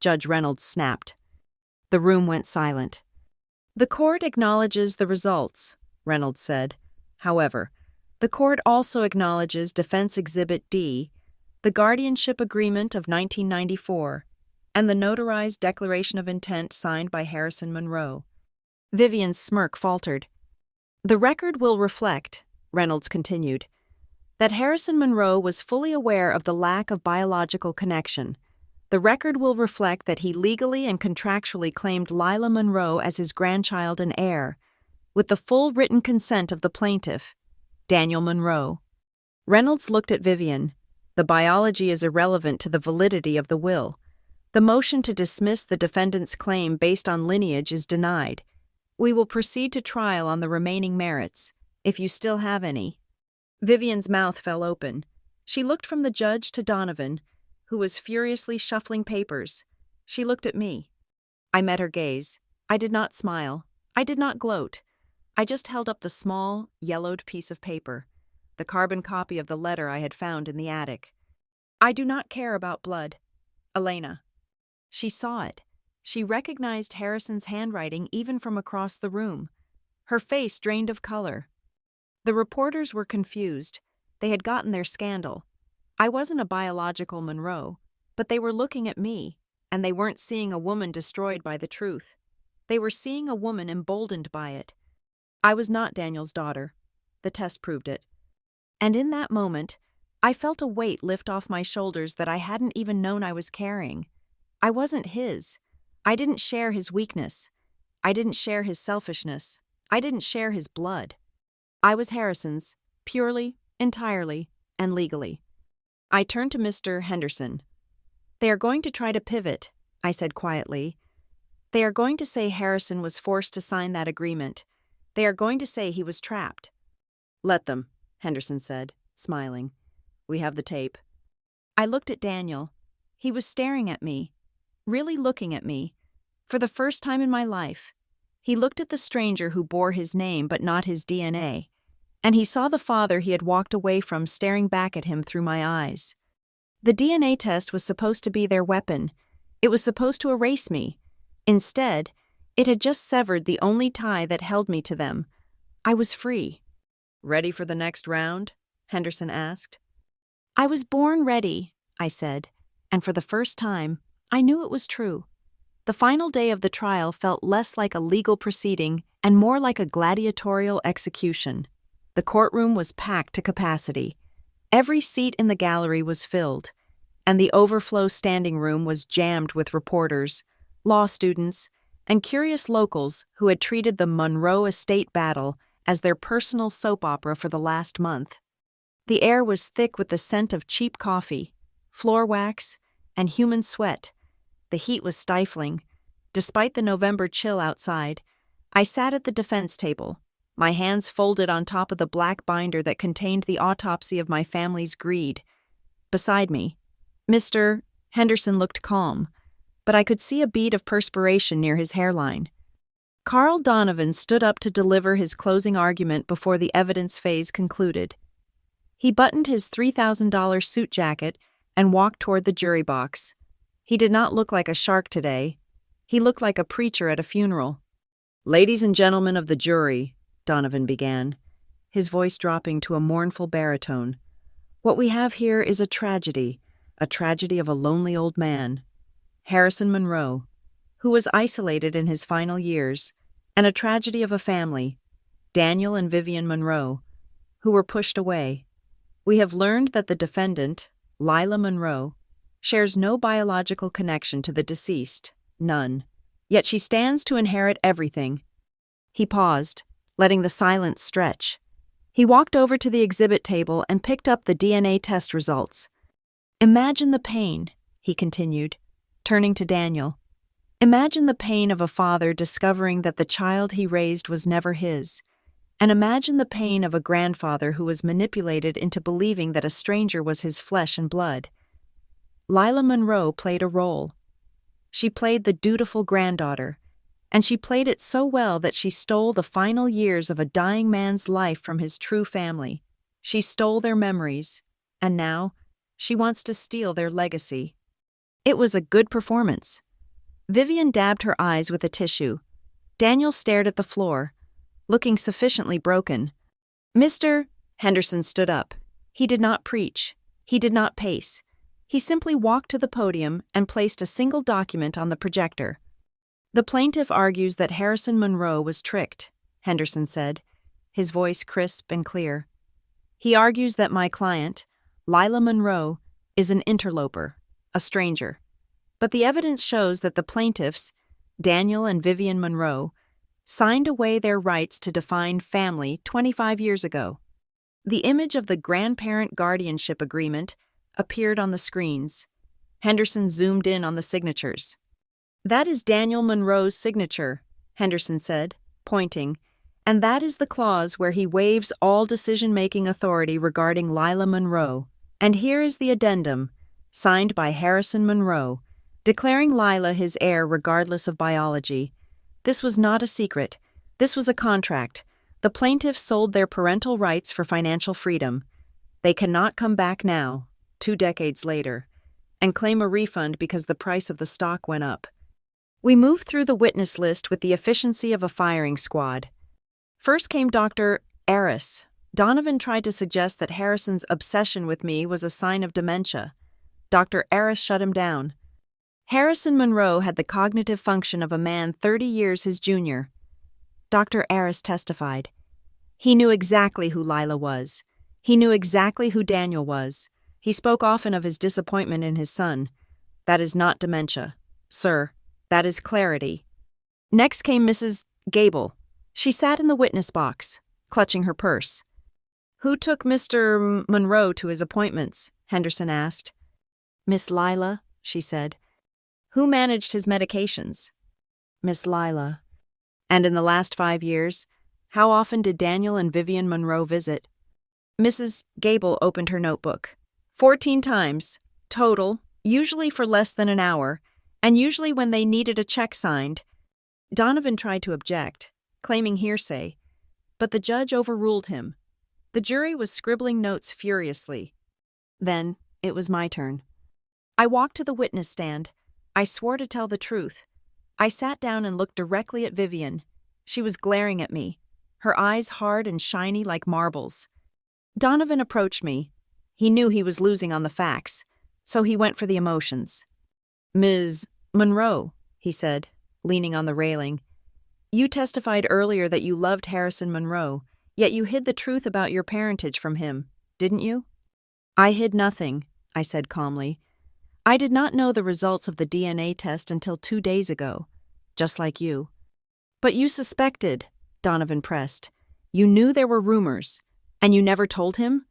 Judge Reynolds snapped. The room went silent. The court acknowledges the results, Reynolds said. However, the court also acknowledges Defense Exhibit D, the guardianship agreement of 1994, and the notarized declaration of intent signed by Harrison Monroe. Vivian's smirk faltered. The record will reflect, Reynolds continued, that Harrison Monroe was fully aware of the lack of biological connection. The record will reflect that he legally and contractually claimed Lila Monroe as his grandchild and heir, with the full written consent of the plaintiff, Daniel Monroe. Reynolds looked at Vivian. The biology is irrelevant to the validity of the will. The motion to dismiss the defendant's claim based on lineage is denied. We will proceed to trial on the remaining merits, if you still have any. Vivian's mouth fell open. She looked from the judge to Donovan, who was furiously shuffling papers. She looked at me. I met her gaze. I did not smile. I did not gloat. I just held up the small, yellowed piece of paper, the carbon copy of the letter I had found in the attic. I do not care about blood. Elena. She saw it. She recognized Harrison's handwriting even from across the room. Her face drained of color. The reporters were confused. They had gotten their scandal. I wasn't a biological Monroe, but they were looking at me, and they weren't seeing a woman destroyed by the truth. They were seeing a woman emboldened by it. I was not Daniel's daughter. The test proved it. And in that moment, I felt a weight lift off my shoulders that I hadn't even known I was carrying. I wasn't his. I didn't share his weakness. I didn't share his selfishness. I didn't share his blood. I was Harrison's, purely, entirely, and legally. I turned to Mr. Henderson. They are going to try to pivot, I said quietly. They are going to say Harrison was forced to sign that agreement. They are going to say he was trapped. Let them, Henderson said, smiling. We have the tape. I looked at Daniel. He was staring at me, really looking at me, for the first time in my life. He looked at the stranger who bore his name but not his DNA, and he saw the father he had walked away from staring back at him through my eyes. The DNA test was supposed to be their weapon. It was supposed to erase me. Instead, it had just severed the only tie that held me to them. I was free. Ready for the next round? Henderson asked. I was born ready, I said, and for the first time, I knew it was true. The final day of the trial felt less like a legal proceeding and more like a gladiatorial execution. The courtroom was packed to capacity. Every seat in the gallery was filled, and the overflow standing room was jammed with reporters, law students, and curious locals who had treated the Monroe estate battle as their personal soap opera for the last month. The air was thick with the scent of cheap coffee, floor wax, and human sweat. The heat was stifling. Despite the November chill outside, I sat at the defense table, my hands folded on top of the black binder that contained the autopsy of my family's greed. Beside me, Mr. Henderson looked calm, but I could see a bead of perspiration near his hairline. Carl Donovan stood up to deliver his closing argument before the evidence phase concluded. He buttoned his $3,000 suit jacket and walked toward the jury box. He did not look like a shark today. He looked like a preacher at a funeral. Ladies and gentlemen of the jury, Donovan began, his voice dropping to a mournful baritone. What we have here is a tragedy of a lonely old man, Harrison Monroe, who was isolated in his final years, and a tragedy of a family, Daniel and Vivian Monroe, who were pushed away. We have learned that the defendant, Lila Monroe, shares no biological connection to the deceased, none. Yet she stands to inherit everything. He paused, letting the silence stretch. He walked over to the exhibit table and picked up the DNA test results. Imagine the pain, he continued, turning to Daniel. Imagine the pain of a father discovering that the child he raised was never his. And imagine the pain of a grandfather who was manipulated into believing that a stranger was his flesh and blood. Lila Monroe played a role. She played the dutiful granddaughter, and she played it so well that she stole the final years of a dying man's life from his true family, She stole their memories, and now she wants to steal their legacy. It was a good performance. Vivian dabbed her eyes with a tissue. Daniel stared at the floor, looking sufficiently broken. Mr. Henderson stood up. He did not preach. He did not pace. He simply walked to the podium and placed a single document on the projector. The plaintiff argues that Harrison Monroe was tricked, Henderson said, his voice crisp and clear. He argues that my client, Lila Monroe, is an interloper, a stranger. But the evidence shows that the plaintiffs, Daniel and Vivian Monroe, signed away their rights to define family 25 years ago. The image of the grandparent guardianship agreement appeared on the screens. Henderson zoomed in on the signatures. That is Daniel Monroe's signature, Henderson said, pointing, and that is the clause where he waives all decision-making authority regarding Lila Monroe. And here is the addendum, signed by Harrison Monroe, declaring Lila his heir regardless of biology. This was not a secret. This was a contract. The plaintiffs sold their parental rights for financial freedom. They cannot come back now, 2 decades later, and claim a refund because the price of the stock went up. We moved through the witness list with the efficiency of a firing squad. First came Dr. Aris. Donovan tried to suggest that Harrison's obsession with me was a sign of dementia. Dr. Aris shut him down. Harrison Monroe had the cognitive function of a man 30 years his junior. Dr. Aris testified. He knew exactly who Lila was. He knew exactly who Daniel was. He spoke often of his disappointment in his son. That is not dementia, sir. That is clarity. Next came Mrs. Gable. She sat in the witness box, clutching her purse. Who took Mr. Monroe to his appointments? Henderson asked. Miss Lila, she said. Who managed his medications? Miss Lila. And in the last 5 years, how often did Daniel and Vivian Monroe visit? Mrs. Gable opened her notebook. 14 times, total, usually for less than an hour, and usually when they needed a check signed. Donovan tried to object, claiming hearsay, but the judge overruled him. The jury was scribbling notes furiously. Then it was my turn. I walked to the witness stand. I swore to tell the truth. I sat down and looked directly at Vivian. She was glaring at me, her eyes hard and shiny like marbles. Donovan approached me. He knew he was losing on the facts, so he went for the emotions. Ms. Monroe, he said, leaning on the railing, you testified earlier that you loved Harrison Monroe, yet you hid the truth about your parentage from him, didn't you? I hid nothing, I said calmly. I did not know the results of the DNA test until 2 days ago, just like you. But you suspected, Donovan pressed. You knew there were rumors, and you never told him?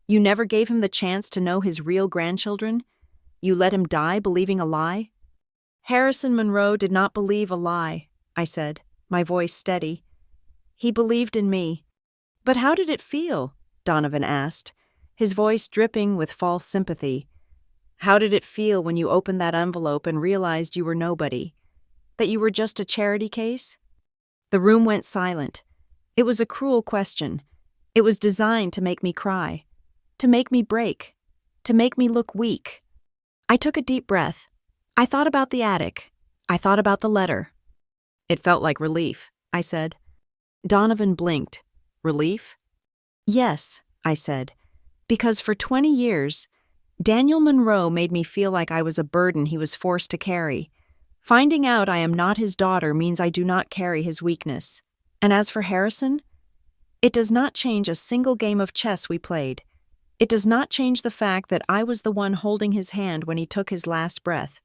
You never gave him the chance to know his real grandchildren? You let him die believing a lie? Harrison Monroe did not believe a lie, I said, my voice steady. He believed in me. But how did it feel? Donovan asked, his voice dripping with false sympathy. How did it feel when you opened that envelope and realized you were nobody? That you were just a charity case? The room went silent. It was a cruel question. It was designed to make me cry, to make me break, to make me look weak. I took a deep breath. I thought about the attic. I thought about the letter. It felt like relief, I said. Donovan blinked. Relief? Yes, I said, because for 20 years, Daniel Monroe made me feel like I was a burden he was forced to carry. Finding out I am not his daughter means I do not carry his weakness. And as for Harrison, it does not change a single game of chess we played. It does not change the fact that I was the one holding his hand when he took his last breath.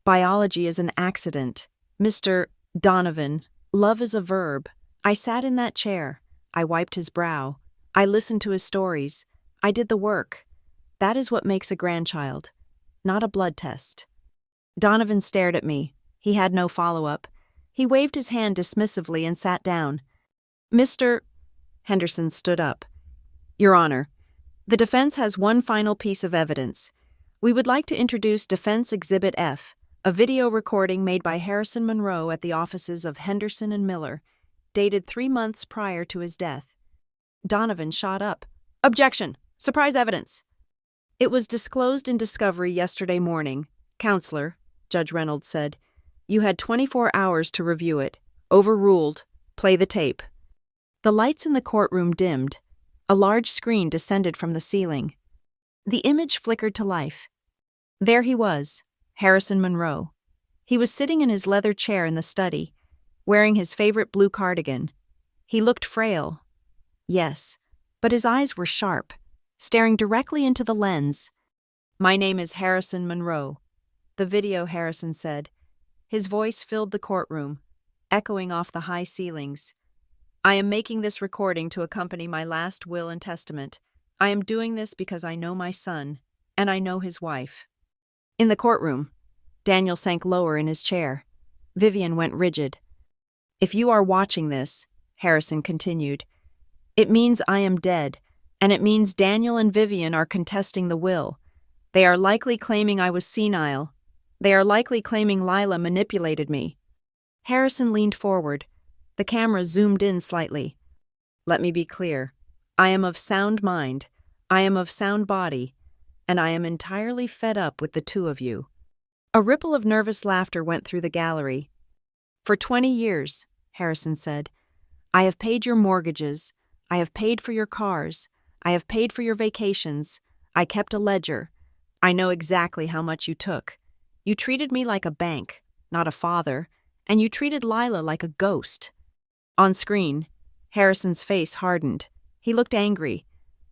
Biology is an accident. Mr. Donovan, love is a verb. I sat in that chair. I wiped his brow. I listened to his stories. I did the work. That is what makes a grandchild, not a blood test. Donovan stared at me. He had no follow-up. He waved his hand dismissively and sat down. Mr. Henderson stood up. Your Honor, the defense has one final piece of evidence. We would like to introduce Defense Exhibit F, a video recording made by Harrison Monroe at the offices of Henderson and Miller, dated 3 months prior to his death. Donovan shot up. Objection! Surprise evidence! It was disclosed in discovery yesterday morning. Counselor, Judge Reynolds said, you had 24 hours to review it. Overruled. Play the tape. The lights in the courtroom dimmed. A large screen descended from the ceiling. The image flickered to life. There he was, Harrison Monroe. He was sitting in his leather chair in the study, wearing his favorite blue cardigan. He looked frail. Yes, but his eyes were sharp, staring directly into the lens. My name is Harrison Monroe, the video Harrison said. His voice filled the courtroom, echoing off the high ceilings. I am making this recording to accompany my last will and testament. I am doing this because I know my son, and I know his wife. In the courtroom, Daniel sank lower in his chair. Vivian went rigid. If you are watching this, Harrison continued, it means I am dead, and it means Daniel and Vivian are contesting the will. They are likely claiming I was senile. They are likely claiming Lila manipulated me. Harrison leaned forward. The camera zoomed in slightly. Let me be clear. I am of sound mind. I am of sound body. And I am entirely fed up with the two of you. A ripple of nervous laughter went through the gallery. For 20 years, Harrison said, I have paid your mortgages. I have paid for your cars. I have paid for your vacations. I kept a ledger. I know exactly how much you took. You treated me like a bank, not a father, and you treated Lila like a ghost. On screen, Harrison's face hardened. He looked angry.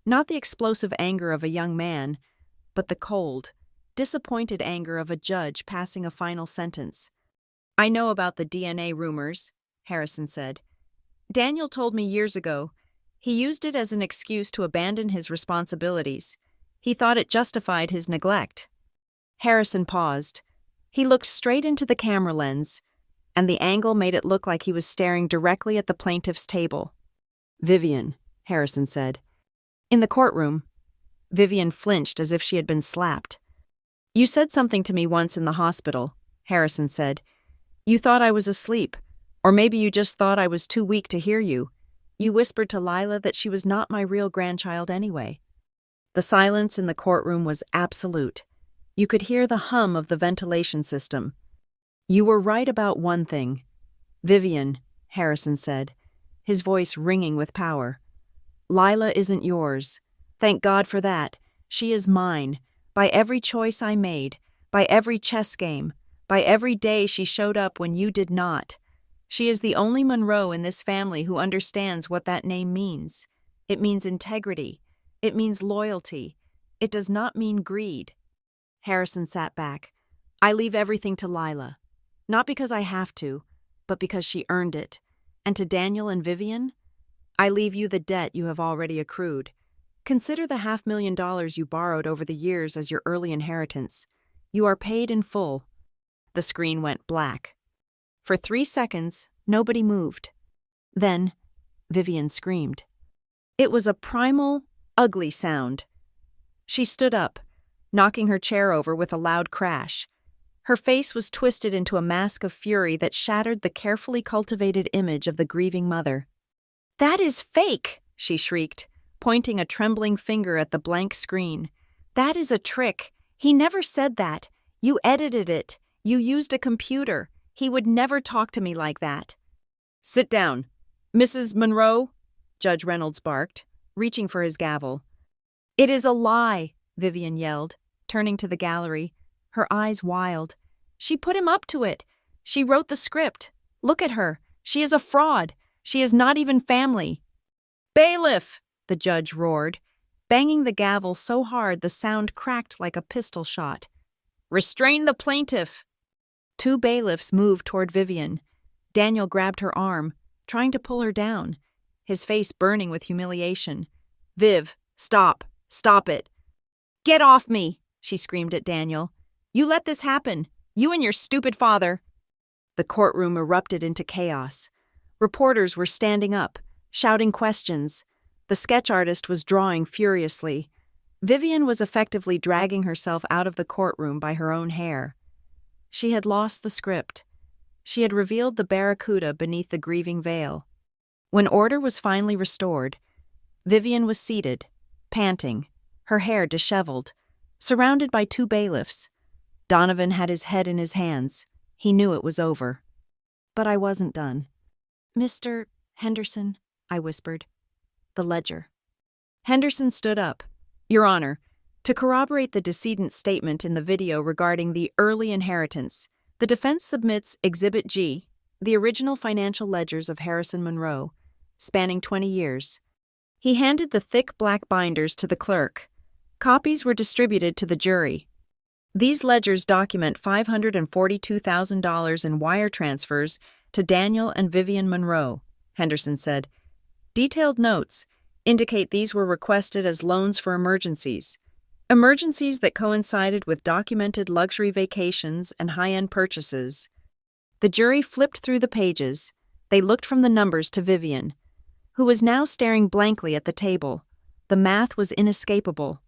Not the explosive anger of a young man, but the cold, disappointed anger of a judge passing a final sentence. I know about the DNA rumors, Harrison said. Daniel told me years ago. He used it as an excuse to abandon his responsibilities. He thought it justified his neglect. Harrison paused. He looked straight into the camera lens, and the angle made it look like he was staring directly at the plaintiff's table. Vivian, Harrison said. In the courtroom, Vivian flinched as if she had been slapped. You said something to me once in the hospital, Harrison said. You thought I was asleep, or maybe you just thought I was too weak to hear you. You whispered to Lila that she was not my real grandchild anyway. The silence in the courtroom was absolute. You could hear the hum of the ventilation system. You were right about one thing. Vivian, Harrison said, his voice ringing with power. Lila isn't yours. Thank God for that. She is mine. By every choice I made, by every chess game, by every day she showed up when you did not. She is the only Monroe in this family who understands what that name means. It means integrity. It means loyalty. It does not mean greed. Harrison sat back. I leave everything to Lila. Not because I have to, but because she earned it. And to Daniel and Vivian, I leave you the debt you have already accrued. Consider the $500,000 you borrowed over the years as your early inheritance. You are paid in full. The screen went black. For 3 seconds, nobody moved. Then, Vivian screamed. It was a primal, ugly sound. She stood up, knocking her chair over with a loud crash. Her face was twisted into a mask of fury that shattered the carefully cultivated image of the grieving mother. That is fake, she shrieked, pointing a trembling finger at the blank screen. That is a trick. He never said that. You edited it. You used a computer. He would never talk to me like that. Sit down. Mrs. Monroe, Judge Reynolds barked, reaching for his gavel. It is a lie, Vivian yelled, turning to the gallery, her eyes wild. She put him up to it. She wrote the script. Look at her. She is a fraud. She is not even family. Bailiff, the judge roared, banging the gavel so hard the sound cracked like a pistol shot. Restrain the plaintiff. 2 bailiffs moved toward Vivian. Daniel grabbed her arm, trying to pull her down, his face burning with humiliation. Viv, stop. Stop it. Get off me, she screamed at Daniel. You let this happen. You and your stupid father. The courtroom erupted into chaos. Reporters were standing up, shouting questions. The sketch artist was drawing furiously. Vivian was effectively dragging herself out of the courtroom by her own hair. She had lost the script. She had revealed the barracuda beneath the grieving veil. When order was finally restored, Vivian was seated, panting, her hair disheveled, surrounded by two bailiffs. Donovan had his head in his hands. He knew it was over. But I wasn't done. "Mr. Henderson," I whispered. "The ledger." Henderson stood up. "Your Honor, to corroborate the decedent's statement in the video regarding the early inheritance, the defense submits Exhibit G, the original financial ledgers of Harrison Monroe, spanning 20 years. He handed the thick black binders to the clerk. Copies were distributed to the jury. These ledgers document $542,000 in wire transfers to Daniel and Vivian Monroe, Henderson said. Detailed notes indicate these were requested as loans for emergencies that coincided with documented luxury vacations and high-end purchases. The jury flipped through the pages. They looked from the numbers to Vivian, who was now staring blankly at the table. The math was inescapable.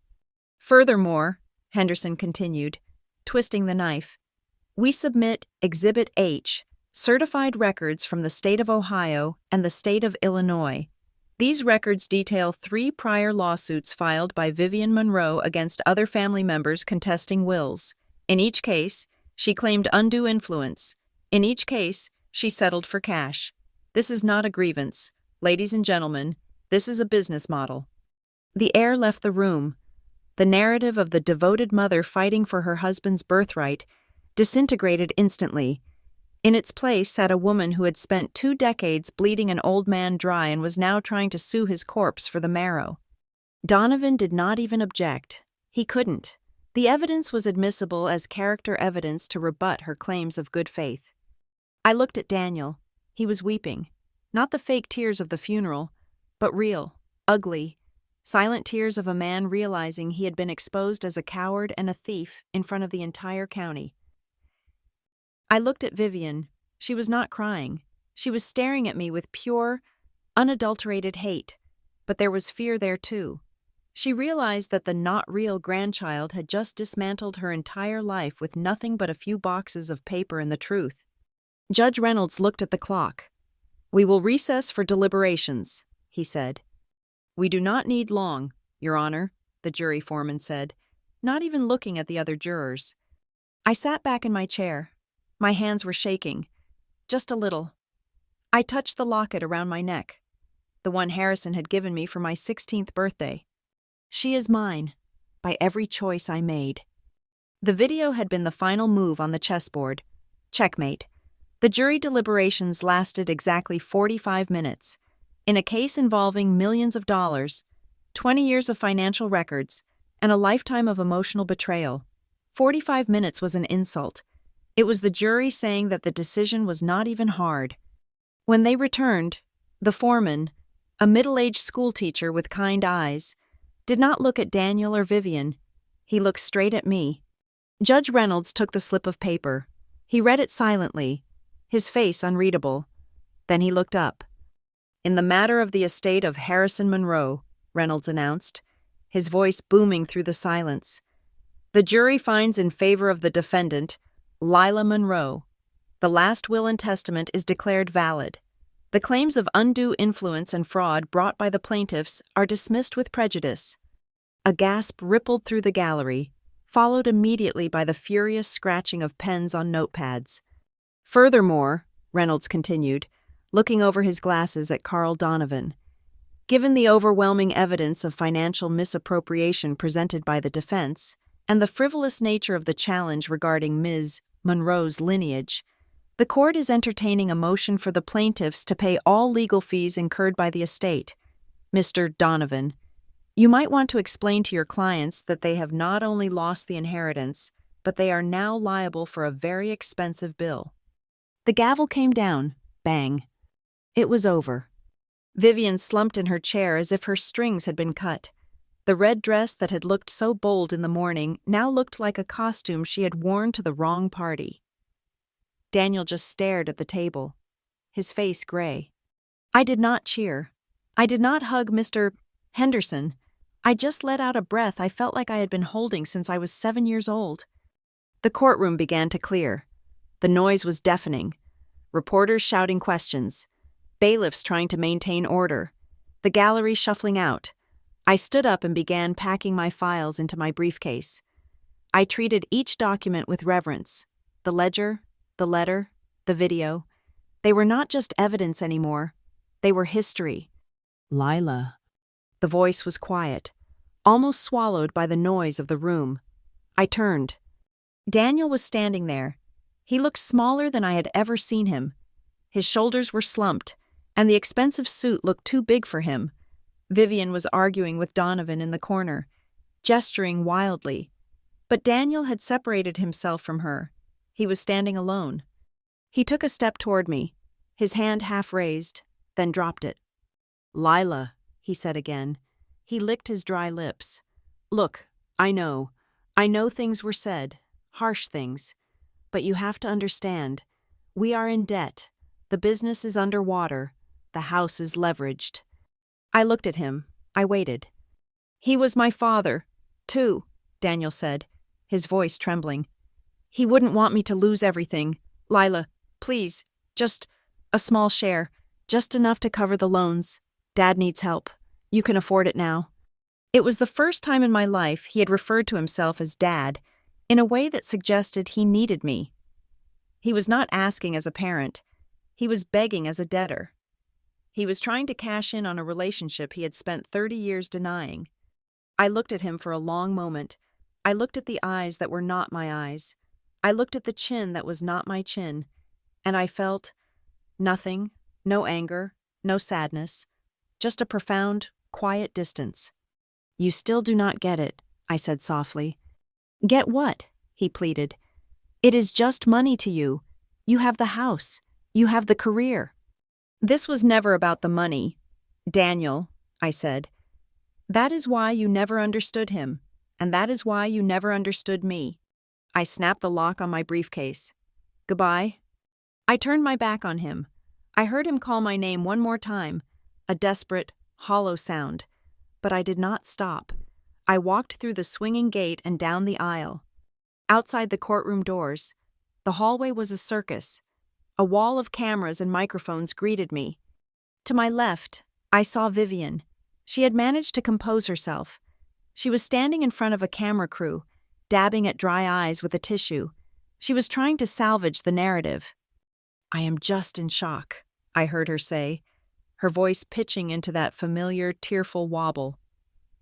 "Furthermore," Henderson continued, twisting the knife, "we submit Exhibit H, certified records from the state of Ohio and the state of Illinois. These records detail 3 prior lawsuits filed by Vivian Monroe against other family members contesting wills. In each case, she claimed undue influence. In each case, she settled for cash. This is not a grievance. Ladies and gentlemen, this is a business model." The air left the room. The narrative of the devoted mother fighting for her husband's birthright disintegrated instantly. In its place sat a woman who had spent 2 decades bleeding an old man dry and was now trying to sue his corpse for the marrow. Donovan did not even object. He couldn't. The evidence was admissible as character evidence to rebut her claims of good faith. I looked at Daniel. He was weeping. Not the fake tears of the funeral, but real, ugly, silent tears of a man realizing he had been exposed as a coward and a thief in front of the entire county. I looked at Vivian. She was not crying. She was staring at me with pure, unadulterated hate, but there was fear there too. She realized that the not-real grandchild had just dismantled her entire life with nothing but a few boxes of paper and the truth. Judge Reynolds looked at the clock. "We will recess for deliberations," he said. "We do not need long, Your Honor," the jury foreman said, not even looking at the other jurors. I sat back in my chair. My hands were shaking. Just a little. I touched the locket around my neck, the one Harrison had given me for my 16th birthday. She is mine, by every choice I made. The video had been the final move on the chessboard. Checkmate. The jury deliberations lasted exactly 45 minutes. In a case involving millions of dollars, 20 years of financial records, and a lifetime of emotional betrayal, 45 minutes was an insult. It was the jury saying that the decision was not even hard. When they returned, the foreman, a middle-aged schoolteacher with kind eyes, did not look at Daniel or Vivian. He looked straight at me. Judge Reynolds took the slip of paper. He read it silently, his face unreadable. Then he looked up. "In the matter of the estate of Harrison Monroe," Reynolds announced, his voice booming through the silence, "the jury finds in favor of the defendant, Lila Monroe. The last will and testament is declared valid. The claims of undue influence and fraud brought by the plaintiffs are dismissed with prejudice." A gasp rippled through the gallery, followed immediately by the furious scratching of pens on notepads. "Furthermore," Reynolds continued, looking over his glasses at Carl Donovan, "given the overwhelming evidence of financial misappropriation presented by the defense, and the frivolous nature of the challenge regarding Ms. Monroe's lineage, the court is entertaining a motion for the plaintiffs to pay all legal fees incurred by the estate. Mr. Donovan, you might want to explain to your clients that they have not only lost the inheritance, but they are now liable for a very expensive bill." The gavel came down. Bang. It was over. Vivian slumped in her chair as if her strings had been cut. The red dress that had looked so bold in the morning now looked like a costume she had worn to the wrong party. Daniel just stared at the table, his face gray. I did not cheer. I did not hug Mr. Henderson. I just let out a breath I felt like I had been holding since I was 7 years old. The courtroom began to clear. The noise was deafening. Reporters shouting questions. Bailiffs trying to maintain order. The gallery shuffling out. I stood up and began packing my files into my briefcase. I treated each document with reverence. The ledger, the letter, the video. They were not just evidence anymore. They were history. Lila. The voice was quiet, almost swallowed by the noise of the room. I turned. Daniel was standing there. He looked smaller than I had ever seen him. His shoulders were slumped, and the expensive suit looked too big for him. Vivian was arguing with Donovan in the corner, gesturing wildly. But Daniel had separated himself from her. He was standing alone. He took a step toward me, his hand half raised, then dropped it. Lila, he said again. He licked his dry lips. Look, I know things were said, harsh things. But you have to understand, we are in debt. The business is underwater. The house is leveraged. I looked at him. I waited. He was my father, too, Daniel said, his voice trembling. He wouldn't want me to lose everything. Lila, please, just a small share, just enough to cover the loans. Dad needs help. You can afford it now. It was the first time in my life he had referred to himself as Dad in a way that suggested he needed me. He was not asking as a parent. He was begging as a debtor. He was trying to cash in on a relationship he had spent 30 years denying. I looked at him for a long moment. I looked at the eyes that were not my eyes. I looked at the chin that was not my chin. And I felt nothing, no anger, no sadness, just a profound, quiet distance. You still do not get it, I said softly. Get what? He pleaded. It is just money to you. You have the house. You have the career. This was never about the money. Daniel, I said. That is why you never understood him, and that is why you never understood me. I snapped the lock on my briefcase. Goodbye. I turned my back on him. I heard him call my name one more time, a desperate, hollow sound. But I did not stop. I walked through the swinging gate and down the aisle. Outside the courtroom doors, the hallway was a circus. A wall of cameras and microphones greeted me. To my left, I saw Vivian. She had managed to compose herself. She was standing in front of a camera crew, dabbing at dry eyes with a tissue. She was trying to salvage the narrative. I am just in shock, I heard her say, her voice pitching into that familiar, tearful wobble.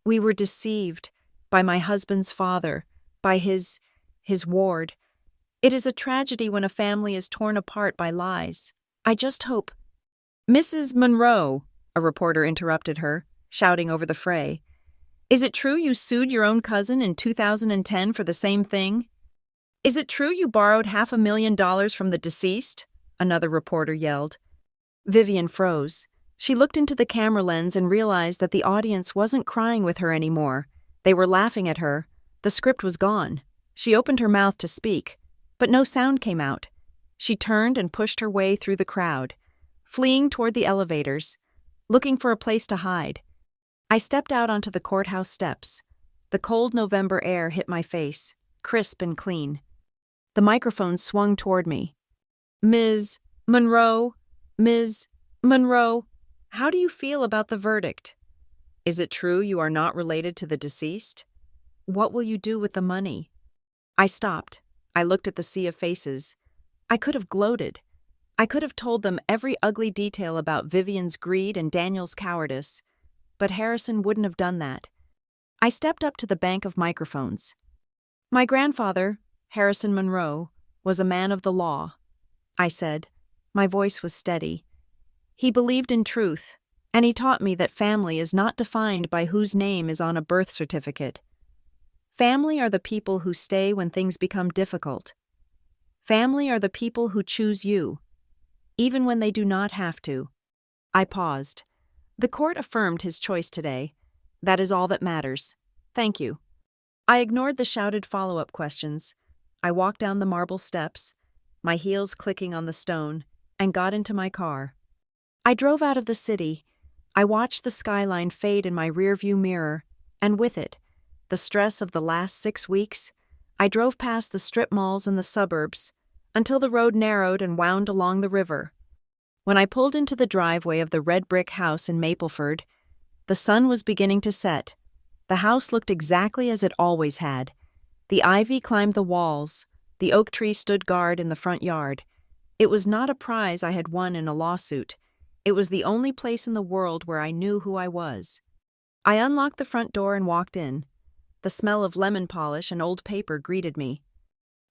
We were deceived by my husband's father, by his ward. It is a tragedy when a family is torn apart by lies. I just hope— Mrs. Monroe, a reporter interrupted her, shouting over the fray. Is it true you sued your own cousin in 2010 for the same thing? Is it true you borrowed $500,000 from the deceased? Another reporter yelled. Vivian froze. She looked into the camera lens and realized that the audience wasn't crying with her anymore. They were laughing at her. The script was gone. She opened her mouth to speak, but no sound came out. She turned and pushed her way through the crowd, fleeing toward the elevators, looking for a place to hide. I stepped out onto the courthouse steps. The cold November air hit my face, crisp and clean. The microphone swung toward me. Ms. Monroe, how do you feel about the verdict? Is it true you are not related to the deceased? What will you do with the money? I stopped. I looked at the sea of faces. I could have gloated. I could have told them every ugly detail about Vivian's greed and Daniel's cowardice, but Harrison wouldn't have done that. I stepped up to the bank of microphones. My grandfather, Harrison Monroe, was a man of the law, I said. My voice was steady. He believed in truth, and he taught me that family is not defined by whose name is on a birth certificate. Family are the people who stay when things become difficult. Family are the people who choose you, even when they do not have to. I paused. The court affirmed his choice today. That is all that matters. Thank you. I ignored the shouted follow-up questions. I walked down the marble steps, my heels clicking on the stone, and got into my car. I drove out of the city. I watched the skyline fade in my rearview mirror, and with it, the stress of the last 6 weeks. I drove past the strip malls in the suburbs, until the road narrowed and wound along the river. When I pulled into the driveway of the red brick house in Mapleford, The sun was beginning to set. The house looked exactly as it always had. The ivy climbed the walls. The oak tree stood guard in the front yard. It was not a prize I had won in a lawsuit. It was the only place in the world where I knew who I was. I unlocked the front door and walked in. The smell of lemon polish and old paper greeted me.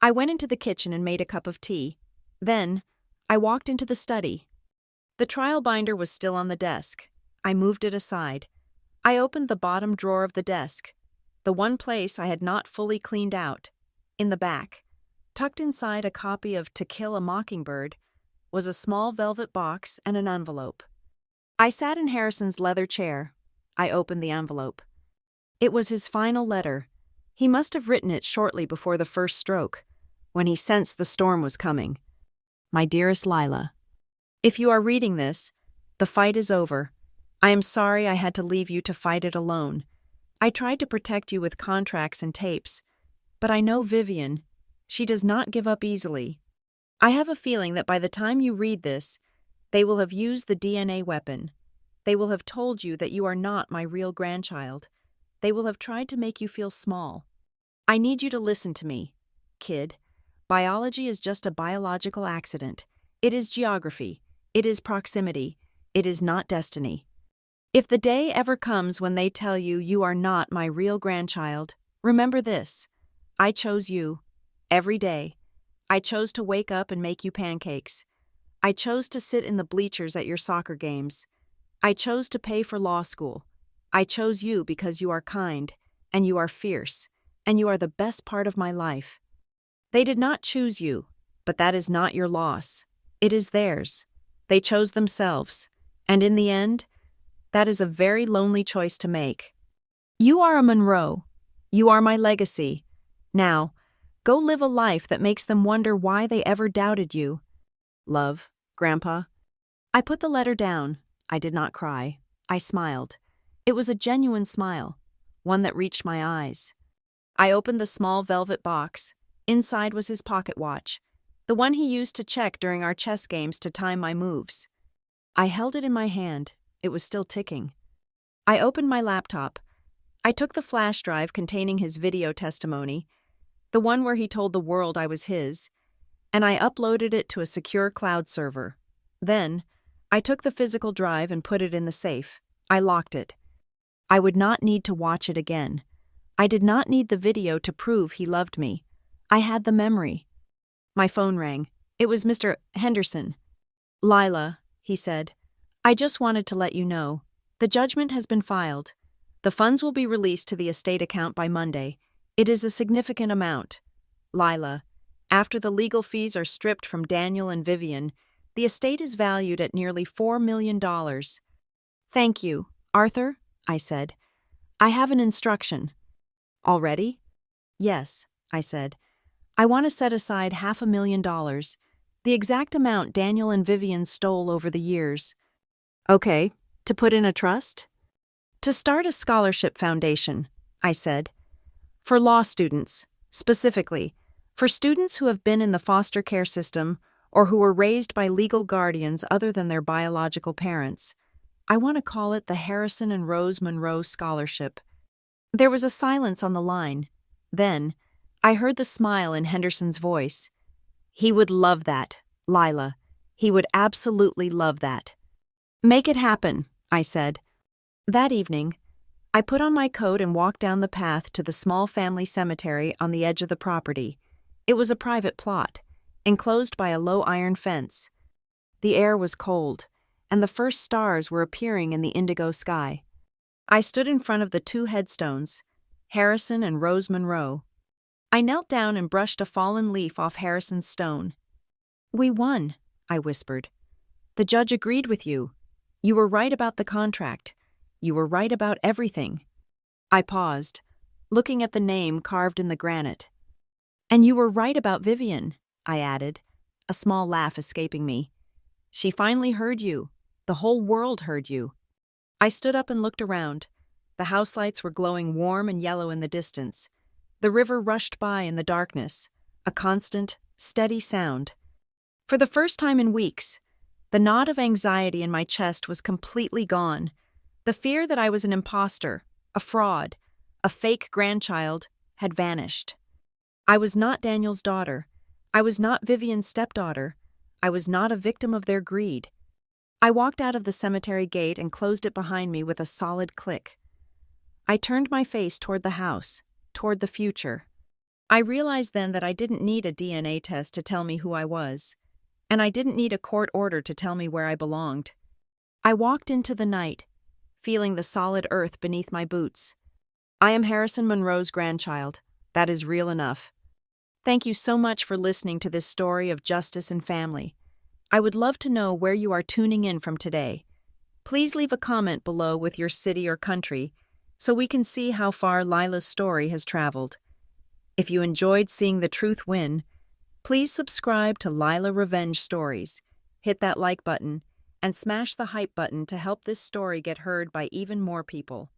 I went into the kitchen and made a cup of tea. Then, I walked into the study. The trial binder was still on the desk. I moved it aside. I opened the bottom drawer of the desk, the one place I had not fully cleaned out. In the back, tucked inside a copy of To Kill a Mockingbird, was a small velvet box and an envelope. I sat in Harrison's leather chair. I opened the envelope. It was his final letter. He must have written it shortly before the first stroke, when he sensed the storm was coming. My dearest Lila. If you are reading this, the fight is over. I am sorry I had to leave you to fight it alone. I tried to protect you with contracts and tapes, but I know Vivian. She does not give up easily. I have a feeling that by the time you read this, they will have used the DNA weapon. They will have told you that you are not my real grandchild. They will have tried to make you feel small. I need you to listen to me, kid. Biology is just a biological accident. It is geography. It is proximity. It is not destiny. If the day ever comes when they tell you you are not my real grandchild, remember this. I chose you. Every day. I chose to wake up and make you pancakes. I chose to sit in the bleachers at your soccer games. I chose to pay for law school. I chose you because you are kind, and you are fierce, and you are the best part of my life. They did not choose you, but that is not your loss. It is theirs. They chose themselves, and in the end, that is a very lonely choice to make. You are a Monroe. You are my legacy. Now, go live a life that makes them wonder why they ever doubted you. Love, Grandpa. I put the letter down. I did not cry. I smiled. It was a genuine smile, one that reached my eyes. I opened the small velvet box. Inside was his pocket watch, the one he used to check during our chess games to time my moves. I held it in my hand. It was still ticking. I opened my laptop. I took the flash drive containing his video testimony, the one where he told the world I was his, and I uploaded it to a secure cloud server. Then, I took the physical drive and put it in the safe. I locked it. I would not need to watch it again. I did not need the video to prove he loved me. I had the memory. My phone rang. It was Mr. Henderson. "Lila," he said, "I just wanted to let you know. The judgment has been filed. The funds will be released to the estate account by Monday. It is a significant amount. Lila, after the legal fees are stripped from Daniel and Vivian, the estate is valued at nearly $4 million. "Thank you, Arthur," I said. "I have an instruction." "Already?" "Yes," I said. "I want to set aside $500,000, the exact amount Daniel and Vivian stole over the years." "Okay, to put in a trust?" "To start a scholarship foundation," I said. "For law students, specifically, for students who have been in the foster care system or who were raised by legal guardians other than their biological parents. I want to call it the Harrison and Rose Monroe Scholarship." There was a silence on the line. Then, I heard the smile in Henderson's voice. "He would love that, Lila. He would absolutely love that." "Make it happen," I said. That evening, I put on my coat and walked down the path to the small family cemetery on the edge of the property. It was a private plot, enclosed by a low iron fence. The air was cold, and the first stars were appearing in the indigo sky. I stood in front of the two headstones, Harrison and Rose Monroe. I knelt down and brushed a fallen leaf off Harrison's stone. "We won," I whispered. "The judge agreed with you. You were right about the contract. You were right about everything." I paused, looking at the name carved in the granite. "And you were right about Vivian," I added, a small laugh escaping me. "She finally heard you. The whole world heard you." I stood up and looked around. The house lights were glowing warm and yellow in the distance. The river rushed by in the darkness, a constant, steady sound. For the first time in weeks, the knot of anxiety in my chest was completely gone. The fear that I was an imposter, a fraud, a fake grandchild had vanished. I was not Daniel's daughter. I was not Vivian's stepdaughter. I was not a victim of their greed. I walked out of the cemetery gate and closed it behind me with a solid click. I turned my face toward the house, toward the future. I realized then that I didn't need a DNA test to tell me who I was, and I didn't need a court order to tell me where I belonged. I walked into the night, feeling the solid earth beneath my boots. I am Harrison Monroe's grandchild. That is real enough. Thank you so much for listening to this story of justice and family. I would love to know where you are tuning in from today. Please leave a comment below with your city or country so we can see how far Lila's story has traveled. If you enjoyed seeing the truth win, please subscribe to Lila Revenge Stories, hit that like button, and smash the hype button to help this story get heard by even more people.